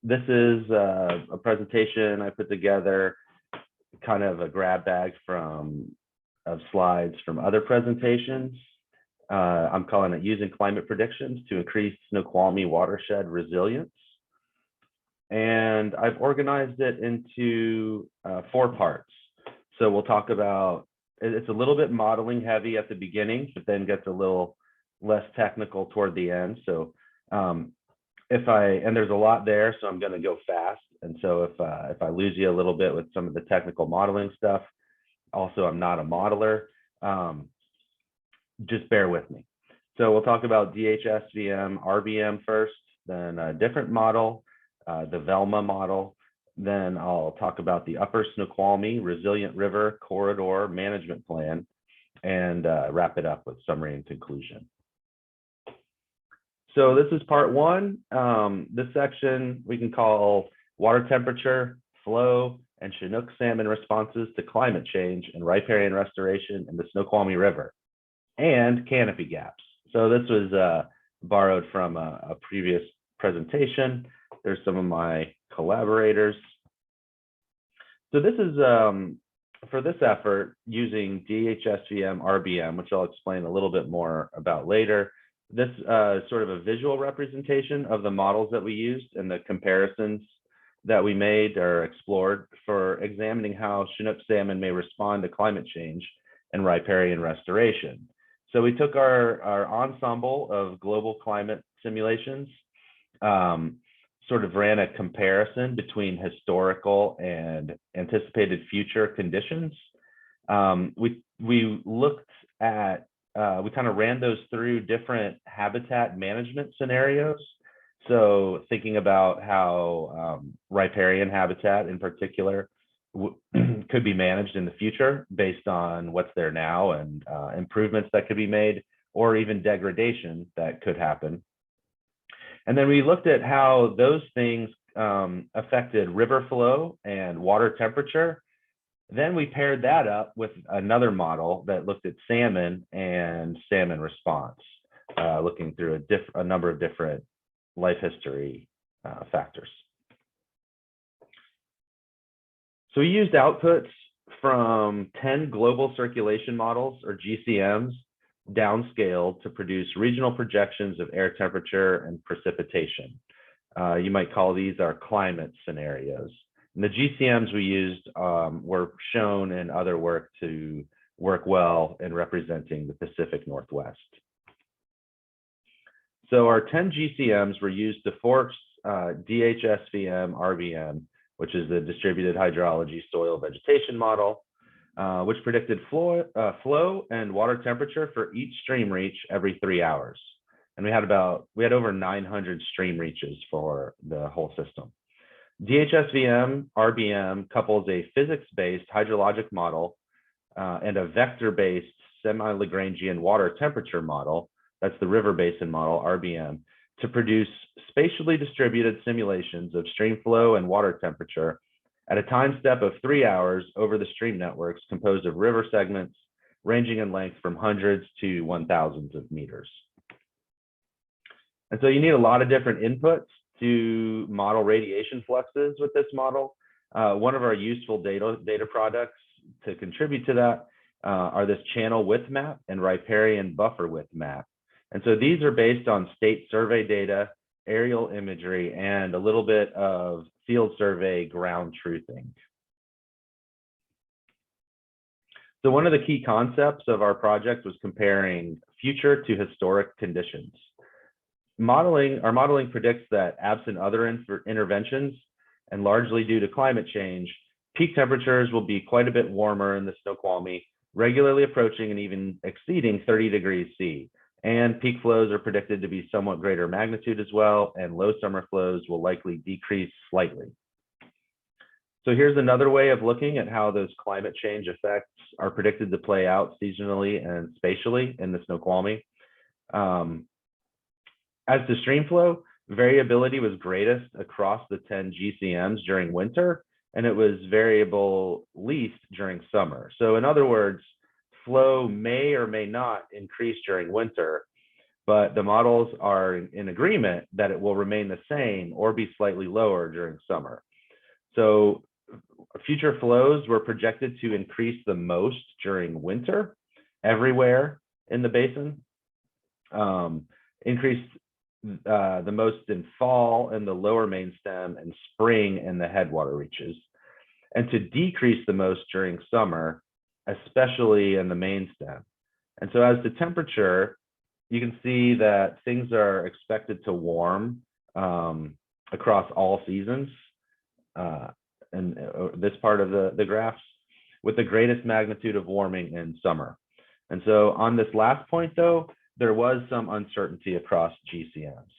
This is a presentation I put together, kind of a grab bag of slides from other presentations. I'm calling it Using Climate Predictions to Increase Snoqualmie Watershed Resilience. And I've organized it into 4 parts. So we'll talk about, it's a little bit modeling heavy at the beginning, but then gets a little less technical toward the end. So and there's a lot there, so I'm going to go fast. And so if I lose you a little bit with some of the technical modeling stuff, also I'm not a modeler, just bear with me. So we'll talk about DHSVM, RBM first, then a different model, the Velma model. Then I'll talk about the Upper Snoqualmie Resilient River Corridor Management Plan, and wrap it up with summary and conclusion. So this is part 1. This section we can call water temperature, flow, and Chinook salmon responses to climate change and riparian restoration in the Snoqualmie River, and canopy gaps. So this was borrowed from a previous presentation. There's some of my collaborators. So this is, for this effort, using DHSVM RBM, which I'll explain a little bit more about later. This is sort of a visual representation of the models that we used and the comparisons that we made or explored for examining how Chinook salmon may respond to climate change and riparian restoration. So we took our ensemble of global climate simulations, sort of ran a comparison between historical and anticipated future conditions. We looked at, we kind of ran those through different habitat management scenarios. So thinking about how riparian habitat in particular could be managed in the future based on what's there now and improvements that could be made, or even degradation that could happen. And then we looked at how those things affected river flow and water temperature. Then we paired that up with another model that looked at salmon and salmon response, looking through a number of different life history factors. So we used outputs from 10 global circulation models, or GCMs, downscaled to produce regional projections of air temperature and precipitation. You might call these our climate scenarios. And the GCMs we used were shown in other work to work well in representing the Pacific Northwest. So our 10 GCMs were used to force DHSVM RVM, which is the distributed hydrology soil vegetation model, which predicted flow and water temperature for each stream reach every 3 hours. And we had over 900 stream reaches for the whole system. DHSVM RBM couples a physics-based hydrologic model and a vector-based semi-Lagrangian water temperature model, that's the river basin model, RBM, to produce spatially distributed simulations of stream flow and water temperature at a time step of 3 hours over the stream networks composed of river segments ranging in length from hundreds to 1,000s of meters. And so you need a lot of different inputs to model radiation fluxes with this model. One of our useful data products to contribute to that are this channel width map and riparian buffer width map. And so these are based on state survey data, aerial imagery, and a little bit of field survey ground truthing. So one of the key concepts of our project was comparing future to historic conditions. Our modeling predicts that absent other interventions and largely due to climate change, peak temperatures will be quite a bit warmer in the Snoqualmie, regularly approaching and even exceeding 30 degrees C. And peak flows are predicted to be somewhat greater magnitude as well, and low summer flows will likely decrease slightly. So here's another way of looking at how those climate change effects are predicted to play out seasonally and spatially in the Snoqualmie. As to stream flow, variability was greatest across the 10 GCMs during winter, and it was variable least during summer. So in other words, flow may or may not increase during winter, but the models are in agreement that it will remain the same or be slightly lower during summer. So future flows were projected to increase the most during winter everywhere in the basin, increased the most in fall in the lower main stem and spring in the headwater reaches, and to decrease the most during summer, especially in the main stem. And so as to temperature, you can see that things are expected to warm across all seasons and this part of the graphs, with the greatest magnitude of warming in summer. And so on this last point though, there was some uncertainty across GCMs.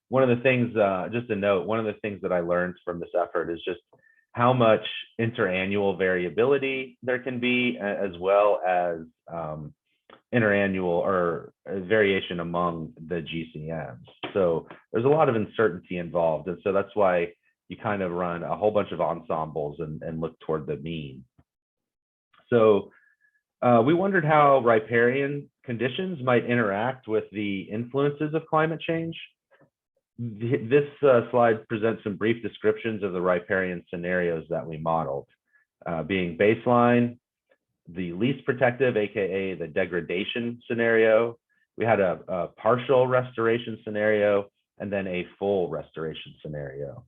One of the things, just a note, one of the things that I learned from this effort is just how much interannual variability there can be, as well as interannual or variation among the GCMs. So there's a lot of uncertainty involved. And so that's why you kind of run a whole bunch of ensembles and look toward the mean. So we wondered how riparian conditions might interact with the influences of climate change. This slide presents some brief descriptions of the riparian scenarios that we modeled, being baseline, the least protective, AKA the degradation scenario. We had a partial restoration scenario, and then a full restoration scenario.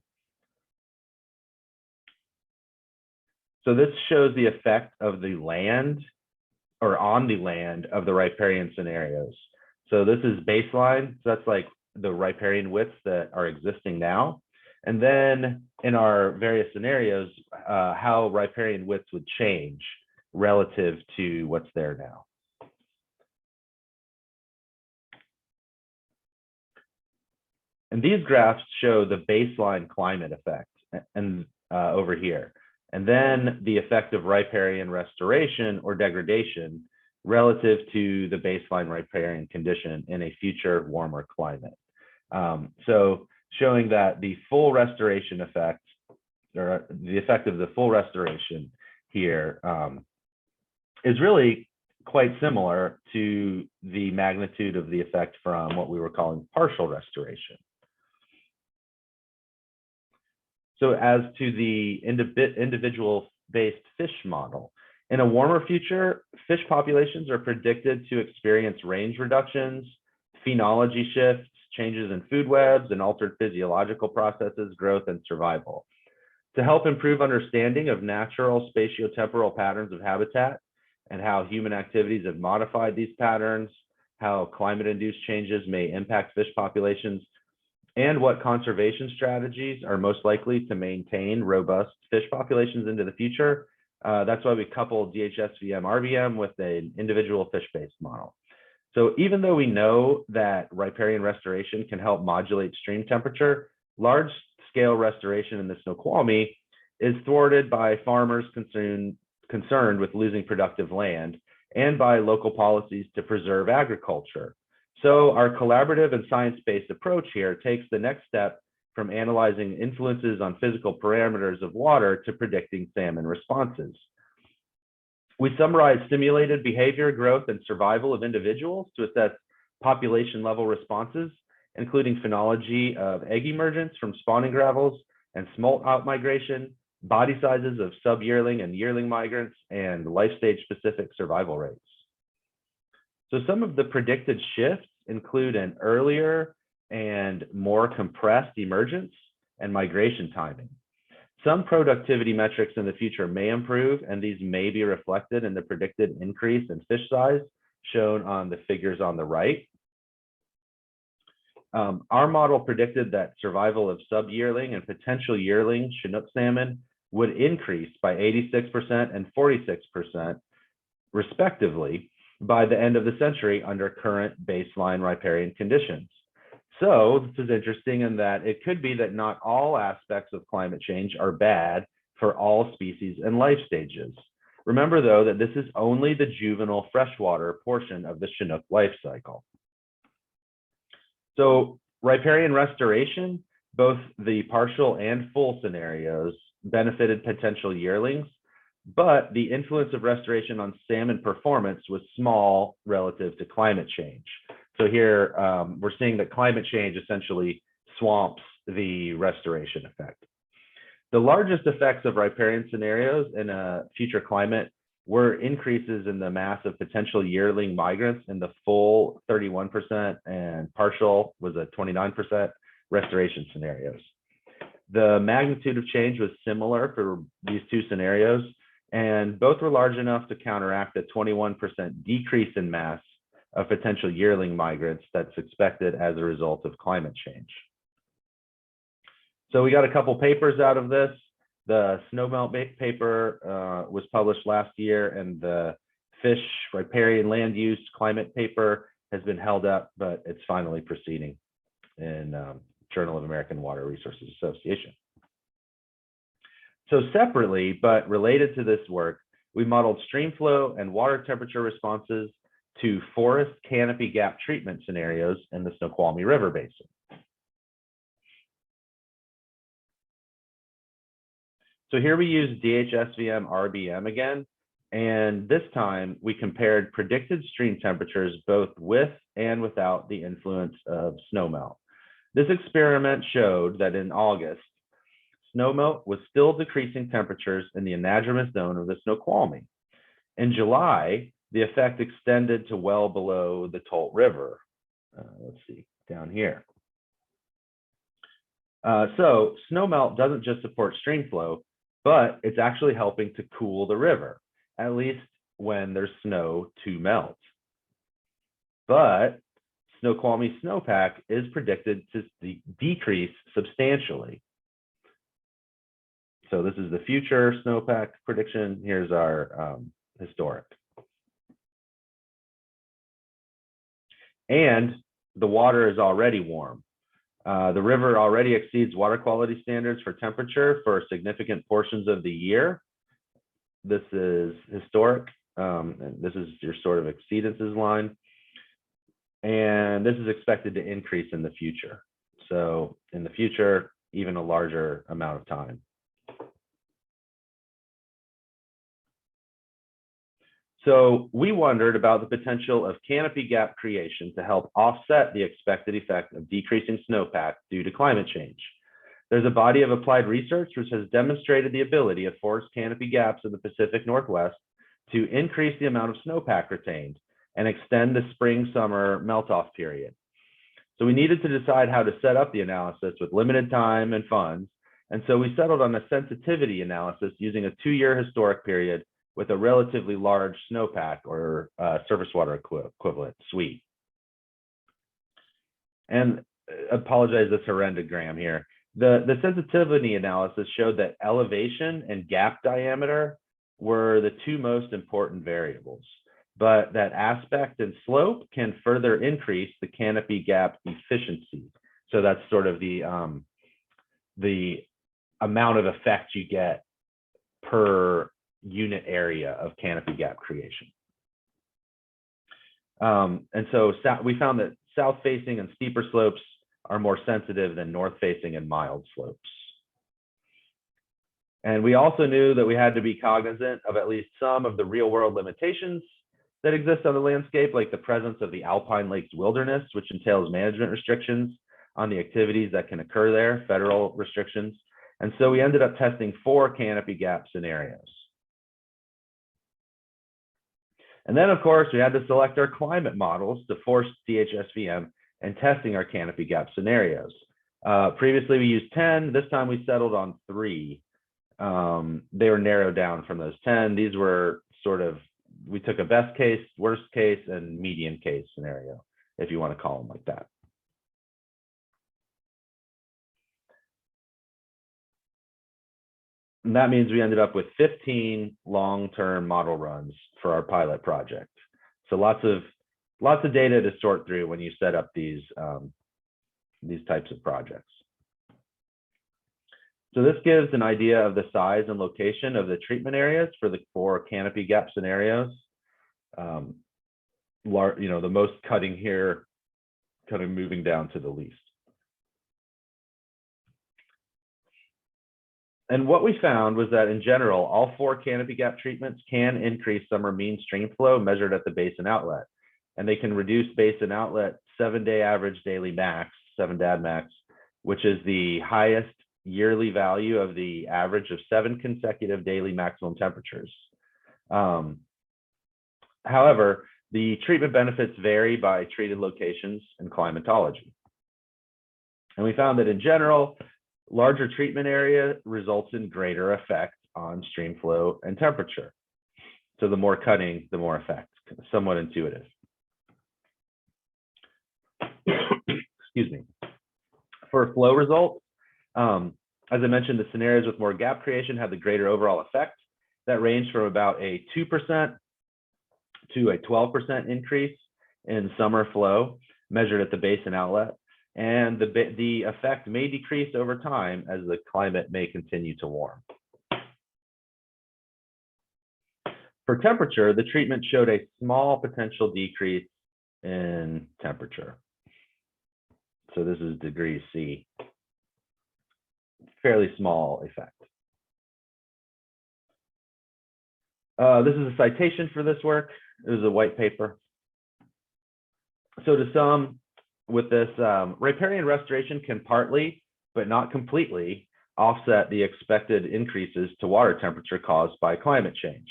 So this shows the effect of the land or on the land of the riparian scenarios. So this is baseline. So that's like the riparian widths that are existing now. And then in our various scenarios, how riparian widths would change relative to what's there now. And these graphs show the baseline climate effect and over here. And then the effect of riparian restoration or degradation relative to the baseline riparian condition in a future warmer climate. So showing that the full restoration effect, or the effect of the full restoration here, is really quite similar to the magnitude of the effect from what we were calling partial restoration. So as to the individual-based fish model, in a warmer future, fish populations are predicted to experience range reductions, phenology shifts, changes in food webs, and altered physiological processes, growth, and survival. To help improve understanding of natural spatiotemporal patterns of habitat and how human activities have modified these patterns, how climate-induced changes may impact fish populations, and what conservation strategies are most likely to maintain robust fish populations into the future. That's why we couple DHS-VM-RVM with an individual fish-based model. So even though we know that riparian restoration can help modulate stream temperature, large-scale restoration in the Snoqualmie is thwarted by farmers concerned with losing productive land and by local policies to preserve agriculture. So our collaborative and science-based approach here takes the next step from analyzing influences on physical parameters of water to predicting salmon responses. We summarize simulated behavior, growth, and survival of individuals to assess population level responses, including phenology of egg emergence from spawning gravels and smolt outmigration, body sizes of sub-yearling and yearling migrants, and life stage specific survival rates. So some of the predicted shifts include an earlier and more compressed emergence and migration timing. Some productivity metrics in the future may improve, and these may be reflected in the predicted increase in fish size shown on the figures on the right. Our model predicted that survival of sub-yearling and potential yearling Chinook salmon would increase by 86% and 46% respectively by the end of the century under current baseline riparian conditions. So this is interesting in that it could be that not all aspects of climate change are bad for all species and life stages. Remember though that this is only the juvenile freshwater portion of the Chinook life cycle. So riparian restoration, both the partial and full scenarios, benefited potential yearlings, but the influence of restoration on salmon performance was small relative to climate change. So here we're seeing that climate change essentially swamps the restoration effect. The largest effects of riparian scenarios in a future climate were increases in the mass of potential yearling migrants in the full 31% and partial was a 29% restoration scenarios. The magnitude of change was similar for these two scenarios, and both were large enough to counteract a 21% decrease in mass of potential yearling migrants that's expected as a result of climate change. So we got a couple papers out of this. The snowmelt paper was published last year, and the fish riparian land use climate paper has been held up, but it's finally proceeding in Journal of American Water Resources Association. So separately, but related to this work, we modeled stream flow and water temperature responses to forest canopy gap treatment scenarios in the Snoqualmie River Basin. So here we use DHS-VM-RBM again, and this time we compared predicted stream temperatures both with and without the influence of snowmelt. This experiment showed that in August, snowmelt was still decreasing temperatures in the anadromous zone of the Snoqualmie. In July, the effect extended to well below the Tolt River. Let's see, down here. So snowmelt doesn't just support stream flow, but it's actually helping to cool the river, at least when there's snow to melt. But Snoqualmie snowpack is predicted to decrease substantially. So this is the future snowpack prediction. Here's our historic. And the water is already warm. The river already exceeds water quality standards for temperature for significant portions of the year. This is historic. And this is your sort of exceedances line. And this is expected to increase in the future. So in the future, even a larger amount of time. So we wondered about the potential of canopy gap creation to help offset the expected effect of decreasing snowpack due to climate change. There's a body of applied research which has demonstrated the ability of forest canopy gaps in the Pacific Northwest to increase the amount of snowpack retained and extend the spring-summer melt-off period. So we needed to decide how to set up the analysis with limited time and funds. And so we settled on a sensitivity analysis using a 2-year historic period with a relatively large snowpack or surface water equivalent, SWE. And apologize this horrendogram here. The sensitivity analysis showed that elevation and gap diameter were the 2 most important variables, but that aspect and slope can further increase the canopy gap efficiency. So that's sort of the amount of effect you get per unit area of canopy gap creation. And so we found that south facing and steeper slopes are more sensitive than north facing and mild slopes. And we also knew that we had to be cognizant of at least some of the real world limitations that exist on the landscape, like the presence of the Alpine Lakes wilderness, which entails management restrictions on the activities that can occur there, federal restrictions. And so we ended up testing 4 canopy gap scenarios. And then, of course, we had to select our climate models to force DHSVM and testing our canopy gap scenarios. Previously, we used 10. This time, we settled on 3. They were narrowed down from those 10. These were sort of, we took a best case, worst case, and median case scenario, if you want to call them like that. And that means we ended up with 15 long-term model runs for our pilot project. So lots of data to sort through when you set up these types of projects. So this gives an idea of the size and location of the treatment areas for the 4 canopy gap scenarios. The most cutting here, kind of moving down to the least. And what we found was that in general, all 4 canopy gap treatments can increase summer mean stream flow measured at the basin outlet. And they can reduce basin outlet 7-day average daily max, 7 DAD max, which is the highest yearly value of the average of 7 consecutive daily maximum temperatures. However, the treatment benefits vary by treated locations and climatology. And we found that in general, larger treatment area results in greater effect on stream flow and temperature. So the more cutting, the more effect, somewhat intuitive. Excuse me. For flow results, as I mentioned, the scenarios with more gap creation had the greater overall effect. That ranged from about a 2% to a 12% increase in summer flow measured at the basin outlet. And the effect may decrease over time as the climate may continue to warm. For temperature, the treatment showed a small potential decrease in temperature. So this is degree C, fairly small effect. This is a citation for this work. It was a white paper. So to sum with this, riparian restoration can partly, but not completely, offset the expected increases to water temperature caused by climate change.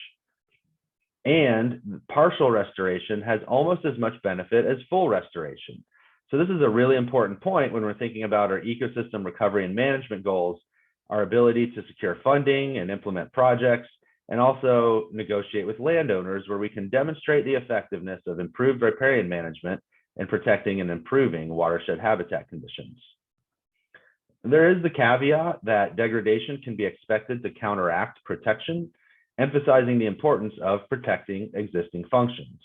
And partial restoration has almost as much benefit as full restoration. So this is a really important point when we're thinking about our ecosystem recovery and management goals, our ability to secure funding and implement projects, and also negotiate with landowners where we can demonstrate the effectiveness of improved riparian management in protecting and improving watershed habitat conditions. There is the caveat that degradation can be expected to counteract protection, emphasizing the importance of protecting existing functions.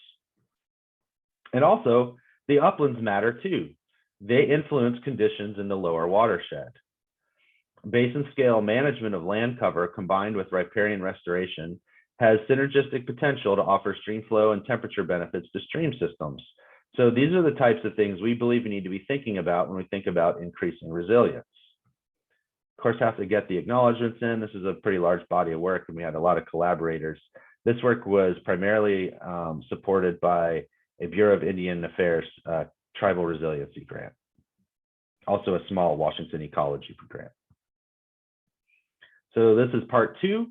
And also, the uplands matter too. They influence conditions in the lower watershed. Basin scale management of land cover combined with riparian restoration has synergistic potential to offer stream flow and temperature benefits to stream systems. So these are the types of things we believe we need to be thinking about when we think about increasing resilience. Of course, have to get the acknowledgements in. This is a pretty large body of work, and we had a lot of collaborators. This work was primarily supported by a Bureau of Indian Affairs tribal resiliency grant, also a small Washington ecology grant. So this is part 2.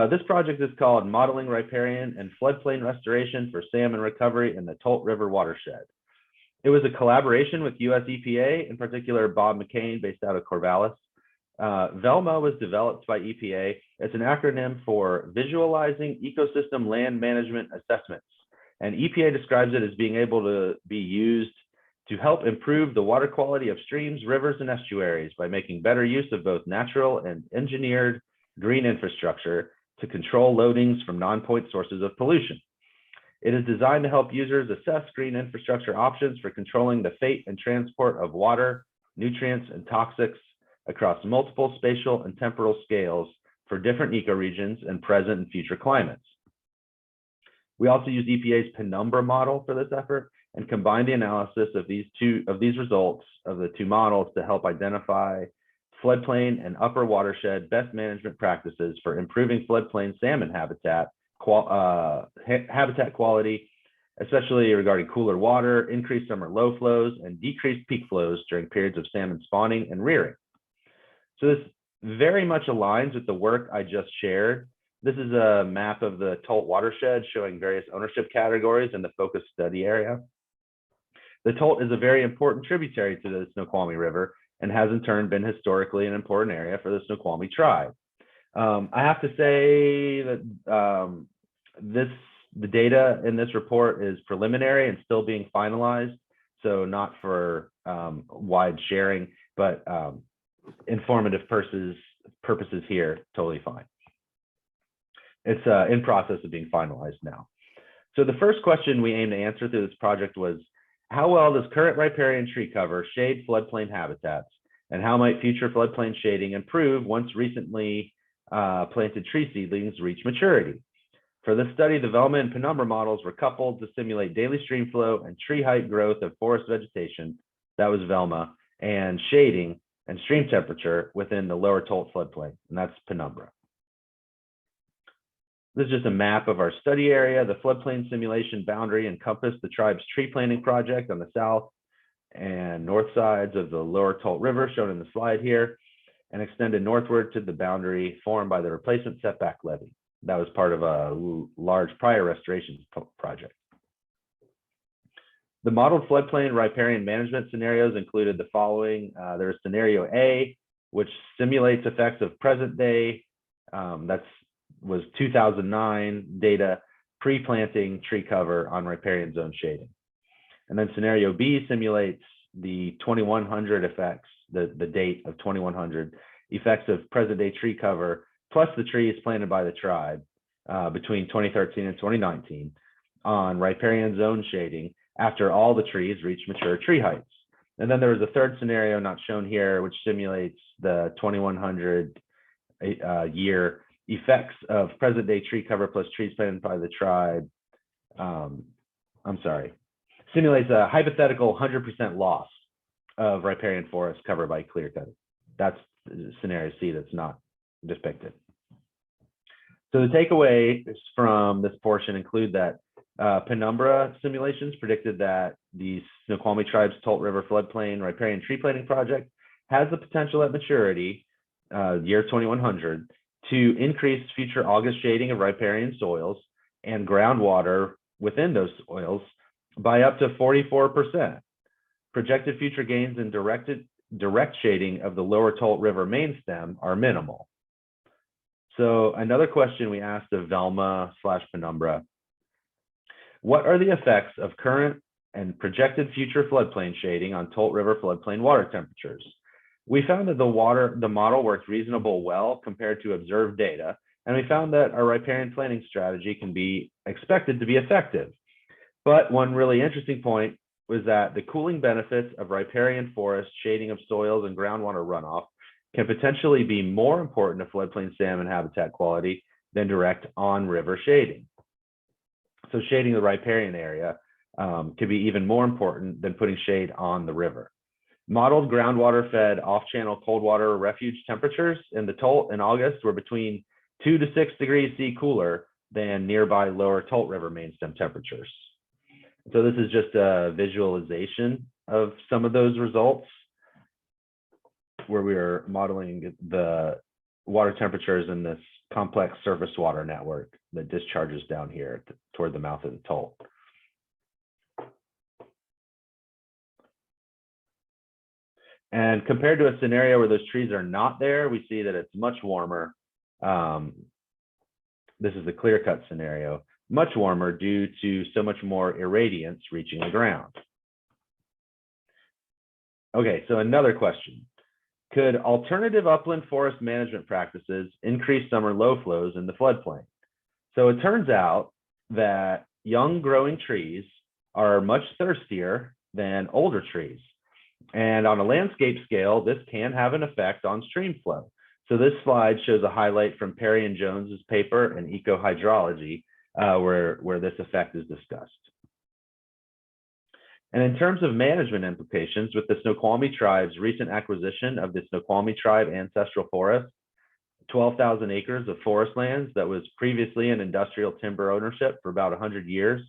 This project is called Modeling Riparian and Floodplain Restoration for Salmon Recovery in the Tolt River Watershed. It was a collaboration with US EPA, in particular Bob McCain, based out of Corvallis. VELMA was developed by EPA. It's an acronym for Visualizing Ecosystem Land Management Assessments. And EPA describes it as being able to be used to help improve the water quality of streams, rivers, and estuaries by making better use of both natural and engineered green infrastructure to control loadings from non-point sources of pollution. It is designed to help users assess green infrastructure options for controlling the fate and transport of water, nutrients, and toxics across multiple spatial and temporal scales for different ecoregions and present and future climates. We also use EPA's Penumbra model for this effort and combine the analysis of these results of the 2 models to help identify floodplain and upper watershed best management practices for improving floodplain salmon habitat quality, especially regarding cooler water, increased summer low flows, and decreased peak flows during periods of salmon spawning and rearing. So this very much aligns with the work I just shared. This is a map of the Tolt watershed showing various ownership categories in the focus study area. The Tolt is a very important tributary to the Snoqualmie River and has in turn been historically an important area for the Snoqualmie tribe. I have to say that the data in this report is preliminary and still being finalized, so not for wide sharing, but informative purposes here, totally fine. It's in process of being finalized now. So the first question we aim to answer through this project was, how well does current riparian tree cover shade floodplain habitats, and how might future floodplain shading improve once recently planted tree seedlings reach maturity? For this study, the Velma and Penumbra models were coupled to simulate daily stream flow and tree height growth of forest vegetation, that was Velma, and shading and stream temperature within the lower Tolt floodplain, and that's Penumbra. This is just a map of our study area. The floodplain simulation boundary encompassed the tribe's tree planting project on the south and north sides of the lower Tolt River, shown in the slide here, and extended northward to the boundary formed by the replacement setback levee. That was part of a large prior restoration project. The modeled floodplain riparian management scenarios included the following. There's scenario A, which simulates effects of present day. Was 2009 data pre-planting tree cover on riparian zone shading. And then scenario B simulates the 2100 effects, the date of 2100 effects of present day tree cover, plus the trees planted by the tribe between 2013 and 2019 on riparian zone shading after all the trees reach mature tree heights. And then there was a third scenario not shown here, which simulates the 2100 year effects of present day tree cover plus trees planted by the tribe. Simulates a hypothetical 100% loss of riparian forest covered by clear cutting. That's scenario C that's not depicted. So the takeaways from this portion include that Penumbra simulations predicted that the Snoqualmie tribe's Tolt River floodplain riparian tree planting project has the potential at maturity, year 2100, to increase future August shading of riparian soils and groundwater within those soils by up to 44%. Projected future gains in direct shading of the lower Tolt River main stem are minimal. So another question we asked of Velma/Penumbra, what are the effects of current and projected future floodplain shading on Tolt River floodplain water temperatures? We found that the model worked reasonable well compared to observed data, and we found that our riparian planning strategy can be expected to be effective. But one really interesting point was that the cooling benefits of riparian forest shading of soils and groundwater runoff can potentially be more important to floodplain salmon habitat quality than direct on-river shading. So shading the riparian area could be even more important than putting shade on the river. Modeled groundwater fed off-channel cold water refuge temperatures in the Tolt in August were between 2 to 6 degrees C cooler than nearby lower Tolt River main stem temperatures. So this is just a visualization of some of those results where we are modeling the water temperatures in this complex surface water network that discharges down here toward the mouth of the Tolt. And compared to a scenario where those trees are not there, we see that it's much warmer. This is the clear-cut scenario, much warmer due to so much more irradiance reaching the ground. Okay, so another question. Could alternative upland forest management practices increase summer low flows in the floodplain? So it turns out that young growing trees are much thirstier than older trees. And on a landscape scale, this can have an effect on stream flow. So this slide shows a highlight from Perry and Jones's paper in Ecohydrology, where this effect is discussed. And in terms of management implications, with the Snoqualmie tribe's recent acquisition of the Snoqualmie tribe ancestral forest, 12,000 acres of forest lands that was previously in industrial timber ownership for about 100 years,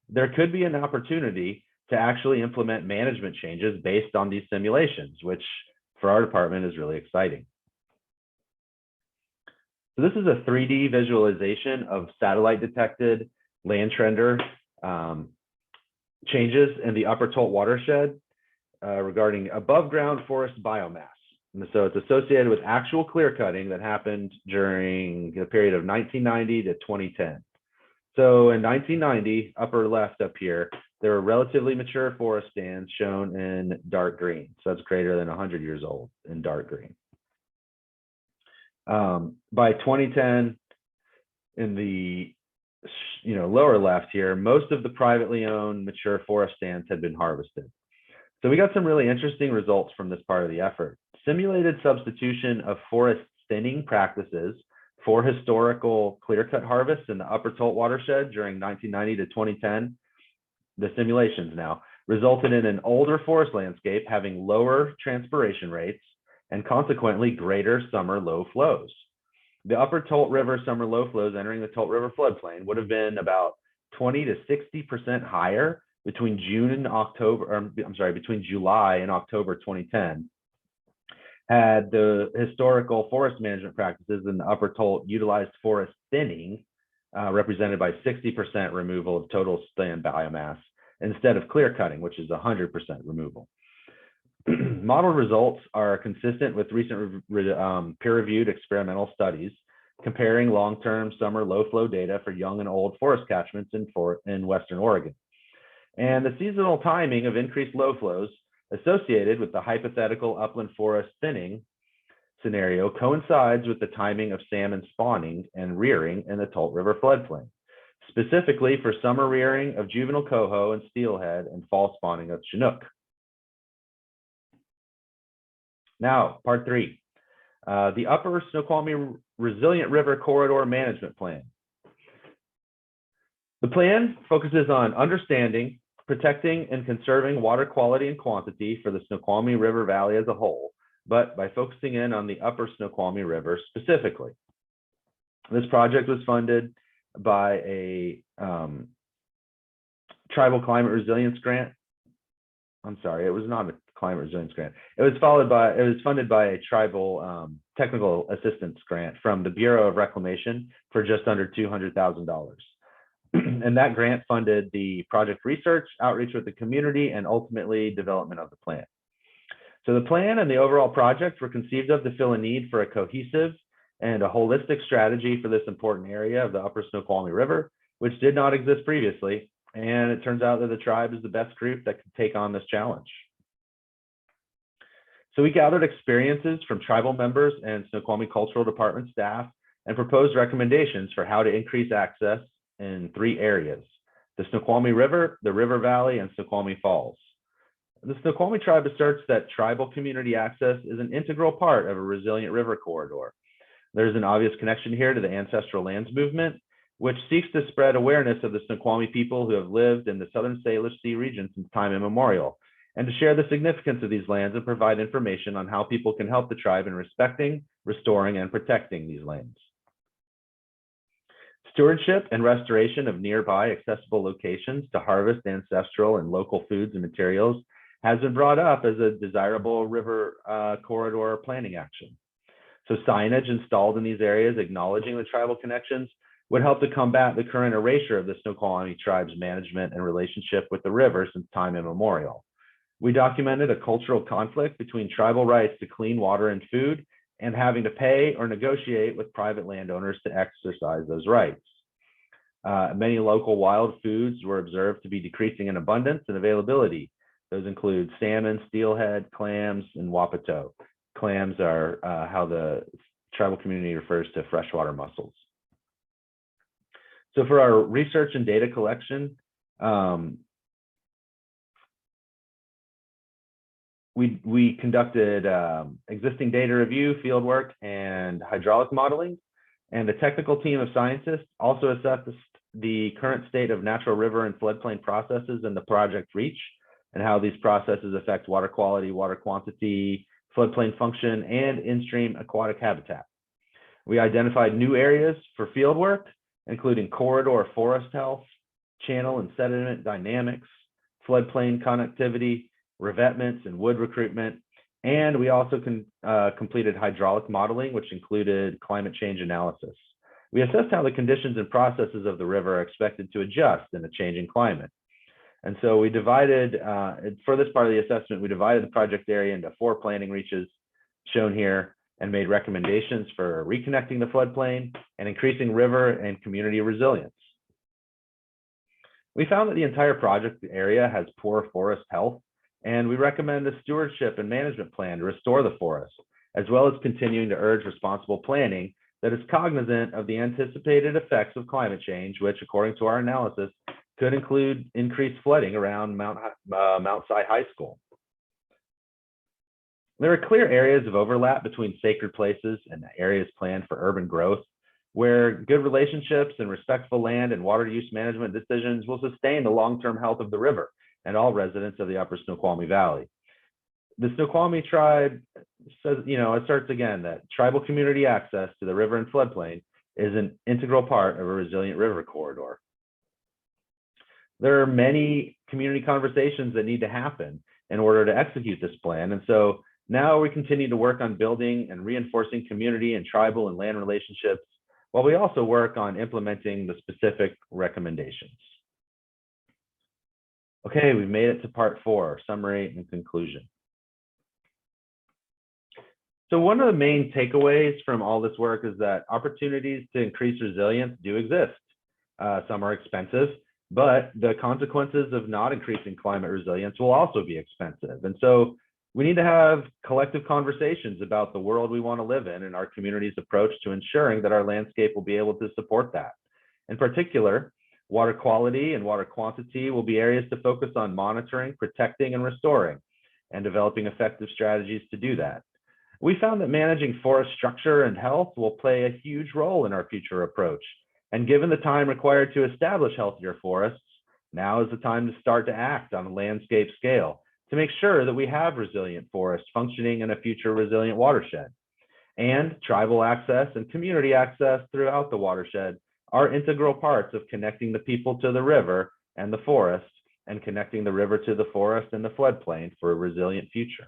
there could be an opportunity to actually implement management changes based on these simulations, which for our department is really exciting. So this is a 3D visualization of satellite detected land trender changes in the Upper Tolt watershed regarding above ground forest biomass. And so it's associated with actual clear cutting that happened during the period of 1990 to 2010. So in 1990, upper left up here, there were relatively mature forest stands shown in dark green. So that's greater than 100 years old in dark green. By 2010, in the lower left here, most of the privately owned mature forest stands had been harvested. So we got some really interesting results from this part of the effort. Simulated substitution of forest thinning practices for historical clear-cut harvests in the Upper Tolt watershed during 1990 to 2010, the simulations now, resulted in an older forest landscape having lower transpiration rates and consequently greater summer low flows. The Upper Tolt River summer low flows entering the Tolt River floodplain would have been about 20 to 60% higher between between July and October 2010, had the historical forest management practices in the Upper Tolt utilized forest thinning, represented by 60% removal of total stand biomass, instead of clear cutting, which is 100% removal. Model results are consistent with recent peer-reviewed experimental studies comparing long-term summer low-flow data for young and old forest catchments in Western Oregon. And the seasonal timing of increased low flows associated with the hypothetical upland forest thinning scenario coincides with the timing of salmon spawning and rearing in the Tolt River floodplain, specifically for summer rearing of juvenile coho and steelhead and fall spawning of Chinook. Now, part 3, the Upper Snoqualmie Resilient River Corridor Management Plan. The plan focuses on understanding, protecting, and conserving water quality and quantity for the Snoqualmie River Valley as a whole, but by focusing in on the Upper Snoqualmie River specifically. This project was funded by a tribal climate resilience grant. I'm sorry, it was not a climate resilience grant. It was funded by a tribal technical assistance grant from the Bureau of Reclamation for just under $200,000. And that grant funded the project research, outreach with the community, and ultimately development of the plan. So the plan and the overall project were conceived of to fill a need for a cohesive and a holistic strategy for this important area of the Upper Snoqualmie River, which did not exist previously. And it turns out that the tribe is the best group that could take on this challenge. So we gathered experiences from tribal members and Snoqualmie Cultural Department staff and proposed recommendations for how to increase access in 3 areas: the Snoqualmie River, the River Valley, and Snoqualmie Falls. The Snoqualmie tribe asserts that tribal community access is an integral part of a resilient river corridor. There's an obvious connection here to the ancestral lands movement, which seeks to spread awareness of the Snoqualmie people who have lived in the Southern Salish Sea region since time immemorial, and to share the significance of these lands and provide information on how people can help the tribe in respecting, restoring, and protecting these lands. Stewardship and restoration of nearby accessible locations to harvest ancestral and local foods and materials has been brought up as a desirable river corridor planning action. So signage installed in these areas acknowledging the tribal connections would help to combat the current erasure of the Snoqualmie tribe's management and relationship with the river since time immemorial. We documented a cultural conflict between tribal rights to clean water and food and having to pay or negotiate with private landowners to exercise those rights. Many local wild foods were observed to be decreasing in abundance and availability. Those include salmon, steelhead, clams, and wapato. Clams are how the tribal community refers to freshwater mussels. So for our research and data collection, we conducted existing data review, fieldwork, and hydraulic modeling. And the technical team of scientists also assessed the current state of natural river and floodplain processes in the project reach and how these processes affect water quality, water quantity, floodplain function, and in-stream aquatic habitat. We identified new areas for fieldwork, including corridor forest health, channel and sediment dynamics, floodplain connectivity, revetments and wood recruitment. And we also completed hydraulic modeling, which included climate change analysis. We assessed how the conditions and processes of the river are expected to adjust in a changing climate. And so we divided, for this part of the assessment, we divided the project area into 4 planning reaches shown here and made recommendations for reconnecting the floodplain and increasing river and community resilience. We found that the entire project area has poor forest health, and we recommend a stewardship and management plan to restore the forest, as well as continuing to urge responsible planning that is cognizant of the anticipated effects of climate change, which, according to our analysis, could include increased flooding around Mount Si High School. There are clear areas of overlap between sacred places and areas planned for urban growth, where good relationships and respectful land and water use management decisions will sustain the long-term health of the river and all residents of the Upper Snoqualmie Valley. The Snoqualmie tribe says, asserts again that tribal community access to the river and floodplain is an integral part of a resilient river corridor. There are many community conversations that need to happen in order to execute this plan. And so now we continue to work on building and reinforcing community and tribal and land relationships, while we also work on implementing the specific recommendations. Okay, we've made it to part 4, summary and conclusion. So one of the main takeaways from all this work is that opportunities to increase resilience do exist. Some are expensive, but the consequences of not increasing climate resilience will also be expensive. And so we need to have collective conversations about the world we want to live in and our community's approach to ensuring that our landscape will be able to support that. In particular, water quality and water quantity will be areas to focus on monitoring, protecting, and restoring, and developing effective strategies to do that. We found that managing forest structure and health will play a huge role in our future approach. And given the time required to establish healthier forests, now is the time to start to act on a landscape scale to make sure that we have resilient forests functioning in a future resilient watershed. And tribal access and community access throughout the watershed are integral parts of connecting the people to the river and the forest, and connecting the river to the forest and the floodplain for a resilient future.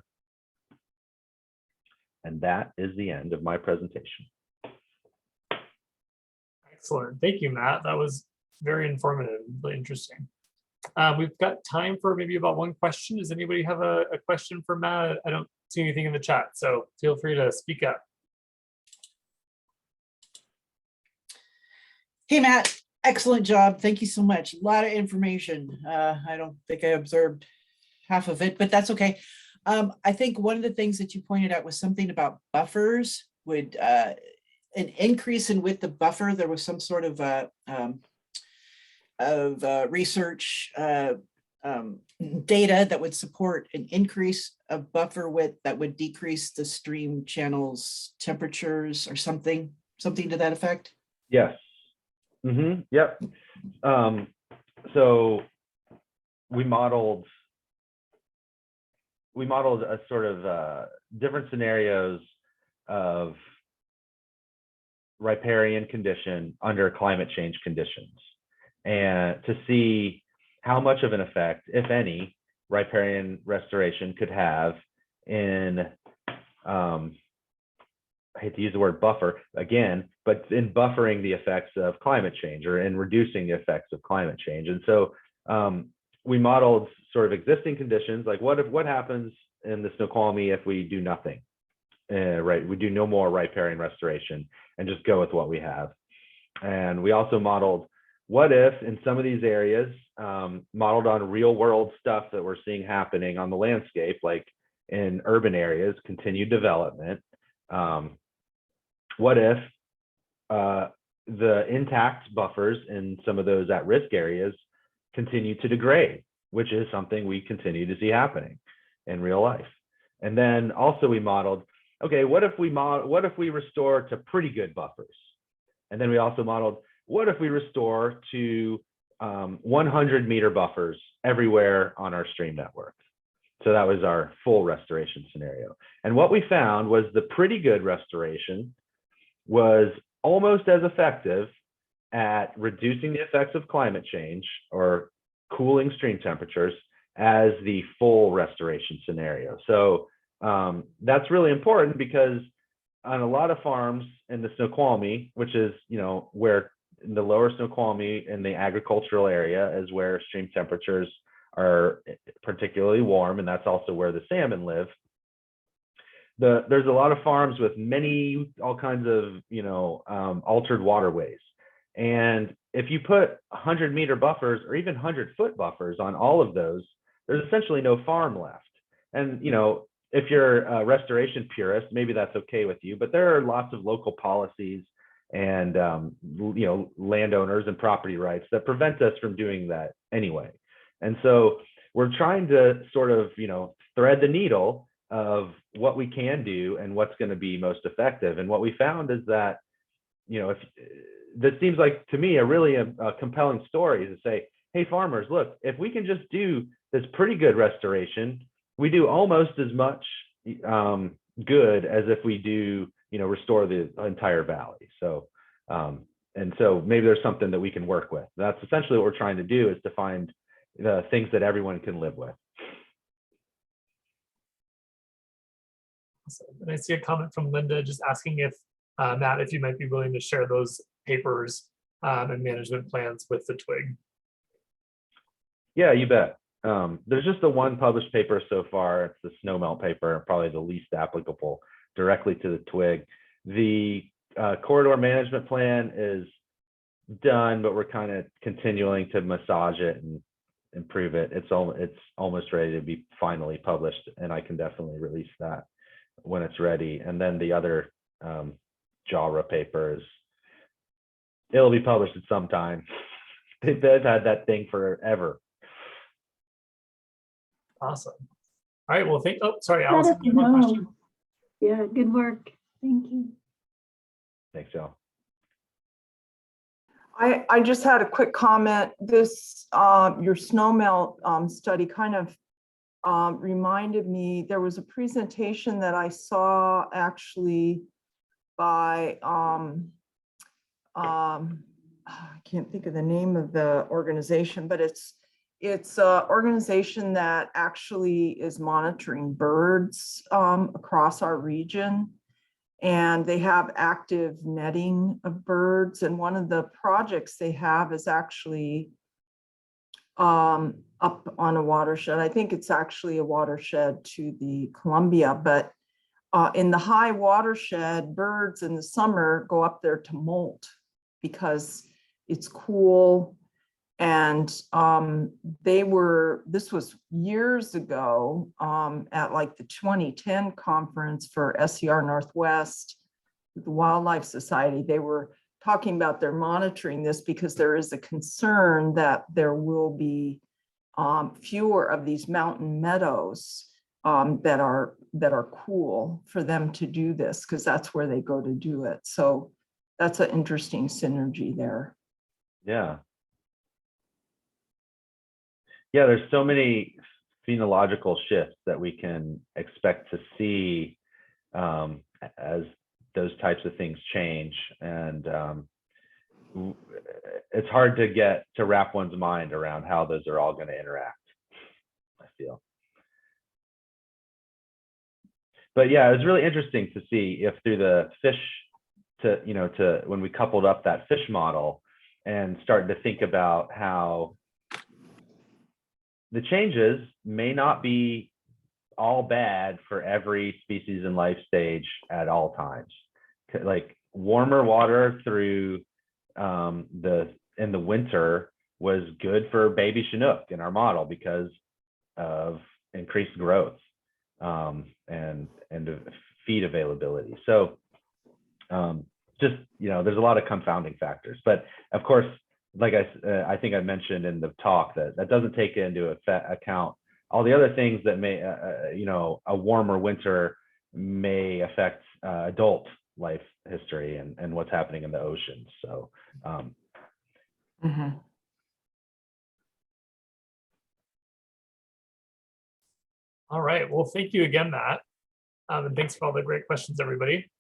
And that is the end of my presentation. Excellent. Thank you, Matt. That was very informative, really interesting. We've got time for maybe about one question. Does anybody have a question for Matt? I don't see anything in the chat, so feel free to speak up. Hey, Matt, excellent job. Thank you so much. A lot of information. I don't think I observed half of it, but that's okay. I think one of the things that you pointed out was something about buffers. Would an increase in width of buffer, there was some sort of research data that would support an increase of buffer width that would decrease the stream channels temperatures or something to that effect? Yes. Yep. So we modeled a sort of different scenarios of riparian condition under climate change conditions, and to see how much of an effect, if any, riparian restoration could have in, I hate to use the word buffer again, but in buffering the effects of climate change or in reducing the effects of climate change. And so we modeled sort of existing conditions, like what happens in the Snoqualmie if we do nothing, right? We do no more riparian restoration and just go with what we have. And we also modeled what if in some of these areas, modeled on real world stuff that we're seeing happening on the landscape, like in urban areas, continued development. What if the intact buffers in some of those at-risk areas continue to degrade, which is something we continue to see happening in real life. And then also we modeled, okay, what if we restore to pretty good buffers? And then we also modeled, what if we restore to 100-meter buffers everywhere on our stream network? So that was our full restoration scenario. And what we found was the pretty good restoration was almost as effective at reducing the effects of climate change or cooling stream temperatures as the full restoration scenario. So that's really important because on a lot of farms in the Snoqualmie, which is, where in the lower Snoqualmie in the agricultural area is where stream temperatures are particularly warm, and that's also where the salmon live. There's a lot of farms with all kinds of altered waterways, and if you put 100-meter buffers or even 100-foot buffers on all of those, there's essentially no farm left. And if you're a restoration purist, maybe that's okay with you, but there are lots of local policies and landowners and property rights that prevent us from doing that anyway. And so we're trying to sort of thread the needle of what we can do and what's going to be most effective. And what we found is that if that seems like to me a really compelling story to say, hey farmers, look, if we can just do this pretty good restoration, we do almost as much good as if we do restore the entire valley. So and so maybe there's something that we can work with. That's essentially what we're trying to do, is to find the things that everyone can live with. Awesome. And I see a comment from Linda just asking if Matt, if you might be willing to share those papers and management plans with the TWIG. Yeah, you bet. There's just the one published paper so far. It's the snowmelt paper, probably the least applicable directly to the TWIG. The corridor management plan is done, but we're kind of continuing to massage it and improve it. It's almost ready to be finally published, and I can definitely release that when it's ready. And then the other JAWRA papers, it'll be published at some time. They've had that thing forever. Awesome. All right. Well, sorry, Allison, you have one question? Yeah, good work. Thank you. Thanks, Joe. I just had a quick comment. This your snowmelt study kind of reminded me, there was a presentation that I saw actually by I can't think of the name of the organization, but it's an organization that actually is monitoring birds across our region. And they have active netting of birds. And one of the projects they have is actually up on a watershed. I think it's actually a watershed to the Columbia, but in the high watershed, birds in the summer go up there to molt because it's cool. And this was years ago at like the 2010 conference for SCR Northwest, the Wildlife Society. They were talking about their monitoring this because there is a concern that there will be fewer of these mountain meadows that are cool for them to do this, because that's where they go to do it. So that's an interesting synergy there. Yeah. Yeah, there's so many phenological shifts that we can expect to see as those types of things change. And it's hard to wrap one's mind around how those are all going to interact, I feel. But yeah, it was really interesting to see if through the fish when we coupled up that fish model and started to think about how the changes may not be all bad for every species and life stage at all times. Like warmer water through in the winter was good for baby Chinook in our model because of increased growth and feed availability. So just, there's a lot of confounding factors, but of course, like I think I mentioned in the talk, that doesn't take into account all the other things that may, a warmer winter may affect adult life history and what's happening in the oceans. So, All right, well, thank you again, Matt. And thanks for all the great questions, everybody.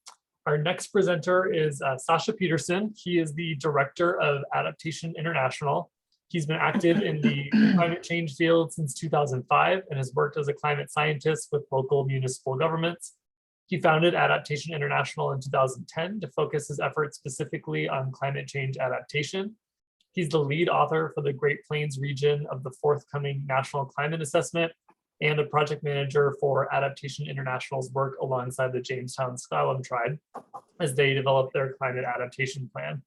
Our next presenter is Sasha Peterson. He is the Director of Adaptation International. He's been active in the climate change field since 2005 and has worked as a climate scientist with local municipal governments. He founded Adaptation International in 2010 to focus his efforts specifically on climate change adaptation. He's the lead author for the Great Plains region of the forthcoming National Climate Assessment and the project manager for Adaptation International's work alongside the Jamestown Sklallam tribe as they develop their climate adaptation plan.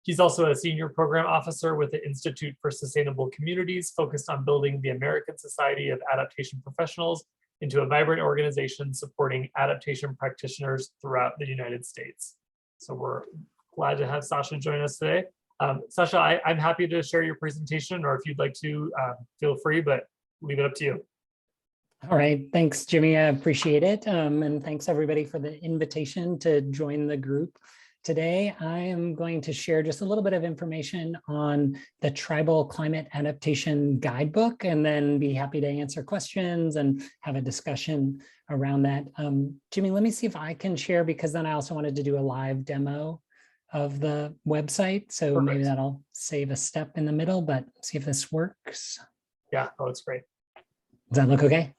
He's also a senior program officer with the Institute for Sustainable Communities, focused on building the American Society of Adaptation Professionals into a vibrant organization supporting adaptation practitioners throughout the United States. So we're glad to have Sasha join us today. Sasha, I'm happy to share your presentation, or if you'd like to, feel free, but leave it up to you. All right, thanks, Jimmy. I appreciate it. And thanks everybody for the invitation to join the group. Today, I am going to share just a little bit of information on the Tribal Climate Adaptation Guidebook, and then be happy to answer questions and have a discussion around that. Jimmy, let me see if I can share, because then I also wanted to do a live demo of the website. So Perfect. Maybe that'll save a step in the middle, but see if this works. Yeah, oh, it's great. Does that look okay?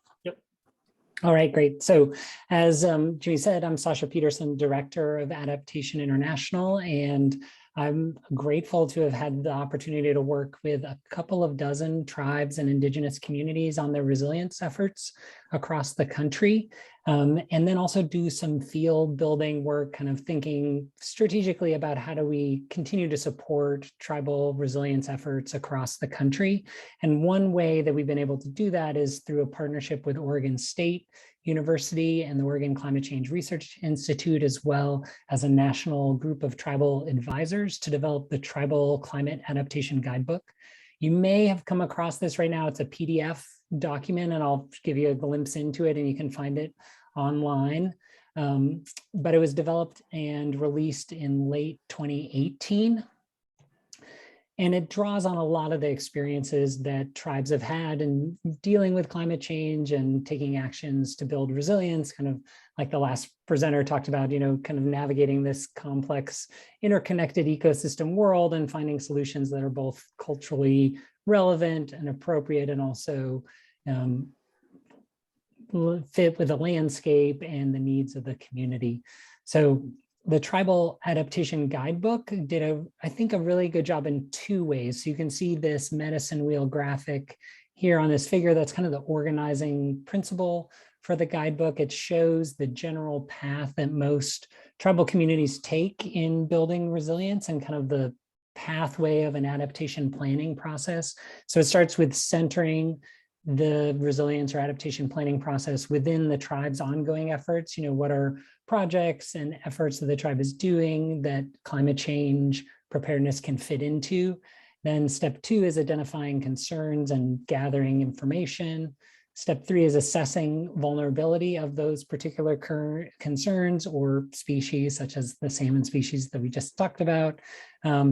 All right, great. So as Jimmy said, I'm Sasha Peterson, Director of Adaptation International, and I'm grateful to have had the opportunity to work with a couple of dozen tribes and indigenous communities on their resilience efforts across the country, and then also do some field building work, kind of thinking strategically about how do we continue to support tribal resilience efforts across the country. And one way that we've been able to do that is through a partnership with Oregon State University and the Oregon Climate Change Research Institute, as well as a national group of tribal advisors to develop the Tribal Climate Adaptation Guidebook. You may have come across this right now. It's a PDF document, and I'll give you a glimpse into it, and you can find it online. But it was developed and released in late 2018. And it draws on a lot of the experiences that tribes have had in dealing with climate change and taking actions to build resilience, kind of like the last presenter talked about, kind of navigating this complex interconnected ecosystem world and finding solutions that are both culturally relevant and appropriate, and also fit with the landscape and the needs of the community. So the Tribal Adaptation Guidebook did I think a really good job in two ways. So you can see this medicine wheel graphic here on this figure. That's kind of the organizing principle for the guidebook. It shows the general path that most tribal communities take in building resilience and kind of the pathway of an adaptation planning process. So it starts with centering the resilience or adaptation planning process within the tribe's ongoing efforts. What are projects and efforts that the tribe is doing that climate change preparedness can fit into. Then step 2 is identifying concerns and gathering information. Step 3 is assessing vulnerability of those particular concerns or species, such as the salmon species that we just talked about.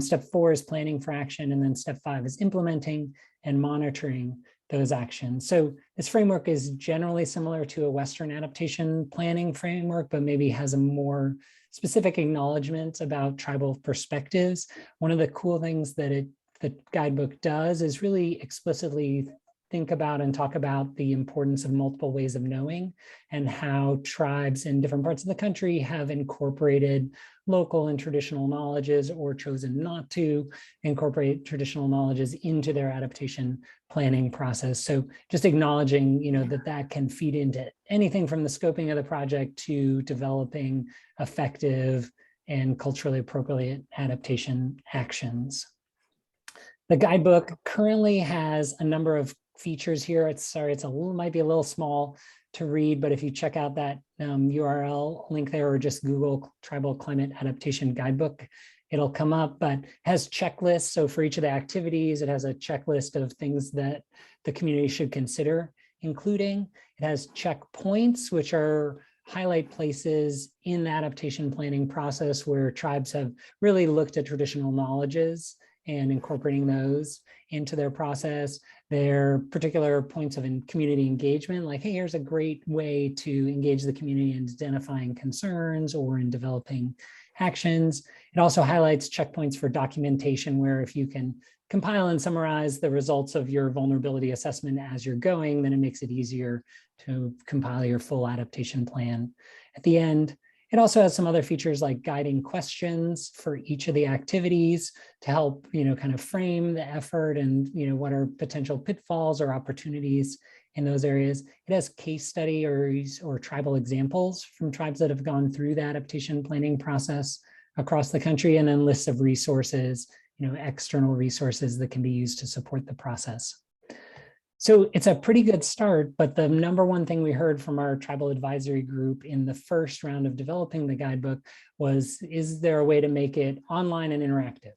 Step 4 is planning for action. And then step 5 is implementing and monitoring those actions. So this framework is generally similar to a Western adaptation planning framework, but maybe has a more specific acknowledgement about tribal perspectives. One of the cool things that the guidebook does is really explicitly think about and talk about the importance of multiple ways of knowing and how tribes in different parts of the country have incorporated local and traditional knowledges or chosen not to incorporate traditional knowledges into their adaptation planning process. So just acknowledging, that can feed into anything from the scoping of the project to developing effective and culturally appropriate adaptation actions. The guidebook currently has a number of features here. Might be a little small to read, but if you check out that URL link there or just Google Tribal Climate Adaptation Guidebook, it'll come up, but has checklists. So for each of the activities, it has a checklist of things that the community should consider including. It has checkpoints, which are highlight places in the adaptation planning process where tribes have really looked at traditional knowledges and incorporating those into their process. Their particular points of community engagement, like, hey, here's a great way to engage the community in identifying concerns or in developing actions. It also highlights checkpoints for documentation, where if you can compile and summarize the results of your vulnerability assessment as you're going, then it makes it easier to compile your full adaptation plan. At the end, it also has some other features like guiding questions for each of the activities to help, kind of frame the effort and, what are potential pitfalls or opportunities in those areas. It has case study or tribal examples from tribes that have gone through the adaptation planning process across the country, and then lists of resources, external resources that can be used to support the process. So it's a pretty good start, but the number one thing we heard from our tribal advisory group in the first round of developing the guidebook was, is there a way to make it online and interactive?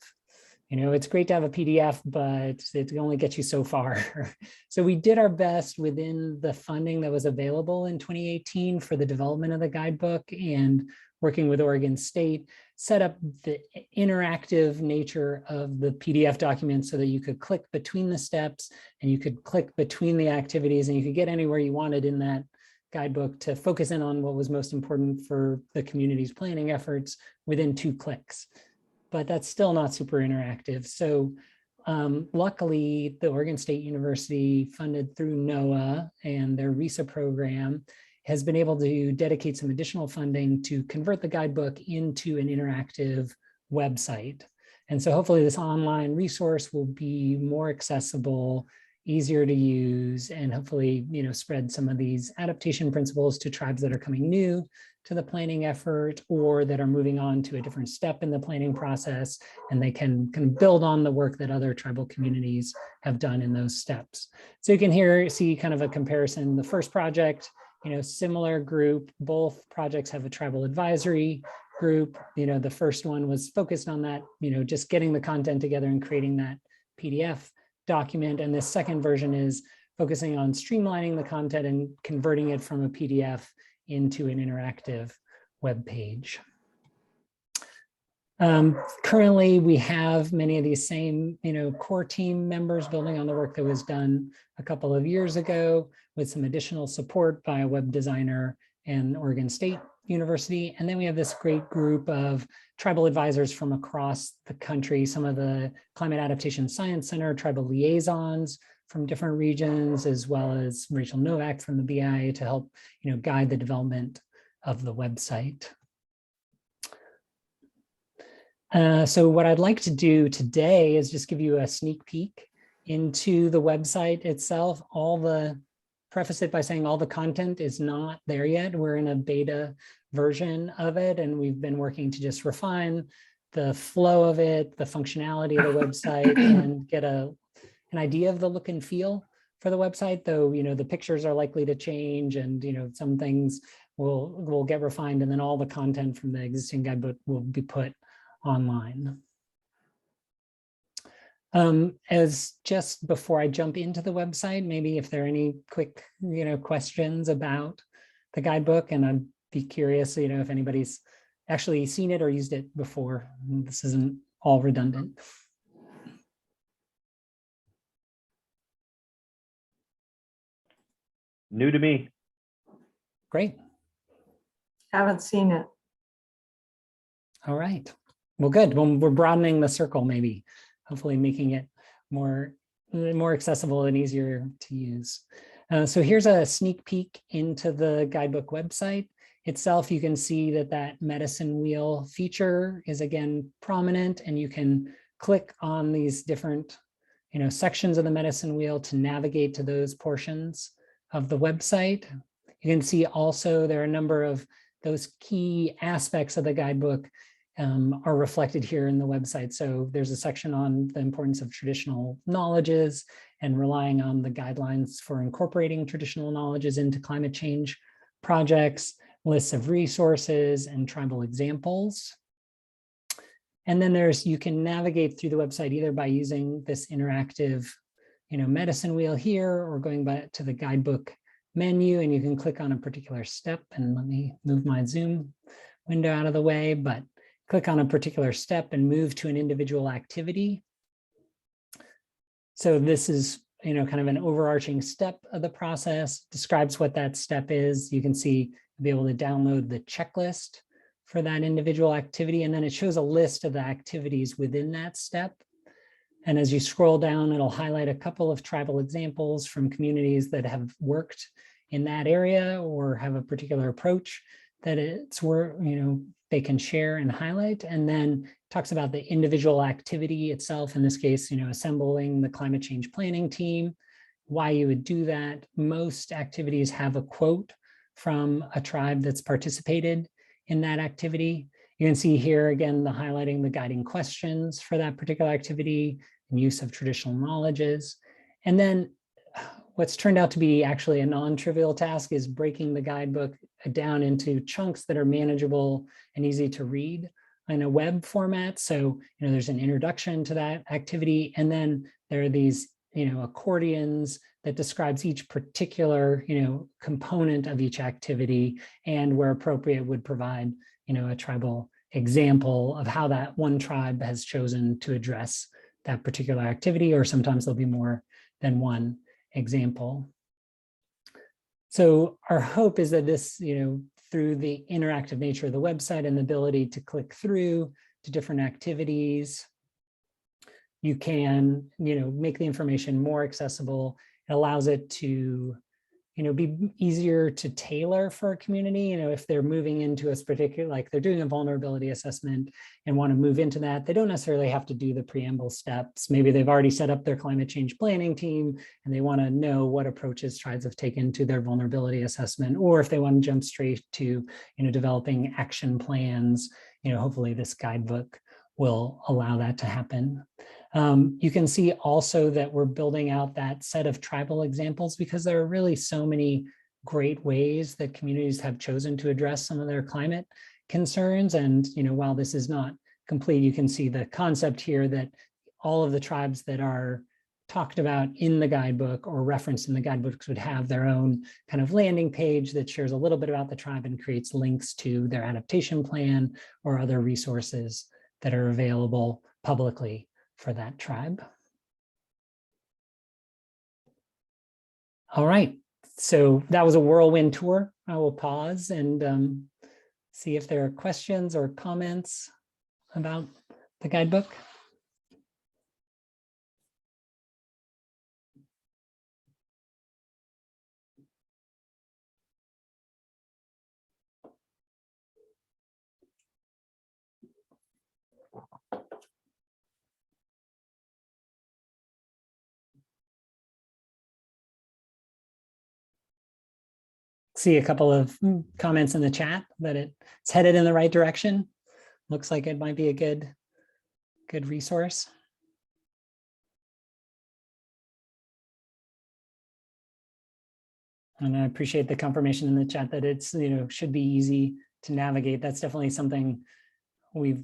It's great to have a PDF, but it only gets you so far. So we did our best within the funding that was available in 2018 for the development of the guidebook, and working with Oregon State, set up the interactive nature of the PDF document so that you could click between the steps and you could click between the activities, and you could get anywhere you wanted in that guidebook to focus in on what was most important for the community's planning efforts within 2 clicks. But that's still not super interactive. So luckily, the Oregon State University, funded through NOAA and their RISA program, has been able to dedicate some additional funding to convert the guidebook into an interactive website. And so hopefully this online resource will be more accessible, easier to use, and hopefully, spread some of these adaptation principles to tribes that are coming new to the planning effort or that are moving on to a different step in the planning process, and they can build on the work that other tribal communities have done in those steps. So you can see kind of a comparison. The first project, similar group, both projects have a tribal advisory group. The first one was focused on that, just getting the content together and creating that PDF document. And the second version is focusing on streamlining the content and converting it from a PDF into an interactive web page. Currently, we have many of these same, core team members building on the work that was done a couple of years ago, with some additional support by a web designer and Oregon State University. And then we have this great group of tribal advisors from across the country, some of the Climate Adaptation Science Center tribal liaisons from different regions, as well as Rachel Novak from the BIA to help, guide the development of the website. So what I'd like to do today is just give you a sneak peek into the website itself. Preface it by saying all the content is not there yet. We're in a beta version of it, and we've been working to just refine the flow of it, the functionality of the website, and get an idea of the look and feel for the website, though, the pictures are likely to change, and, some things will get refined, and then all the content from the existing guidebook will be put online. As just before I jump into the website, maybe if there are any quick, questions about the guidebook, and I'd be curious, if anybody's actually seen it or used it before. This isn't all redundant. New to me. Great. Haven't seen it. All right. Well, good. Well, we're broadening the circle, maybe, hopefully making it more accessible and easier to use. So here's a sneak peek into the guidebook website itself. You can see that medicine wheel feature is again prominent, and you can click on these different sections of the medicine wheel to navigate to those portions of the website. You can see also there are a number of those key aspects of the guidebook are reflected here in the website. So there's a section on the importance of traditional knowledges and relying on the guidelines for incorporating traditional knowledges into climate change projects, lists of resources, and tribal examples. And then you can navigate through the website either by using this interactive medicine wheel here, or going back to the guidebook menu, and you can click on a particular step. And let me move my Zoom window out of the way, but click on a particular step and move to an individual activity. So this is, kind of an overarching step of the process, describes what that step is. You can see, be able to download the checklist for that individual activity, and then it shows a list of the activities within that step. And as you scroll down, it'll highlight a couple of tribal examples from communities that have worked in that area or have a particular approach that they can share and highlight. And then talks about the individual activity itself, in this case, assembling the climate change planning team, why you would do that. Most activities have a quote from a tribe that's participated in that activity. You can see here again, highlighting the guiding questions for that particular activity and use of traditional knowledges. And then what's turned out to be actually a non-trivial task is breaking the guidebook down into chunks that are manageable and easy to read in a web format. So, there's an introduction to that activity, and then there are these, accordions that describes each particular, component of each activity, and where appropriate would provide, a tribal example of how that one tribe has chosen to address that particular activity, or sometimes there'll be more than one example. So our hope is that this, through the interactive nature of the website and the ability to click through to different activities, you can, make the information more accessible. It allows it to, be easier to tailor for a community. If they're moving into a particular, like they're doing a vulnerability assessment and want to move into that, they don't necessarily have to do the preamble steps. Maybe they've already set up their climate change planning team and they want to know what approaches tribes have taken to their vulnerability assessment, or if they want to jump straight to, developing action plans, hopefully this guidebook will allow that to happen. You can see also that we're building out that set of tribal examples, because there are really so many great ways that communities have chosen to address some of their climate concerns. And, while this is not complete, you can see the concept here that all of the tribes that are talked about in the guidebook or referenced in the guidebooks would have their own kind of landing page that shares a little bit about the tribe and creates links to their adaptation plan or other resources that are available publicly for that tribe. All right, so that was a whirlwind tour. I will pause and see if there are questions or comments about the guidebook. see a couple of comments in the chat that it's headed in the right direction. Looks like it might be a good resource. And I appreciate the confirmation in the chat that it's, should be easy to navigate. That's definitely something we've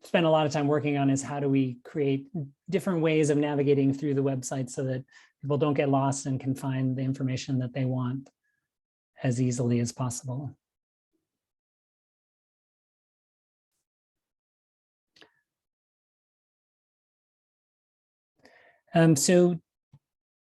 spent a lot of time working on, is how do we create different ways of navigating through the website so that people don't get lost and can find the information that they want as easily as possible. So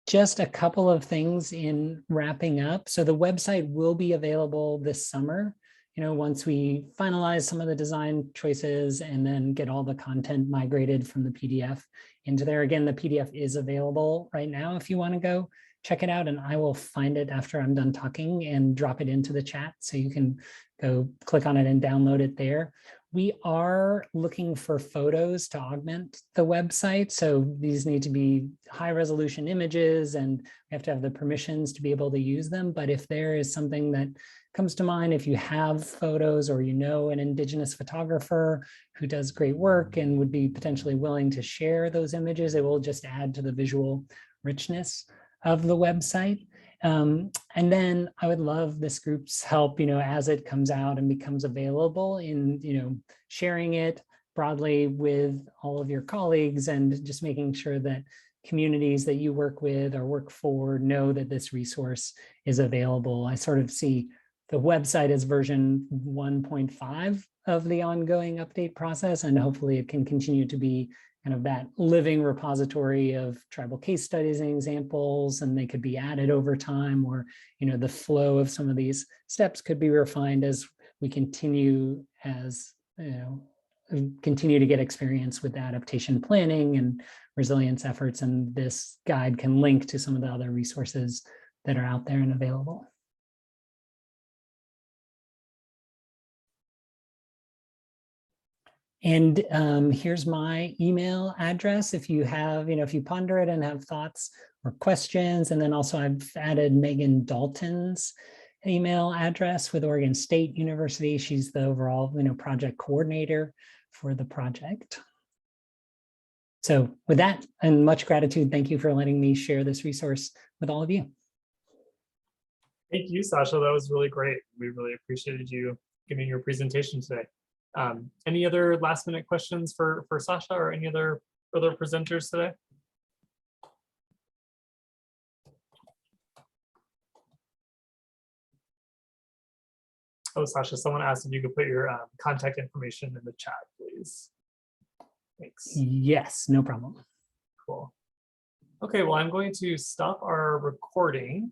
just a couple of things in wrapping up. So the website will be available this summer, once we finalize some of the design choices and then get all the content migrated from the PDF into there. Again, the PDF is available right now if you want to go check it out, and I will find it after I'm done talking and drop it into the chat so you can go click on it and download it there. We are looking for photos to augment the website. So these need to be high resolution images and we have to have the permissions to be able to use them. But if there is something that comes to mind, if you have photos or an Indigenous photographer who does great work and would be potentially willing to share those images, it will just add to the visual richness of the website. And then I would love this group's help, as it comes out and becomes available in, sharing it broadly with all of your colleagues and just making sure that communities that you work with or work for know that this resource is available. I sort of see the website as version 1.5 of the ongoing update process, and hopefully it can continue to be kind of that living repository of tribal case studies and examples, and they could be added over time, or the flow of some of these steps could be refined as we continue to get experience with adaptation planning and resilience efforts, and this guide can link to some of the other resources that are out there and available. And here's my email address if you have, if you ponder it and have thoughts or questions. And then also I've added Megan Dalton's email address with Oregon State University. She's the overall, project coordinator for the project. So with that, and much gratitude, thank you for letting me share this resource with all of you. Thank you, Sasha. That was really great. We really appreciated you giving your presentation today. Any other last minute questions for Sasha or any other presenters today? Oh, Sasha, someone asked if you could put your contact information in the chat, please. Thanks. Yes, no problem. Cool. Okay, well, I'm going to stop our recording.